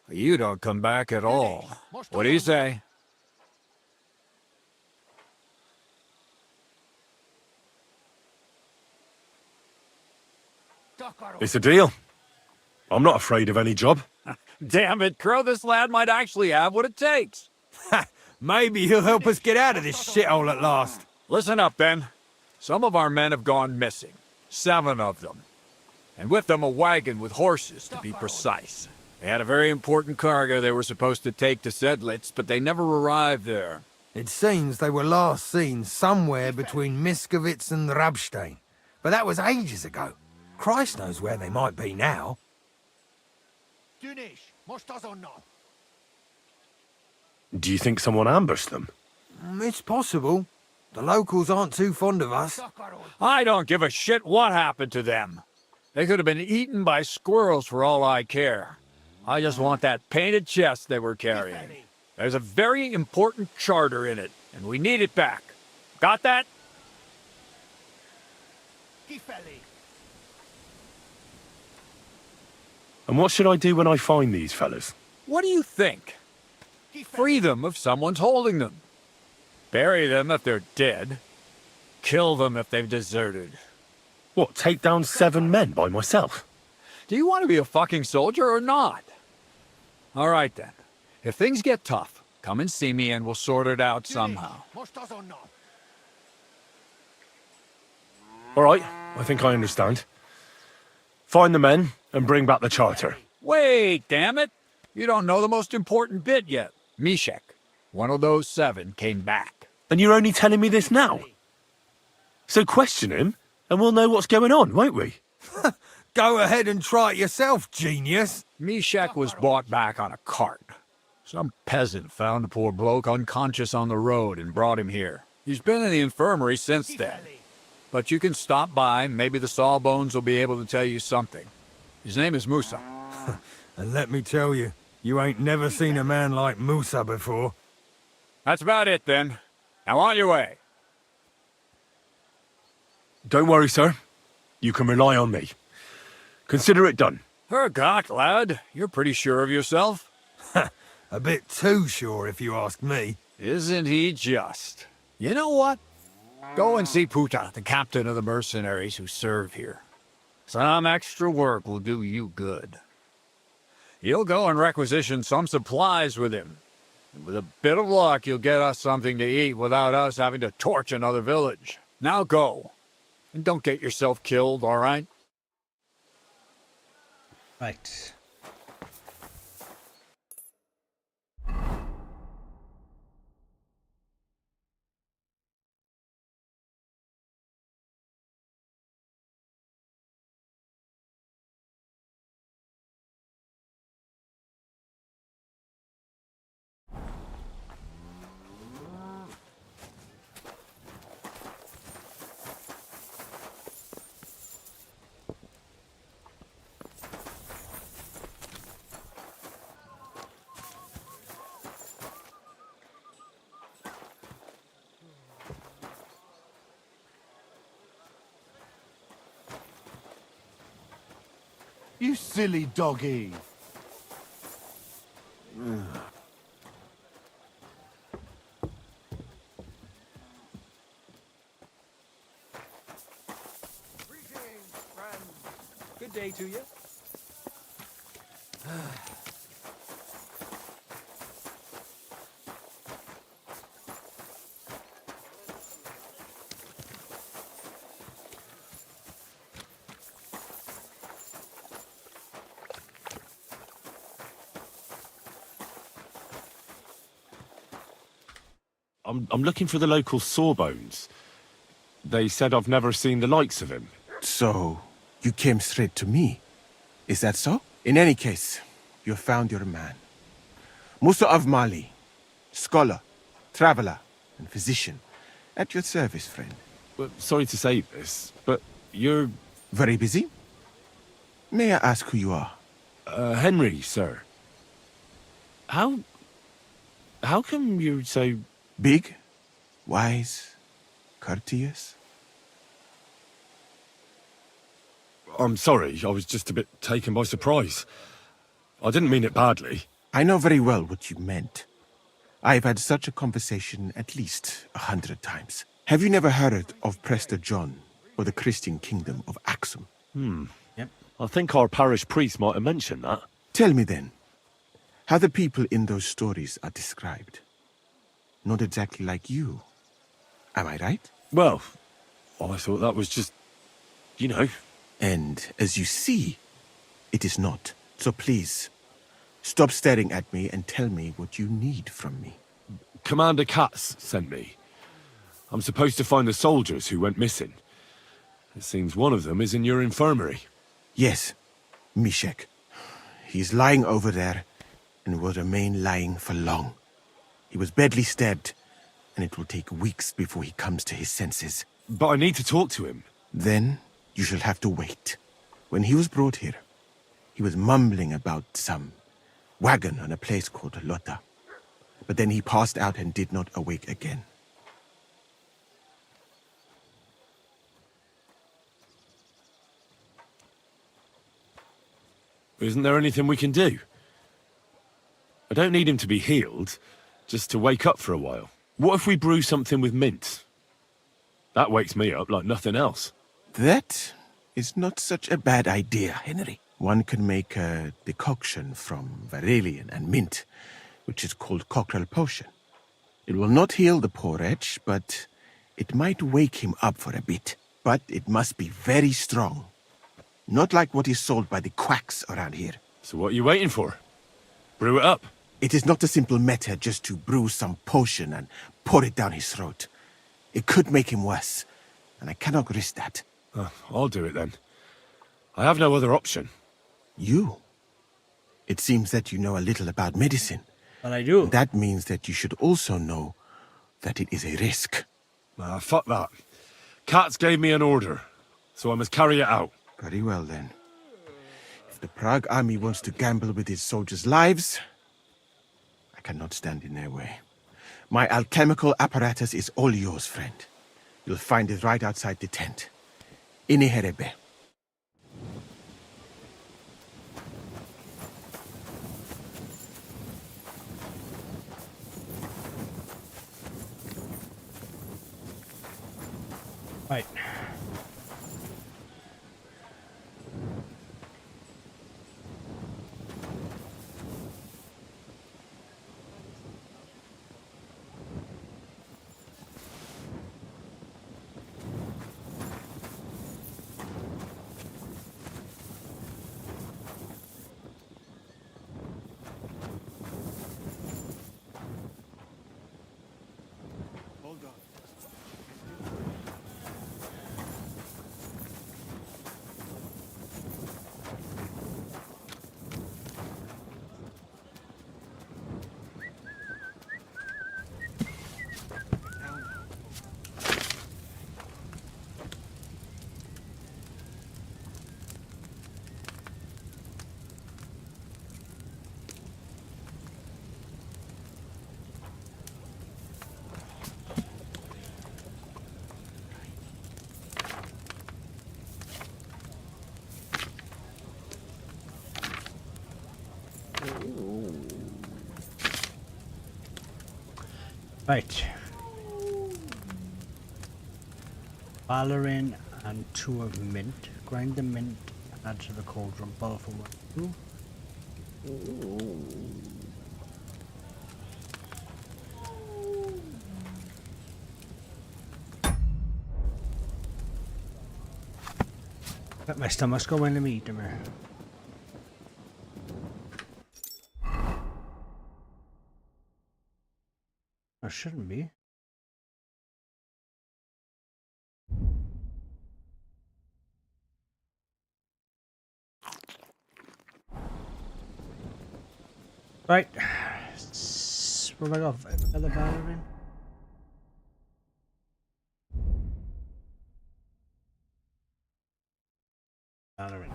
or you don't come back at all. What do you say? It's a deal. I'm not afraid of any job. Damn it, Crow, this lad might actually have what it takes. Maybe he'll help us get out of this shithole at last. Listen up, then. Some of our men have gone missing. 7 of them. And with them a wagon with horses, to be precise. They had a very important cargo they were supposed to take to Sedlitz, but they never arrived there. It seems they were last seen somewhere between Miskovitz and Rabstein. But that was ages ago. Christ knows where they might be now. Do you think someone ambushed them? It's possible. The locals aren't too fond of us. I don't give a shit what happened to them. They could have been eaten by squirrels for all I care. I just want that painted chest they were carrying. There's a very important charter in it, and we need it back. Got that? And what should I do when I find these fellas? What do you think? Free them if someone's holding them. Bury them if they're dead. Kill them if they've deserted. What, take down 7 men by myself? Do you want to be a fucking soldier or not? All right then. If things get tough, come and see me and we'll sort it out somehow. All right, I think I understand. Find the men and bring back the charter. Wait, damn it! You don't know the most important bit yet. Mishek, one of those 7, came back. And you're only telling me this now? So question him, and we'll know what's going on, won't we? Go ahead and try it yourself, genius. Mishek was brought back on a cart. Some peasant found the poor bloke unconscious on the road and brought him here. He's been in the infirmary since then. But you can stop by, maybe the Sawbones will be able to tell you something. His name is Musa. And let me tell you, you ain't never seen a man like Musa before. That's about it then. Now on your way. Don't worry, sir. You can rely on me. Consider it done. Hergott, lad. You're pretty sure of yourself. A bit too sure, if you ask me. Isn't he just? You know what? Go and see Puta, the captain of the mercenaries who serve here. Some extra work will do you good. You'll go and requisition some supplies with him. And with a bit of luck, you'll get us something to eat without us having to torch another village. Now go. And don't get yourself killed, all right? Right. You silly doggy. Good day to you. I'm looking for the local Sawbones. They said I've never seen the likes of him. So, you came straight to me. Is that so? In any case, you have found your man. Musa of Mali, scholar, traveler, and physician. At your service, friend. Well, sorry to say this, but you're... Very busy? May I ask who you are? Henry, sir. How come you're so... Big, wise, courteous? I'm sorry, I was just a bit taken by surprise. I didn't mean it badly. I know very well what you meant. I've had such a conversation at least 100 times. Have you never heard of Prester John or the Christian kingdom of Axum? Yep. I think our parish priest might have mentioned that. Tell me then, how the people in those stories are described. Not exactly like you. Am I right? Well, I thought that was just, you know. And as you see, it is not. So please, stop staring at me and tell me what you need from me. Commander Katz sent me. I'm supposed to find the soldiers who went missing. It seems one of them is in your infirmary. Yes, Mishek. He's lying over there, and will remain lying for long. He was badly stabbed, and it will take weeks before he comes to his senses. But I need to talk to him. Then you shall have to wait. When he was brought here, he was mumbling about some wagon on a place called Lota. But then he passed out and did not awake again. Isn't there anything we can do? I don't need him to be healed, just to wake up for a while. What if we brew something with mint? That wakes me up like nothing else. That is not such a bad idea, Henry. One can make a decoction from valerian and mint, which is called cockerel potion. It will not heal the poor wretch, but it might wake him up for a bit. But it must be very strong. Not like what is sold by the quacks around here. So what are you waiting for? Brew it up. It is not a simple matter just to brew some potion and pour it down his throat. It could make him worse, and I cannot risk that. I'll do it then. I have no other option. You? It seems that you know a little about medicine. But I do. That means that you should also know that it is a risk. Fuck that. Katz gave me an order, so I must carry it out. Very well, then. If the Prague army wants to gamble with its soldiers' lives, I cannot stand in their way. My alchemical apparatus is all yours, friend. You'll find it right outside the tent. Ini herebe. Right. Right. Valerian and 2 of mint. Grind the mint, add to the cauldron. Boil for 1, 2. Let my stomach's go when I'm eating her. Or shouldn't be. Right. What have I got? Another Valerian? Valerian.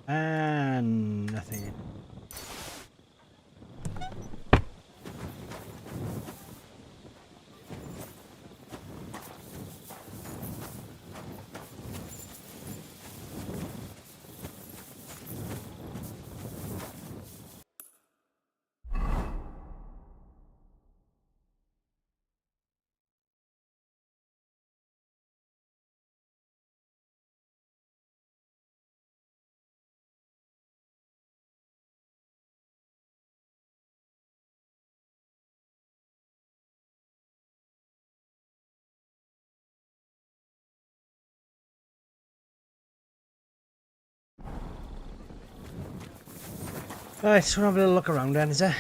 And nothing. Right, so we'll have a little look around then, is there?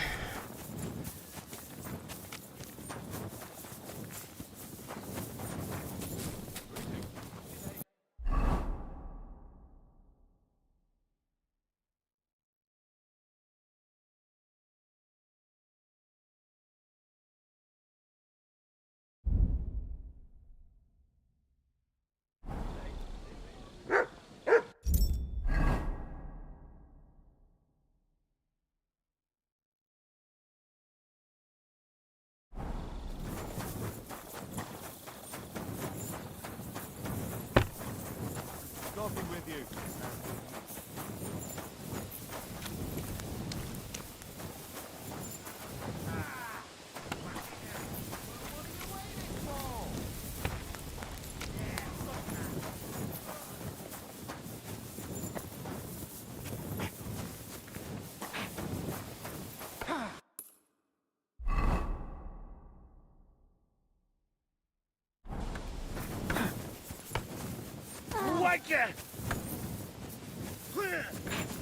Nothing with you.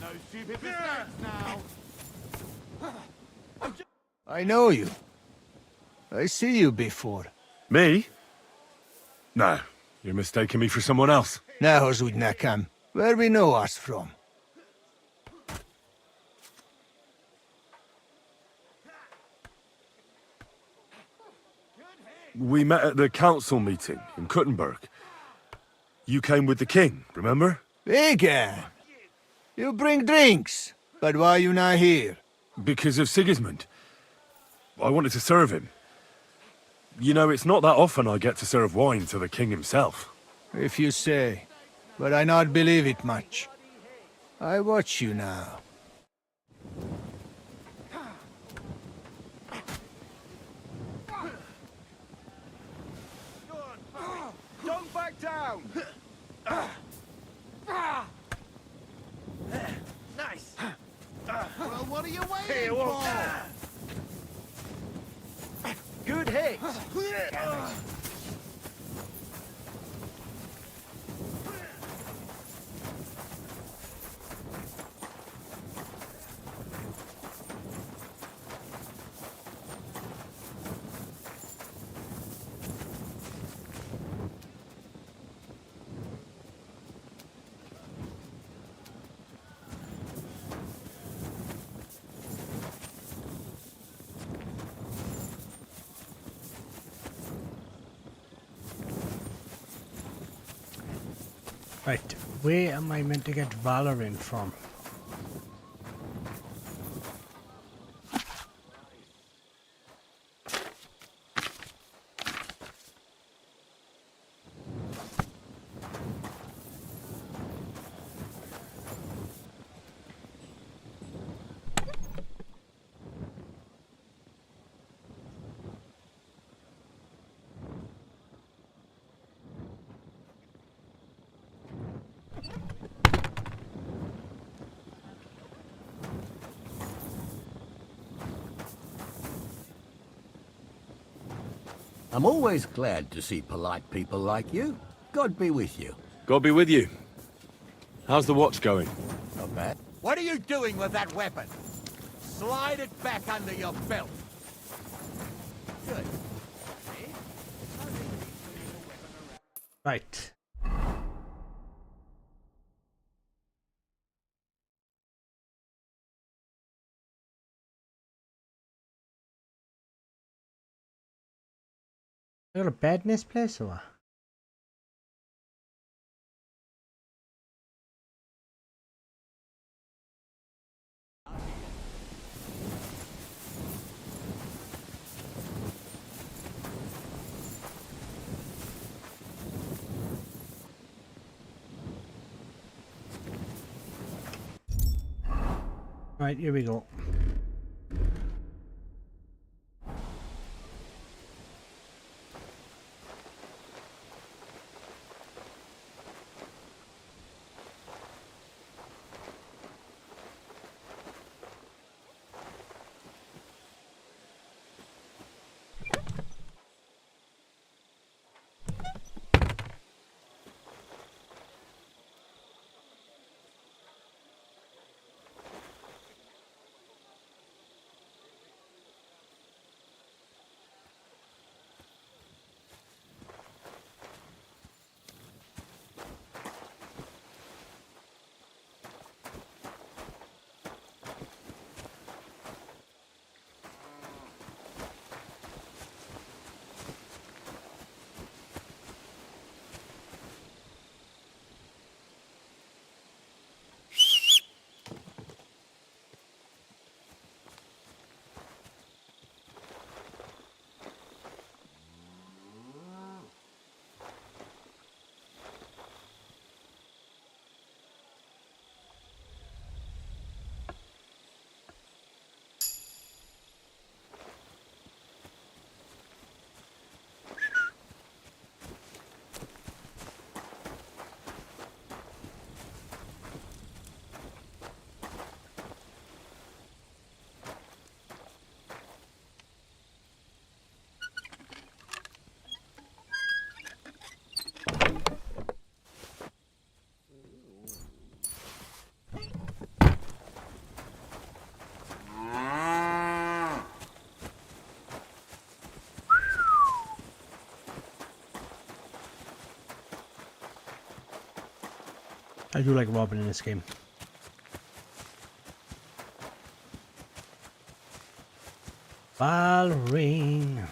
No stupid mistakes now. I know you. I see you before. Me? No, you're mistaking me for someone else. Now, Zudnakam, where we know us from? We met at the council meeting in Kuttenberg. You came with the king, remember? Vegan! You bring drinks, but why you not here? Because of Sigismund. I wanted to serve him. You know, it's not that often I get to serve wine to the king himself. If you say, but I not believe it much. I watch you now. Don't back down! Nice. Well, what are you waiting for? Good hit. Right, where am I meant to get Valorant from? I'm always glad to see polite people like you. God be with you. God be with you. How's the watch going? Not bad. What are you doing with that weapon? Slide it back under your belt. Good. Right. I got a bed in this place or what? Right, here we go. I do like Robin in this game. Ballerine.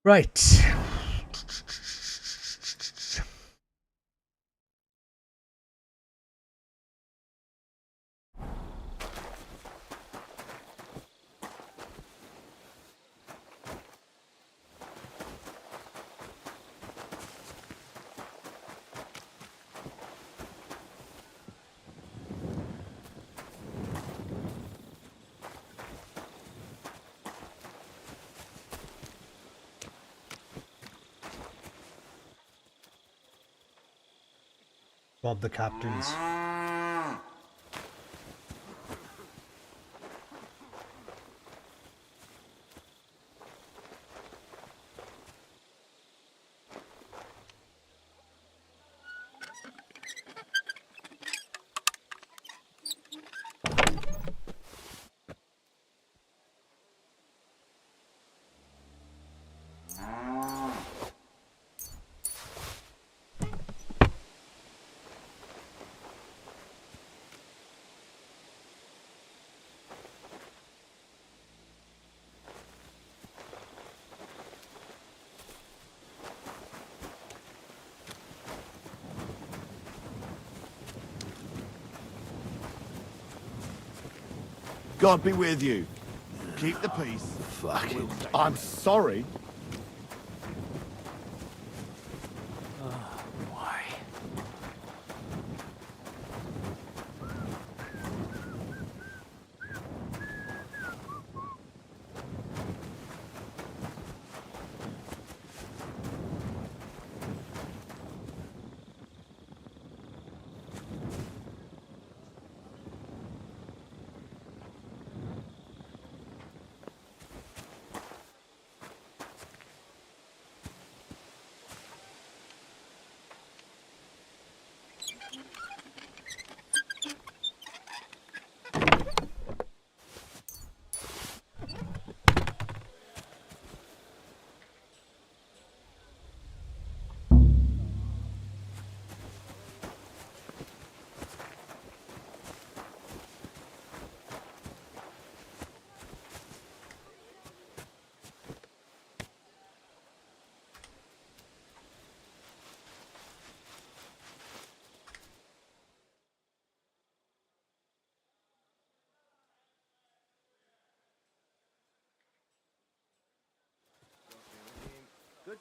Right. Rob the captains. God be with you. Keep the peace. Fuck it. I'm sorry. Why?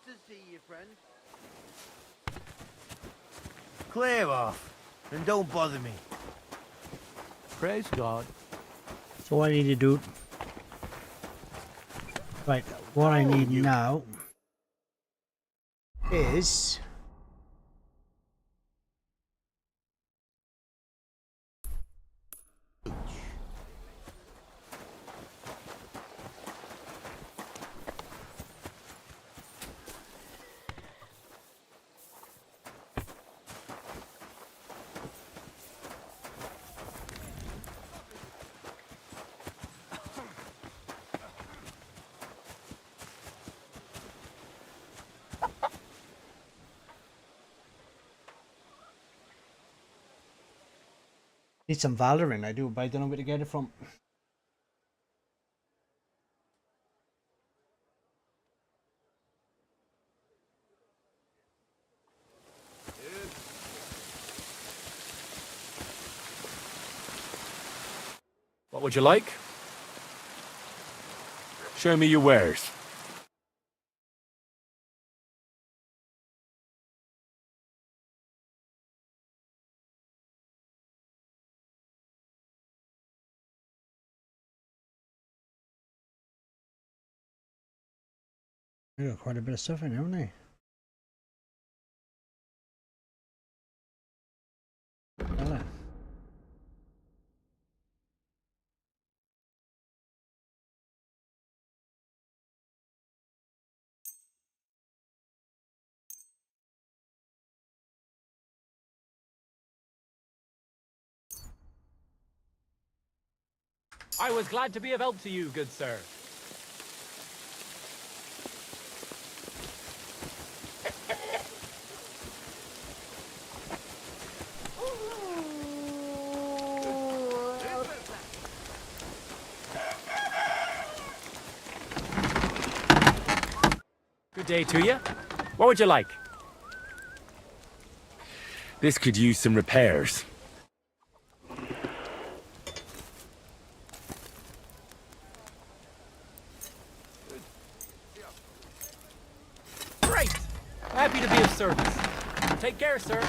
Good to see you, friend. Clear off, and don't bother me. Praise God. So what I need to do... Right, what I need now is... Need some Valorant, I do, but I don't know where to get it from. What would you like? Show me your wares. I got quite a bit of stuff in, haven't I? Hello. I was glad to be of help to you, good sir. Good day to you. What would you like? This could use some repairs. Great! Happy to be of service. Take care, sir.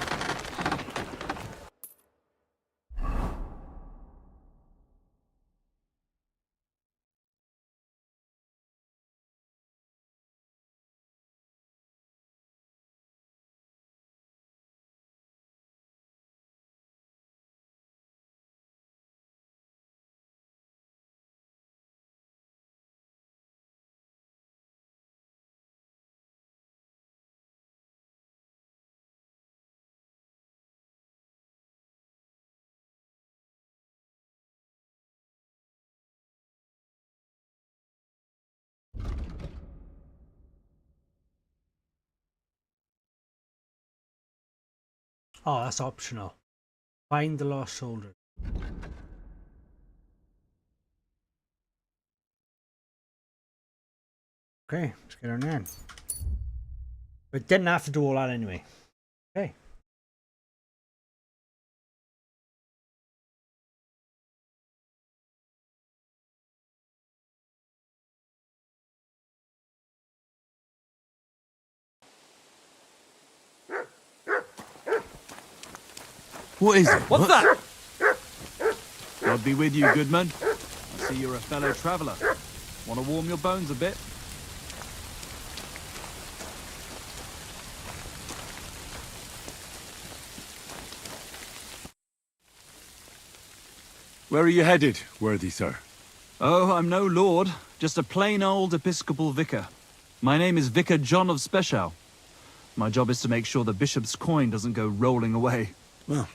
Oh, that's optional. Find the lost soldier. Okay, let's get on in. But didn't have to do all that anyway. Okay. What is it? What's that? God be with you, Goodman. I see you're a fellow traveller. Want to warm your bones a bit? Where are you headed, worthy sir? Oh, I'm no lord, just a plain old episcopal vicar. My name is Vicar John of Spechow. My job is to make sure the bishop's coin doesn't go rolling away. Well,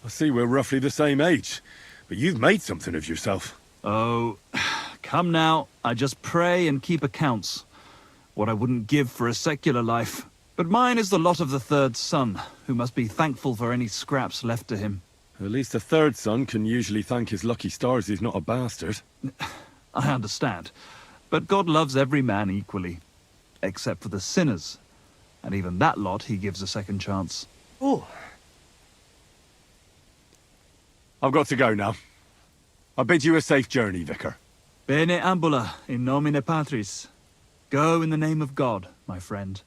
I see we're roughly the same age, but you've made something of yourself. Oh, come now. I just pray and keep accounts. What I wouldn't give for a secular life. But mine is the lot of the third son, who must be thankful for any scraps left to him. At least the third son can usually thank his lucky stars he's not a bastard. I understand. But God loves every man equally. Except for the sinners. And even that lot he gives a second chance. Oh. I've got to go now. I bid you a safe journey, Vicar. Bene ambula, in nomine Patris. Go in the name of God, my friend.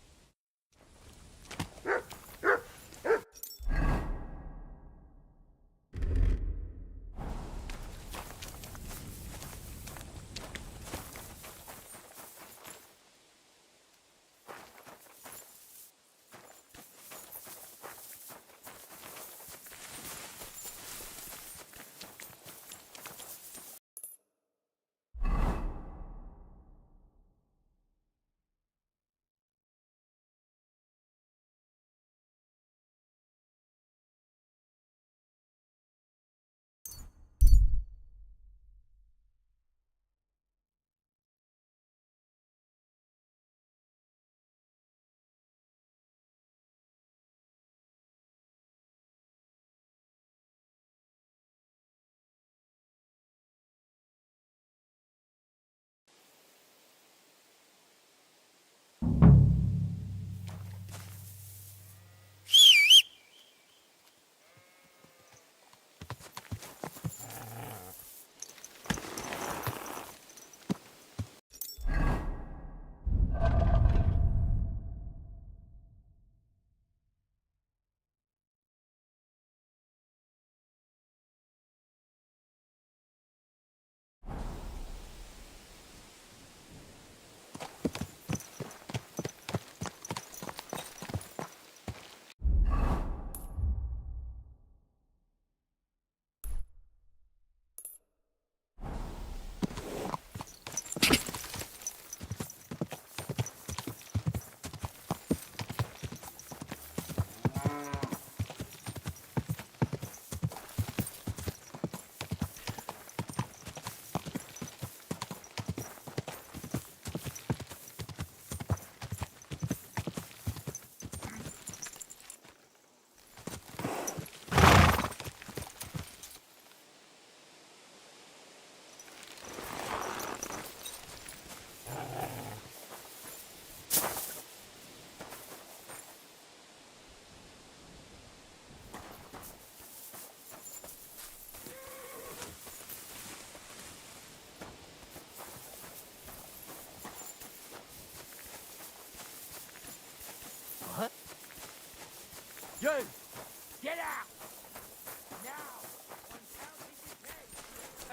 You! Get out! Now!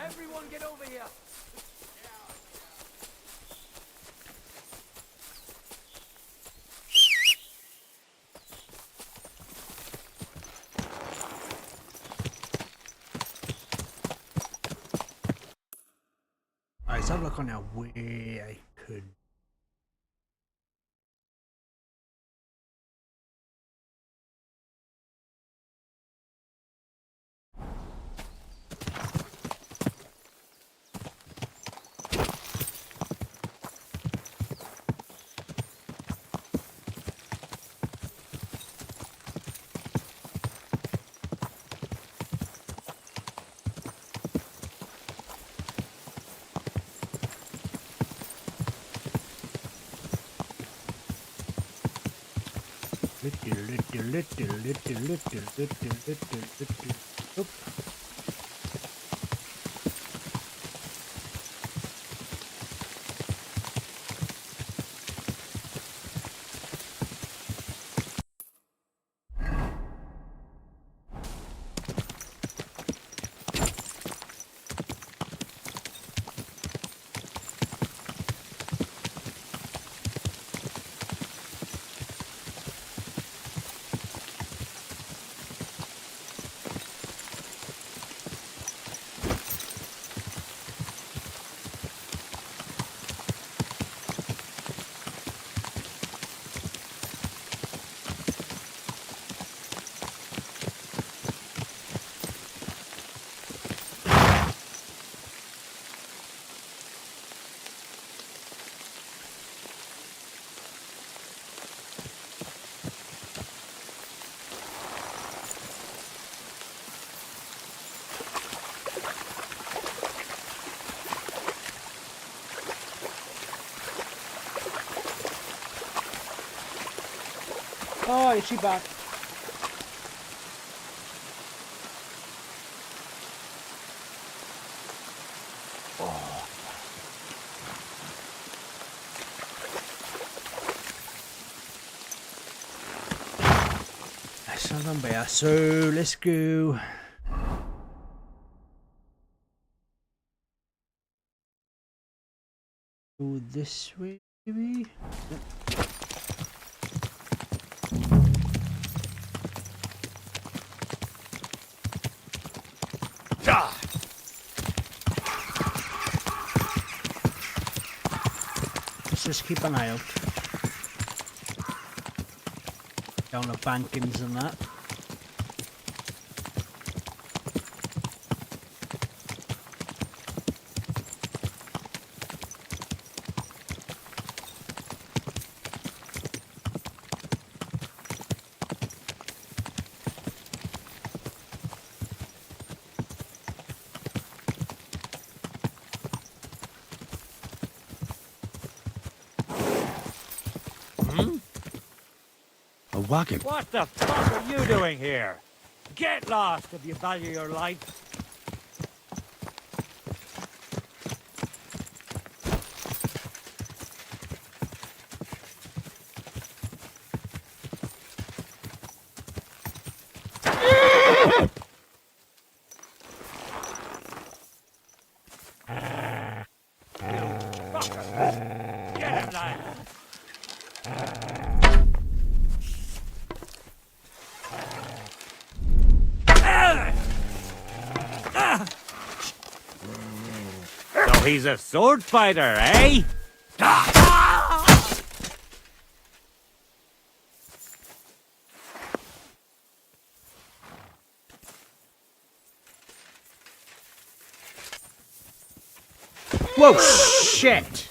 Everyone get over here! Alright, let's have a look on now where I could. Oop. Oh, is she back? on bear. So let's go. Go this way, maybe? Yep. Let's just keep an eye out. Down the bankings and that. Wagon. What the fuck are you doing here? Get lost if you value your life. Get him, lad. So he's a sword fighter, eh? Whoa, shit!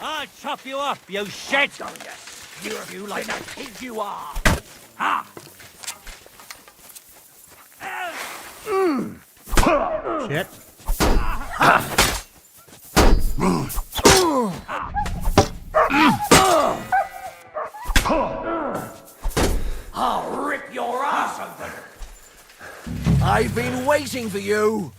I'll chop you up, you shit! You like a pig you are! Ah! Shit. I'll rip your ass open. I've been waiting for you.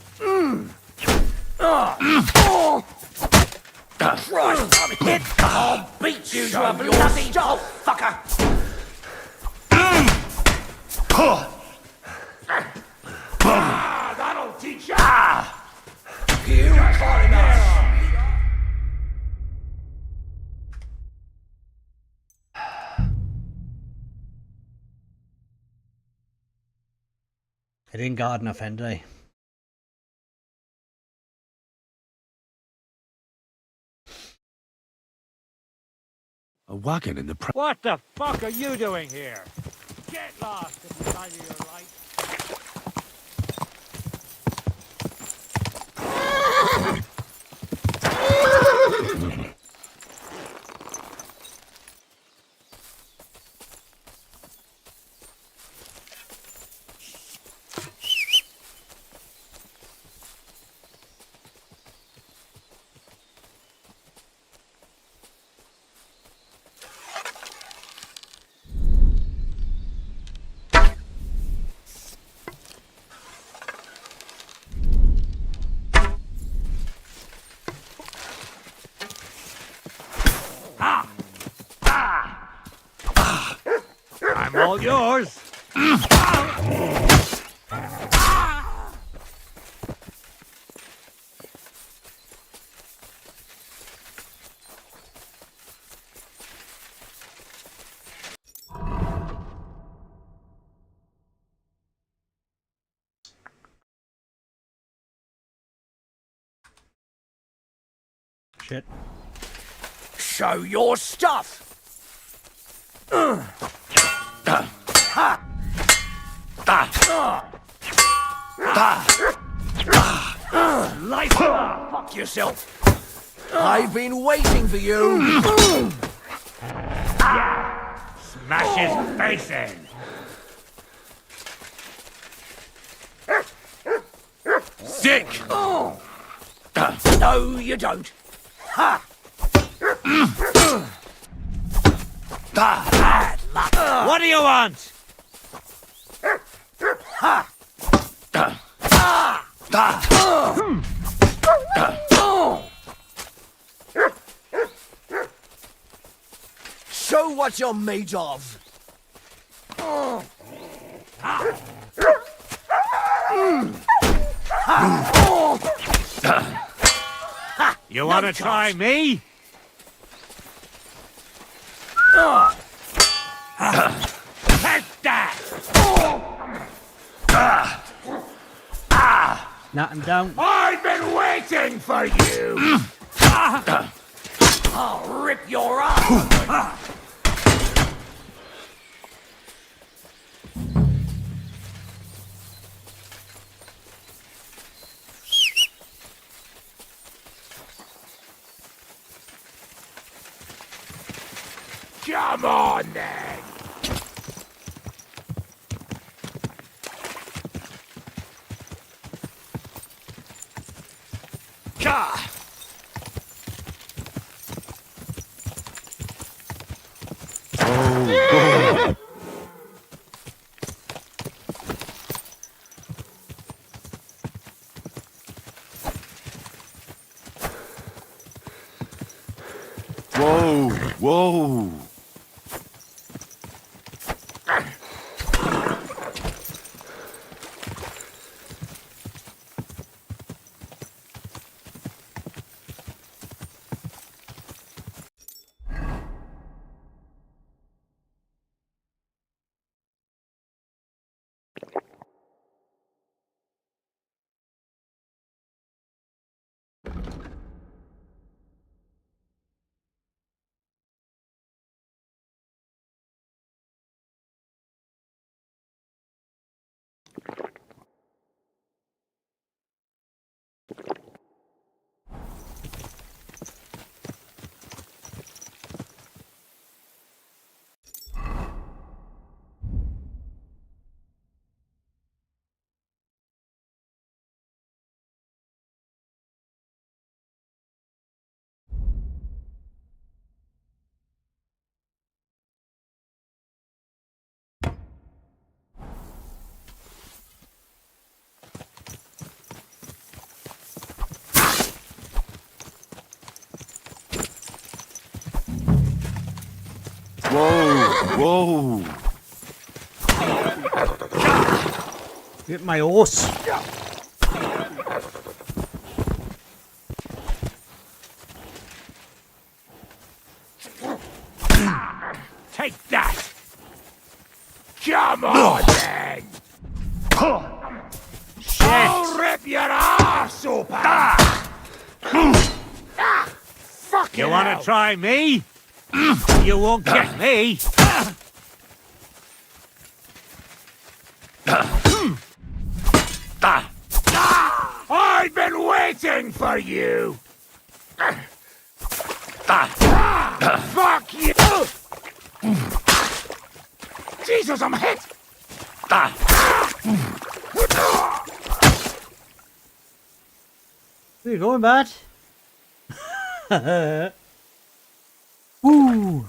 Christ, I'm hit. I'll beat you to a bloody stop, fucker. That'll teach you. You fought enough. I didn't guard enough, did I? A wagon in the What the fuck are you doing here? Get lost if you value your life. I'm all yours. Shit. Show your stuff. Life, fuck yourself. I've been waiting for you. Smash his face in. Sick. No, you don't. Ha. Bad luck. What do you want? Ha. Show you what you're made of? You want to try me? Take that! Knock him down. I've been waiting for you! I'll rip your arm! Come on, then! Gah! Oh, Whoa, whoa. Whoa, whoa. Get my horse. Take that! Come on, then! Shit! I'll rip your ass open! Fuck You want to try me? You won't get me! I've been waiting for you! Fuck you! Jesus, I'm hit! Where you going, bud? Woo!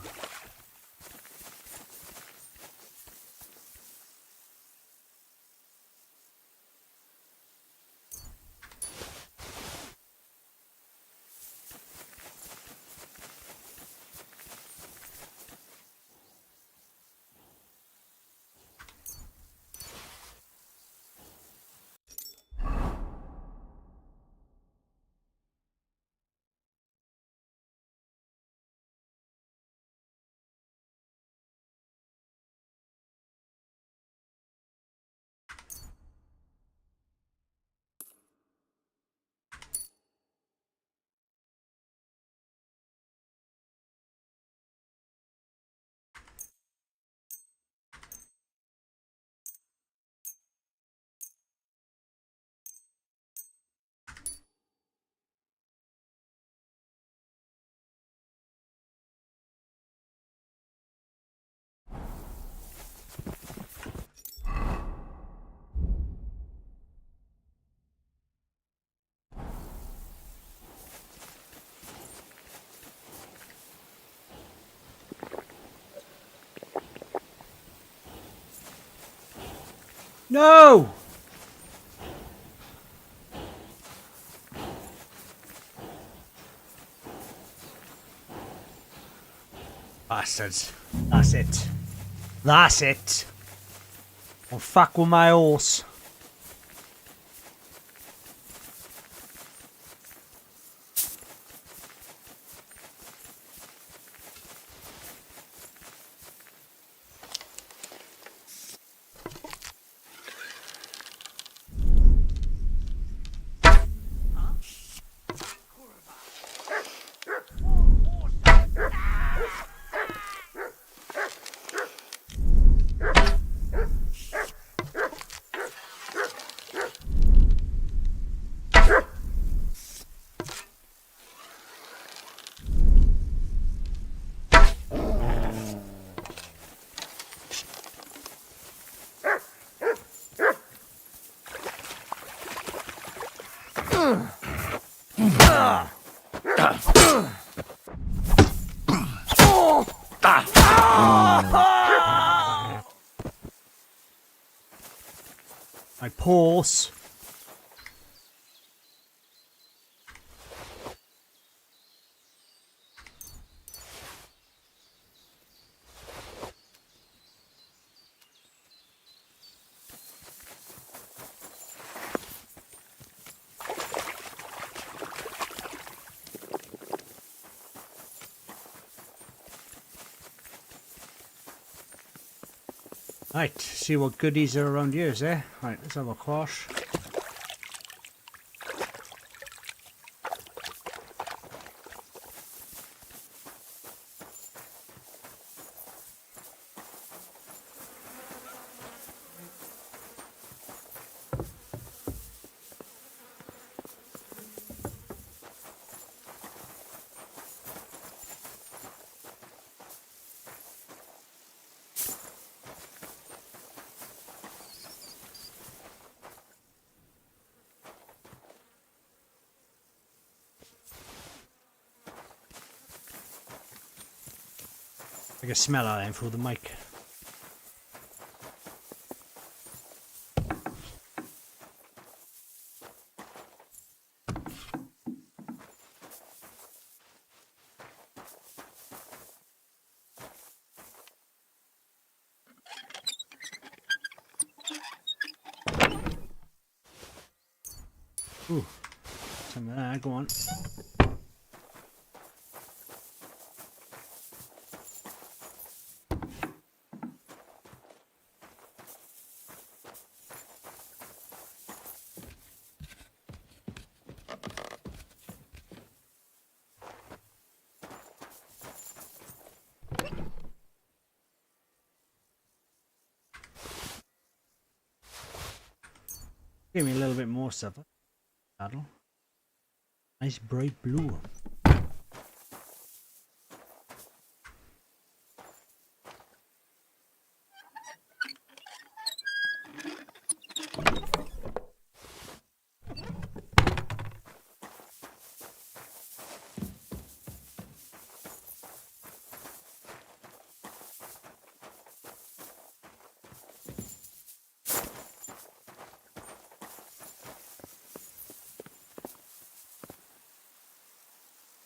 No! Bastards. That's it. That's it. Don't fuck with my horse. My pause. Right, see what goodies are around here, is there? Right, let's have a quash. I can smell that through the mic. Ooh, some of that, go on. Give me a little bit more stuff. Saddle. Nice bright blue.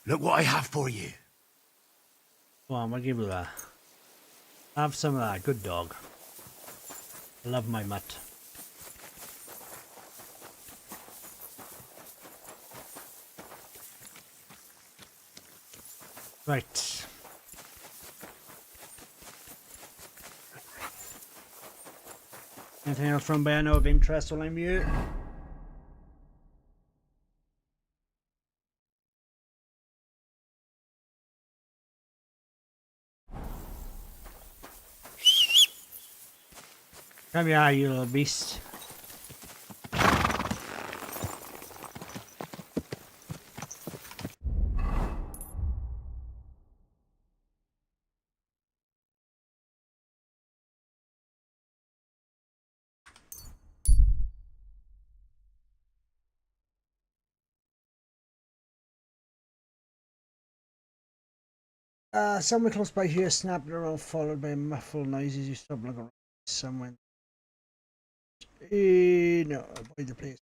Look what I have for you. Go on, I'll give you that. Have some of that, good dog. I love my mutt. Right. Anything else from Bayano of interest while I'm here? Come here, you little beast. Somewhere close by here snapped around, followed by muffled noises. You stop looking around. Someone. No, avoid the place.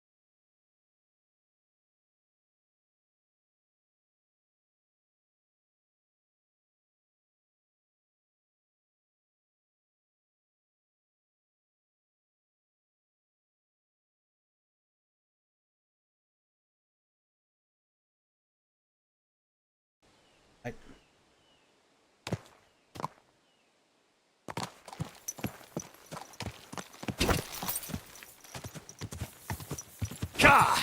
Gah!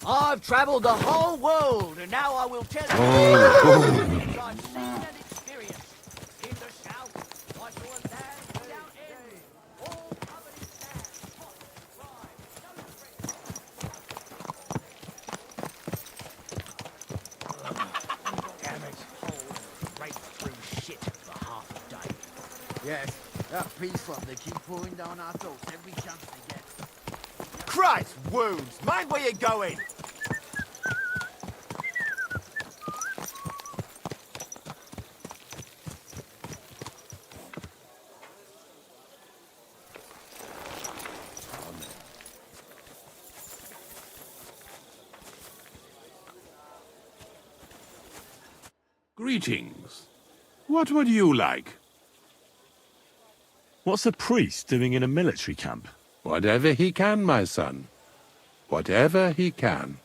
I've travelled the whole world, and now I will tell you things I've seen and experienced. In the south, I saw a land without end, all covered in sand, hot, dry, no Damn it. Right through shit for half a day. Yes, that peace love they keep pouring down our throats every chance they get. Christ, wounds! Mind where you're going! Greetings. What would you like? What's a priest doing in a military camp? Whatever he can, my son. Whatever he can.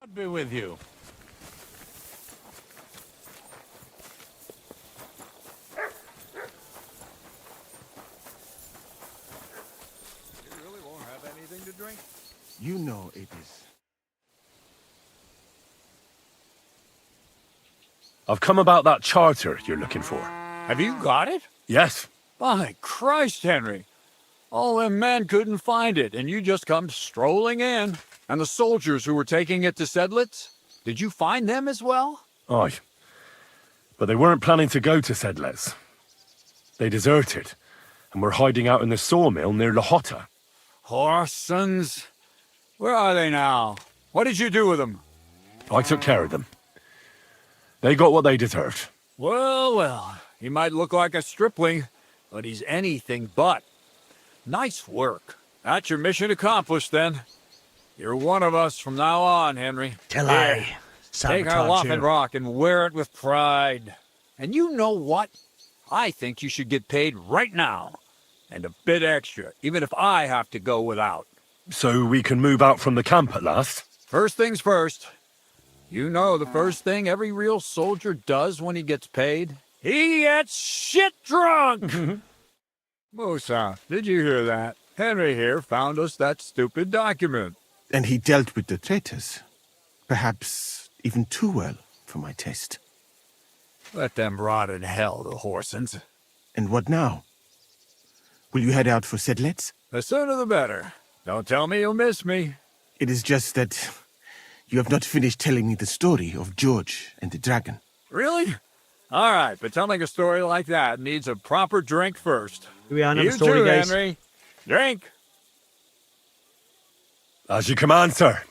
God be with you. You really won't have anything to drink? You know it is. I've come about that charter you're looking for. Have you got it? Yes. By Christ, Henry. All them men couldn't find it, and you just come strolling in. And the soldiers who were taking it to Sedlitz? Did you find them as well? Aye. But they weren't planning to go to Sedlitz. They deserted, and were hiding out in the sawmill near Lahota. Horsons. Where are they now? What did you do with them? I took care of them. They got what they deserved. Well, well, he might look like a stripling, but he's anything but. Nice work. That's your mission accomplished, then. You're one of us from now on, Henry. Till Here, I take our sabotage Laughing you. Rock and wear it with pride. And you know what? I think you should get paid right now. And a bit extra, even if I have to go without. So we can move out from the camp at last? First things first. You know the first thing every real soldier does when he gets paid? He gets shit drunk! Musa, did you hear that? Henry here found us that stupid document. And he dealt with the traitors. Perhaps even too well for my taste. Let them rot in hell, the Horsons. And what now? Will you head out for Sedlitz? The sooner the better. Don't tell me you'll miss me. It is just that you have not finished telling me the story of George and the dragon. Really? All right, but telling a story like that needs a proper drink first. We are another You story, too, guys. Henry. Drink. As you command, sir.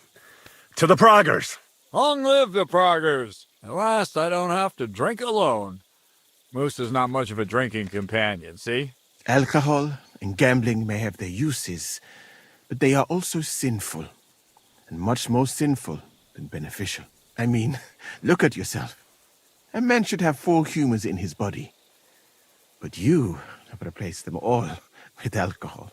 To the Praggers. Long live the Praggers. At last, I don't have to drink alone. Moose is not much of a drinking companion, see? Alcohol and gambling may have their uses, but they are also sinful, and much more sinful than beneficial. I mean, look at yourself. A man should have 4 humors in his body, but you have replaced them all with alcohol.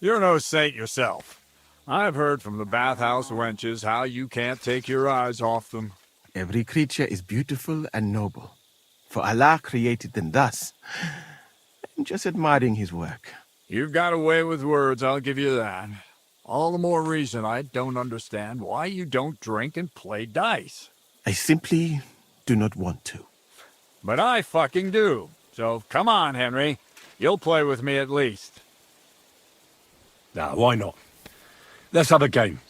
You're no saint yourself. I've heard from the bathhouse wenches how you can't take your eyes off them. Every creature is beautiful and noble, for Allah created them thus. I'm just admiring his work. You've got a way with words, I'll give you that. All the more reason I don't understand why you don't drink and play dice. I simply do not want to. But I fucking do. So come on, Henry. You'll play with me at least. Nah, why not? Let's have a game.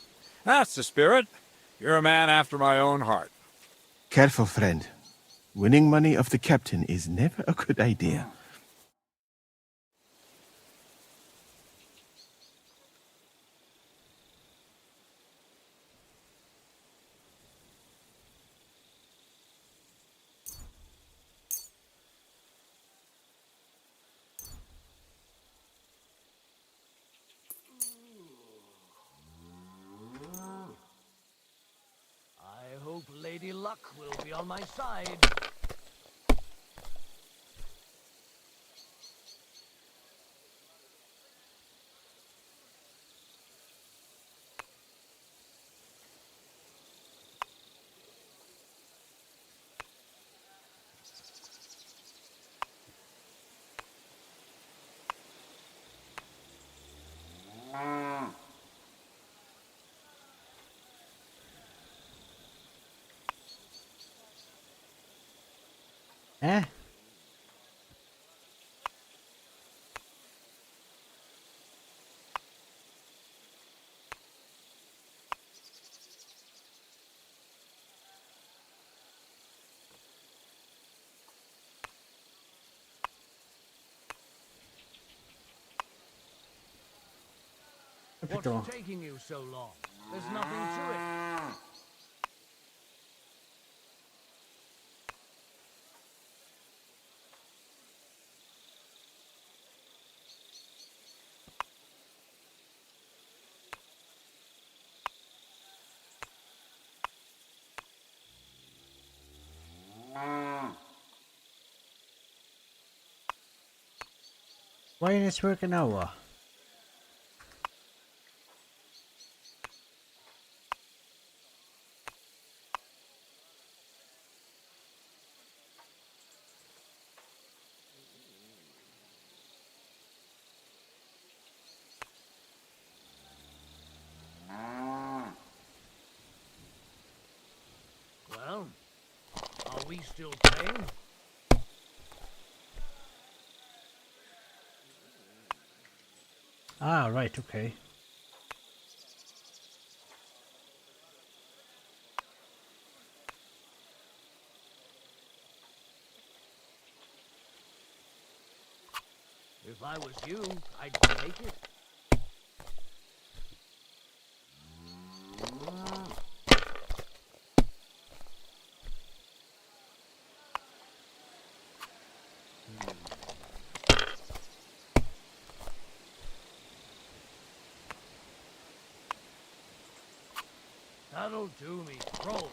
That's the spirit. You're a man after my own heart. Careful, friend. Winning money off the captain is never a good idea. I hope Lady Luck will be on my side. Eh? What's taking you so long? There's nothing to it. Why ain't it working now? Well, are we still playing? Ah, right, okay. If I was you, I'd take it. That'll do me, roll.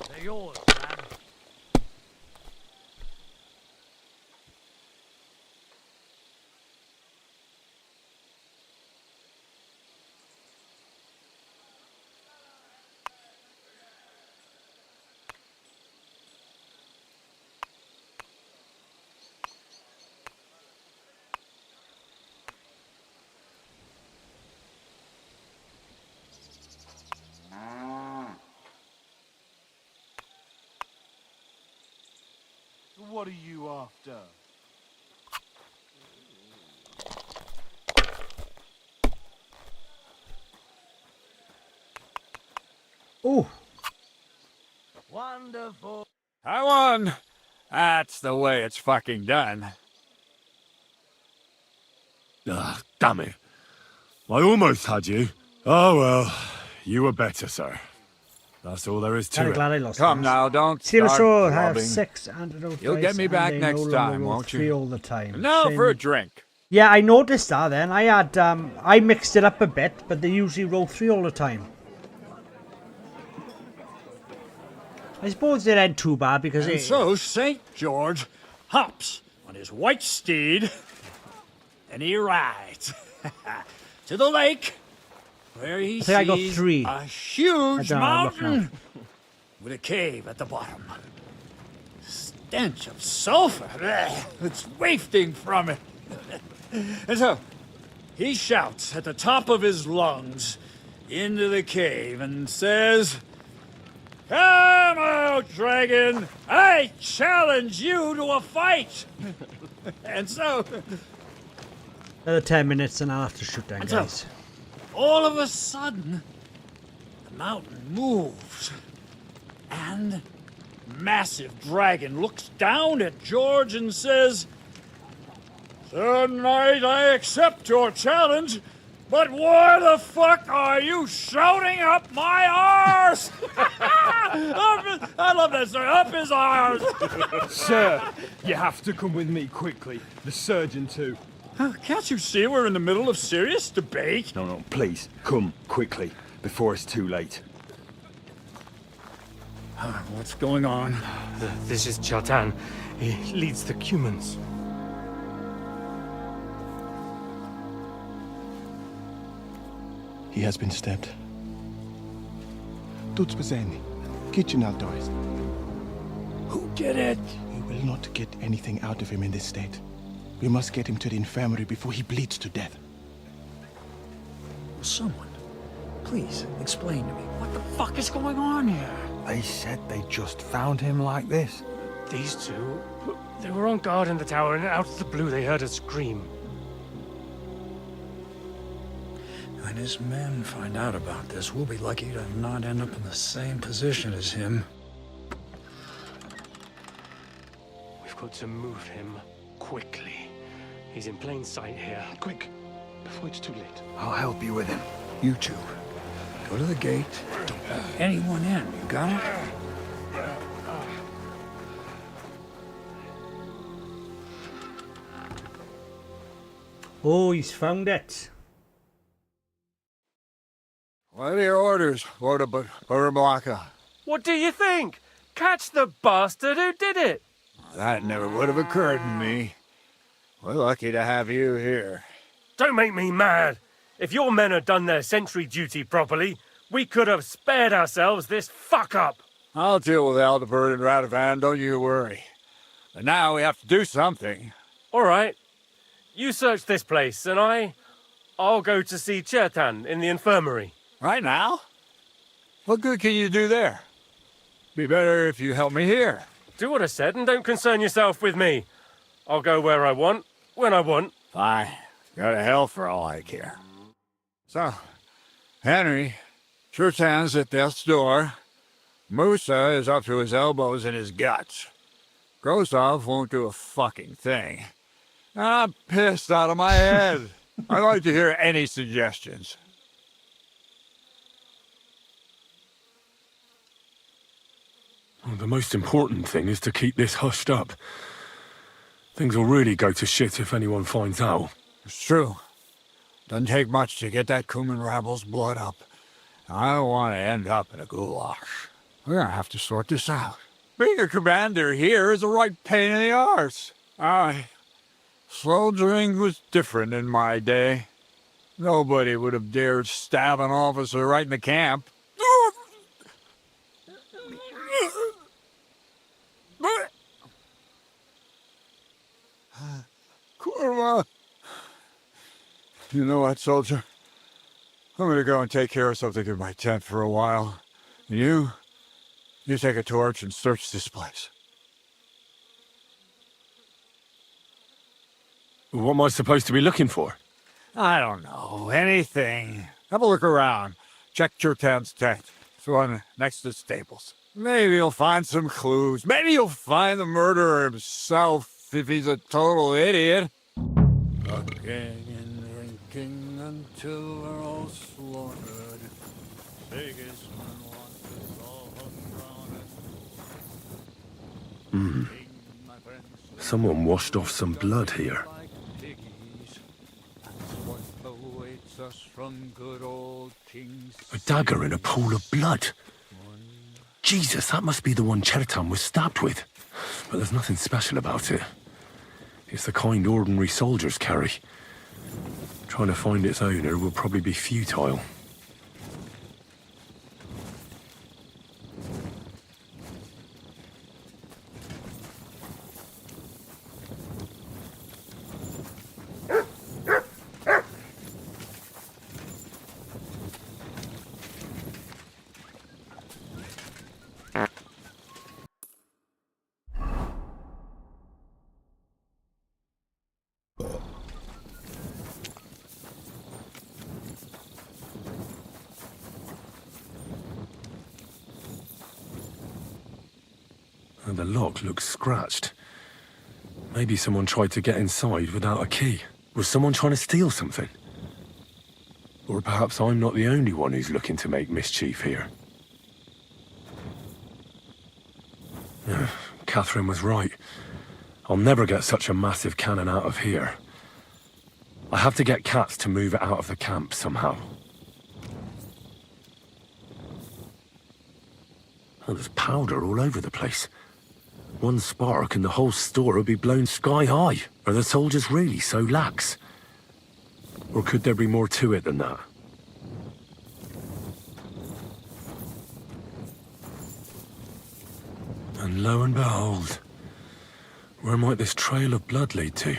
They're yours, lad. What are you after? Oh! Wonderful. I won. That's the way it's fucking done. Ah, damn it. I almost had you. Oh well, you were better, sir. That's all there is to Very it. glad I lost. Come now, don't Silver start Sword have blubbing. 6 antidote You'll dice get me and back they next no longer time, roll won't 3 you? all the time. And now for a Shame. drink. Yeah, I noticed that then. I had, I mixed it up a bit, but they usually roll 3 all the time. I suppose it ain't too bad because And so St. George hops on his white steed and he rides to the lake where he I think I got sees 3. a huge I don't know, look mountain with a cave at the bottom. Stench of sulfur that's wafting from it. And so he shouts at the top of his lungs into the cave and says, "Come out, dragon! I challenge you to a fight!" And so, Another 10 minutes and I'll have to shoot down, And so- guys. all of a sudden, the mountain moves, and massive dragon looks down at George and says, Sir Knight, I accept your challenge, but why the fuck are you shouting up my arse? I love that, sir. Up his arse! Sir, you have to come with me quickly. The surgeon too. Can't you see we're in the middle of serious debate? No, please, come quickly, before it's too late. What's going on? This is Chatan. He leads the Cumans. He has been stabbed. Tuts bezeni. Kitchen outdoors. Who did it? We will not get anything out of him in this state. We must get him to the infirmary before he bleeds to death. Someone, please explain to me what the fuck is going on here. They said they just found him like this. These two, they were on guard in the tower, and out of the blue they heard a scream. When his men find out about this, we'll be lucky to not end up in the same position as him. We've got to move him quickly. He's in plain sight here. Quick, before it's too late. I'll help you with him. You two, go to the gate. Don't let anyone in. You got it? Oh, he's found it. What are your orders, Lord of Bohemia? What do you think? Catch the bastard who did it! That never would have occurred to me. We're lucky to have you here. Don't make me mad. If your men had done their sentry duty properly, we could have spared ourselves this fuck-up. I'll deal with Aldebert and Radovan, don't you worry. But now we have to do something. All right. You search this place, and I'll go to see Chertan in the infirmary. Right now? What good can you do there? Be better if you help me here. Do what I said, and don't concern yourself with me. I'll go where I want, when I want. Fine. Go to hell for all I care. So, Henry, Chertan's at death's door. Musa is up to his elbows in his guts. Grosov won't do a fucking thing. I'm pissed out of my head. I'd like to hear any suggestions. Well, the most important thing is to keep this hushed up. Things will really go to shit if anyone finds out. It's true. Doesn't take much to get that Cuman rabble's blood up. I don't want to end up in a goulash. We're gonna have to sort this out. Being a commander here is a right pain in the arse. Soldiering was different in my day. Nobody would have dared stab an officer right in the camp. Kurva! You know what, soldier? I'm gonna go and take care of something in my tent for a while. And you take a torch and search this place. What am I supposed to be looking for? I don't know. Anything. Have a look around. Check Chertan's tent. It's the one next to the stables. Maybe you'll find some clues. Maybe you'll find the murderer himself if he's a total idiot. Fucking and drinking until we're all slaughtered. Sigismund wants us all hung around it. Someone washed off some blood here. A dagger in a pool of blood. Jesus, that must be the one Chertan was stabbed with. But there's nothing special about it. It's the kind ordinary soldiers carry. Trying to find its owner will probably be futile. And the lock looks scratched. Maybe someone tried to get inside without a key. Was someone trying to steal something? Or perhaps I'm not the only one who's looking to make mischief here. Catherine was right. I'll never get such a massive cannon out of here. I have to get Cats to move it out of the camp somehow. Oh, there's powder all over the place. One spark and the whole store would be blown sky high. Are the soldiers really so lax? Or could there be more to it than that? And lo and behold, where might this trail of blood lead to?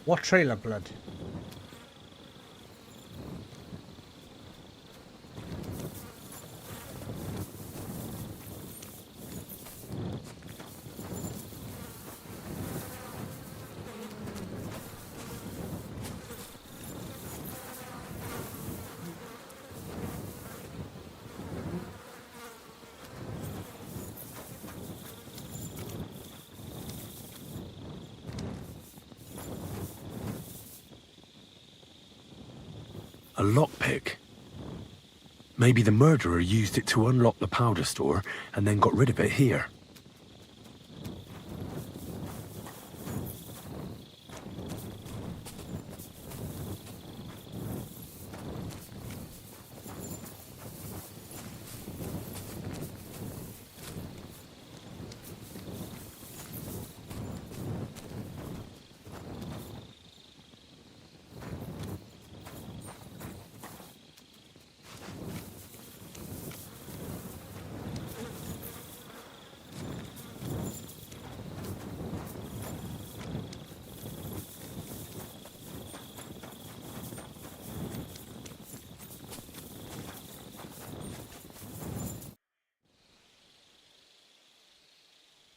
What trail of blood? A lockpick. Maybe the murderer used it to unlock the powder store and then got rid of it here.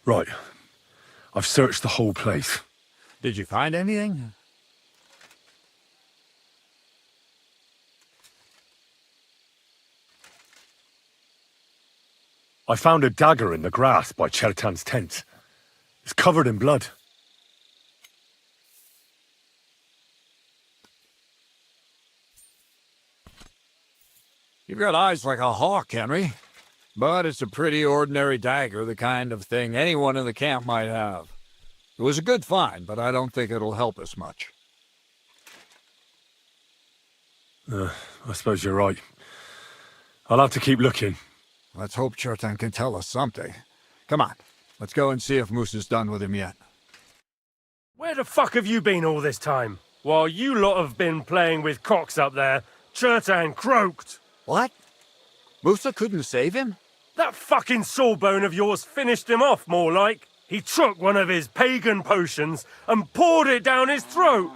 Right. I've searched the whole place. Did you find anything? I found a dagger in the grass by Chertan's tent. It's covered in blood. You've got eyes like a hawk, Henry. But it's a pretty ordinary dagger, the kind of thing anyone in the camp might have. It was a good find, but I don't think it'll help us much. I suppose you're right. I'll have to keep looking. Let's hope Chertan can tell us something. Come on, let's go and see if Moose is done with him yet. Where the fuck have you been all this time? While you lot have been playing with cocks up there, Chertan croaked. What? Musa couldn't save him? That fucking sawbone of yours finished him off, more like. He took one of his pagan potions and poured it down his throat.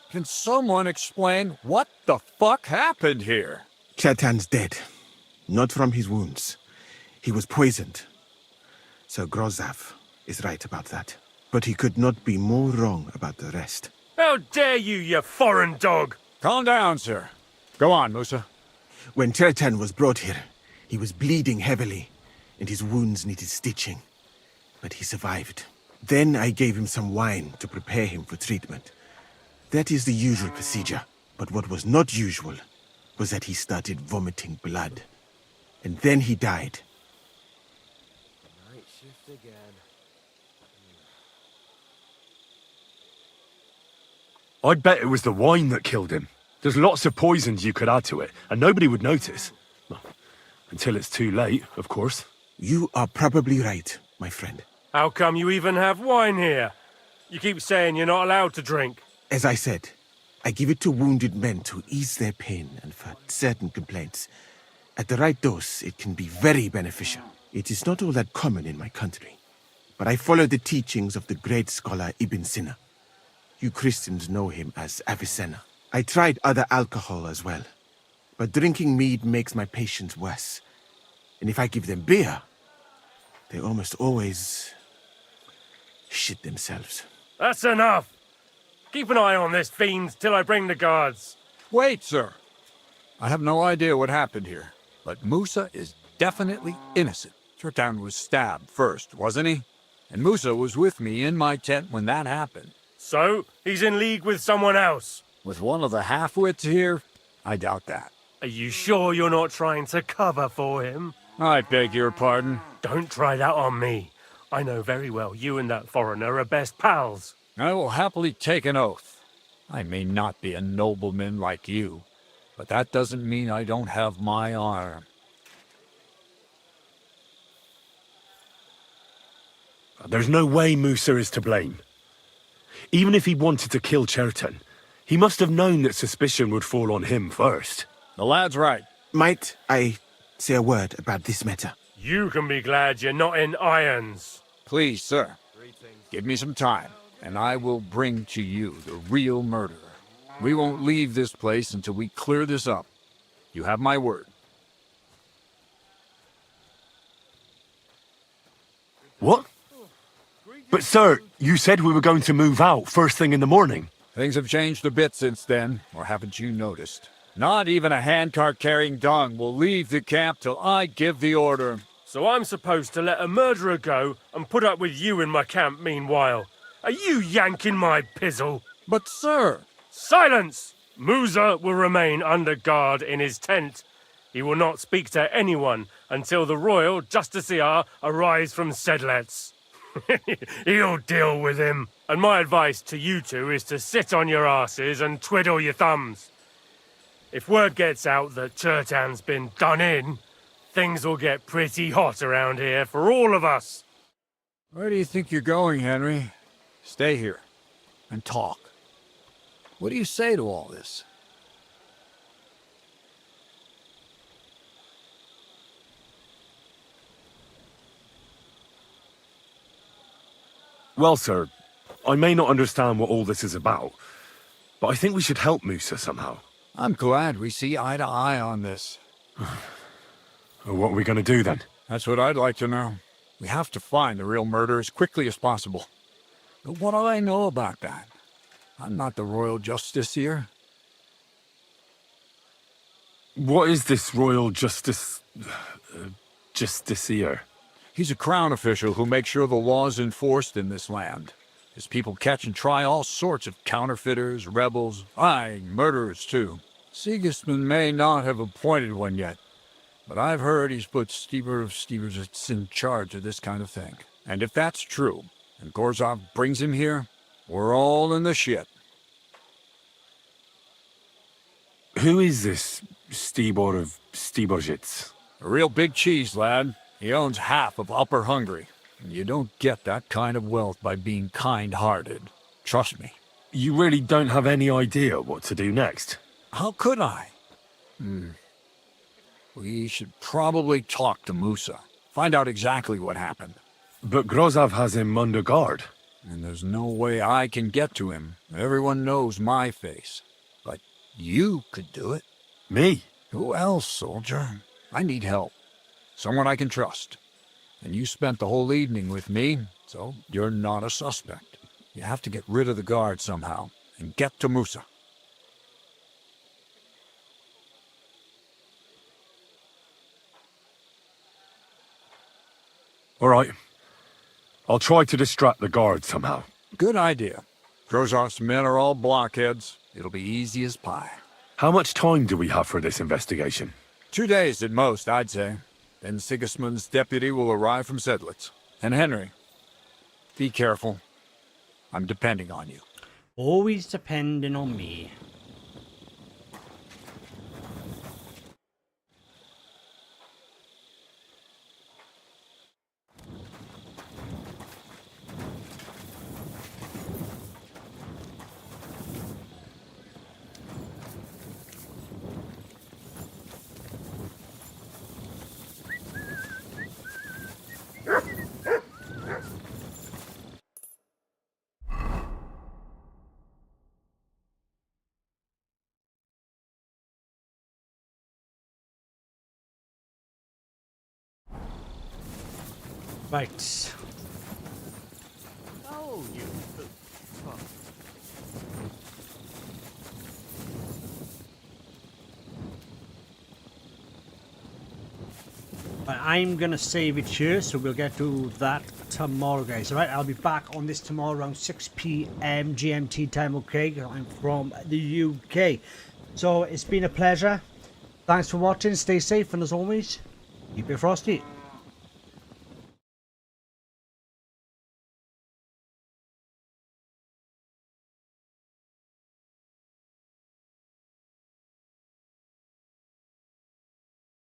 Can someone explain what the fuck happened here? Chertan's dead. Not from his wounds. He was poisoned. Sir Grozav is right about that. But he could not be more wrong about the rest. How dare you, you foreign dog! Calm down, sir. Go on, Musa. When Chertan was brought here, he was bleeding heavily, and his wounds needed stitching. But he survived. Then I gave him some wine to prepare him for treatment. That is the usual procedure. But what was not usual was that he started vomiting blood. And then he died. Night shift again. I'd bet it was the wine that killed him. There's lots of poisons you could add to it, and nobody would notice. Well, until it's too late, of course. You are probably right, my friend. How come you even have wine here? You keep saying you're not allowed to drink. As I said, I give it to wounded men to ease their pain and for certain complaints. At the right dose, it can be very beneficial. It is not all that common in my country, but I follow the teachings of the great scholar Ibn Sina. You Christians know him as Avicenna. I tried other alcohol as well, but drinking mead makes my patients worse. And if I give them beer, they almost always shit themselves. That's enough! Keep an eye on this fiend till I bring the guards. Wait, sir. I have no idea what happened here, but Musa is definitely innocent. Turtan was stabbed first, wasn't he? And Musa was with me in my tent when that happened. So, he's in league with someone else? With one of the half-wits here? I doubt that. Are you sure you're not trying to cover for him? I beg your pardon. Don't try that on me. I know very well you and that foreigner are best pals. I will happily take an oath. I may not be a nobleman like you, but that doesn't mean I don't have my honor. There's no way Musa is to blame. Even if he wanted to kill Chertan, he must have known that suspicion would fall on him first. The lad's right. Might I say a word about this matter? You can be glad you're not in irons. Please, sir. Give me some time, and I will bring to you the real murderer. We won't leave this place until we clear this up. You have my word. What? But sir, you said we were going to move out first thing in the morning. Things have changed a bit since then, or haven't you noticed? Not even a handcart carrying dung will leave the camp till I give the order. So I'm supposed to let a murderer go and put up with you in my camp meanwhile. Are you yanking my pizzle? But sir... Silence! Musa will remain under guard in his tent. He will not speak to anyone until the royal justiciar arrives from Sedlets. He'll deal with him. And my advice to you two is to sit on your asses and twiddle your thumbs. If word gets out that Chertan's been done in, things will get pretty hot around here for all of us. Where do you think you're going, Henry? Stay here and talk. What do you say to all this? Well, sir, I may not understand what all this is about, but I think we should help Musa somehow. I'm glad we see eye to eye on this. What are we going to do then? That's what I'd like to know. We have to find the real murderer as quickly as possible. But what do I know about that? I'm not the royal justiciar. What is this royal justiciar? He's a crown official who makes sure the law's enforced in this land. His people catch and try all sorts of counterfeiters, rebels, aye, murderers too. Sigismund may not have appointed one yet, but I've heard he's put Steber of Stebersitz in charge of this kind of thing. And if that's true, and Gorzov brings him here, we're all in the shit. Who is this Stibor of Stebersitz? A real big cheese, lad. He owns half of Upper Hungary. And you don't get that kind of wealth by being kind-hearted. Trust me. You really don't have any idea what to do next? How could I? We should probably talk to Musa. Find out exactly what happened. But Grozov has him under guard. And there's no way I can get to him. Everyone knows my face. But you could do it. Me? Who else, soldier? I need help. Someone I can trust. And you spent the whole evening with me, so you're not a suspect. You have to get rid of the guard somehow, and get to Musa. All right. I'll try to distract the guard somehow. Good idea. Grozov's men are all blockheads. It'll be easy as pie. How much time do we have for this investigation? 2 days at most, I'd say. Then Sigismund's deputy will arrive from Sedlitz. And Henry, be careful. I'm depending on you. Always depending on me. Right. Oh, you. But I'm gonna save it here, so we'll get to that tomorrow, guys. Alright, I'll be back on this tomorrow around 6 PM GMT time, okay? I'm from the UK. So it's been a pleasure. Thanks for watching, stay safe, and as always, keep it frosty.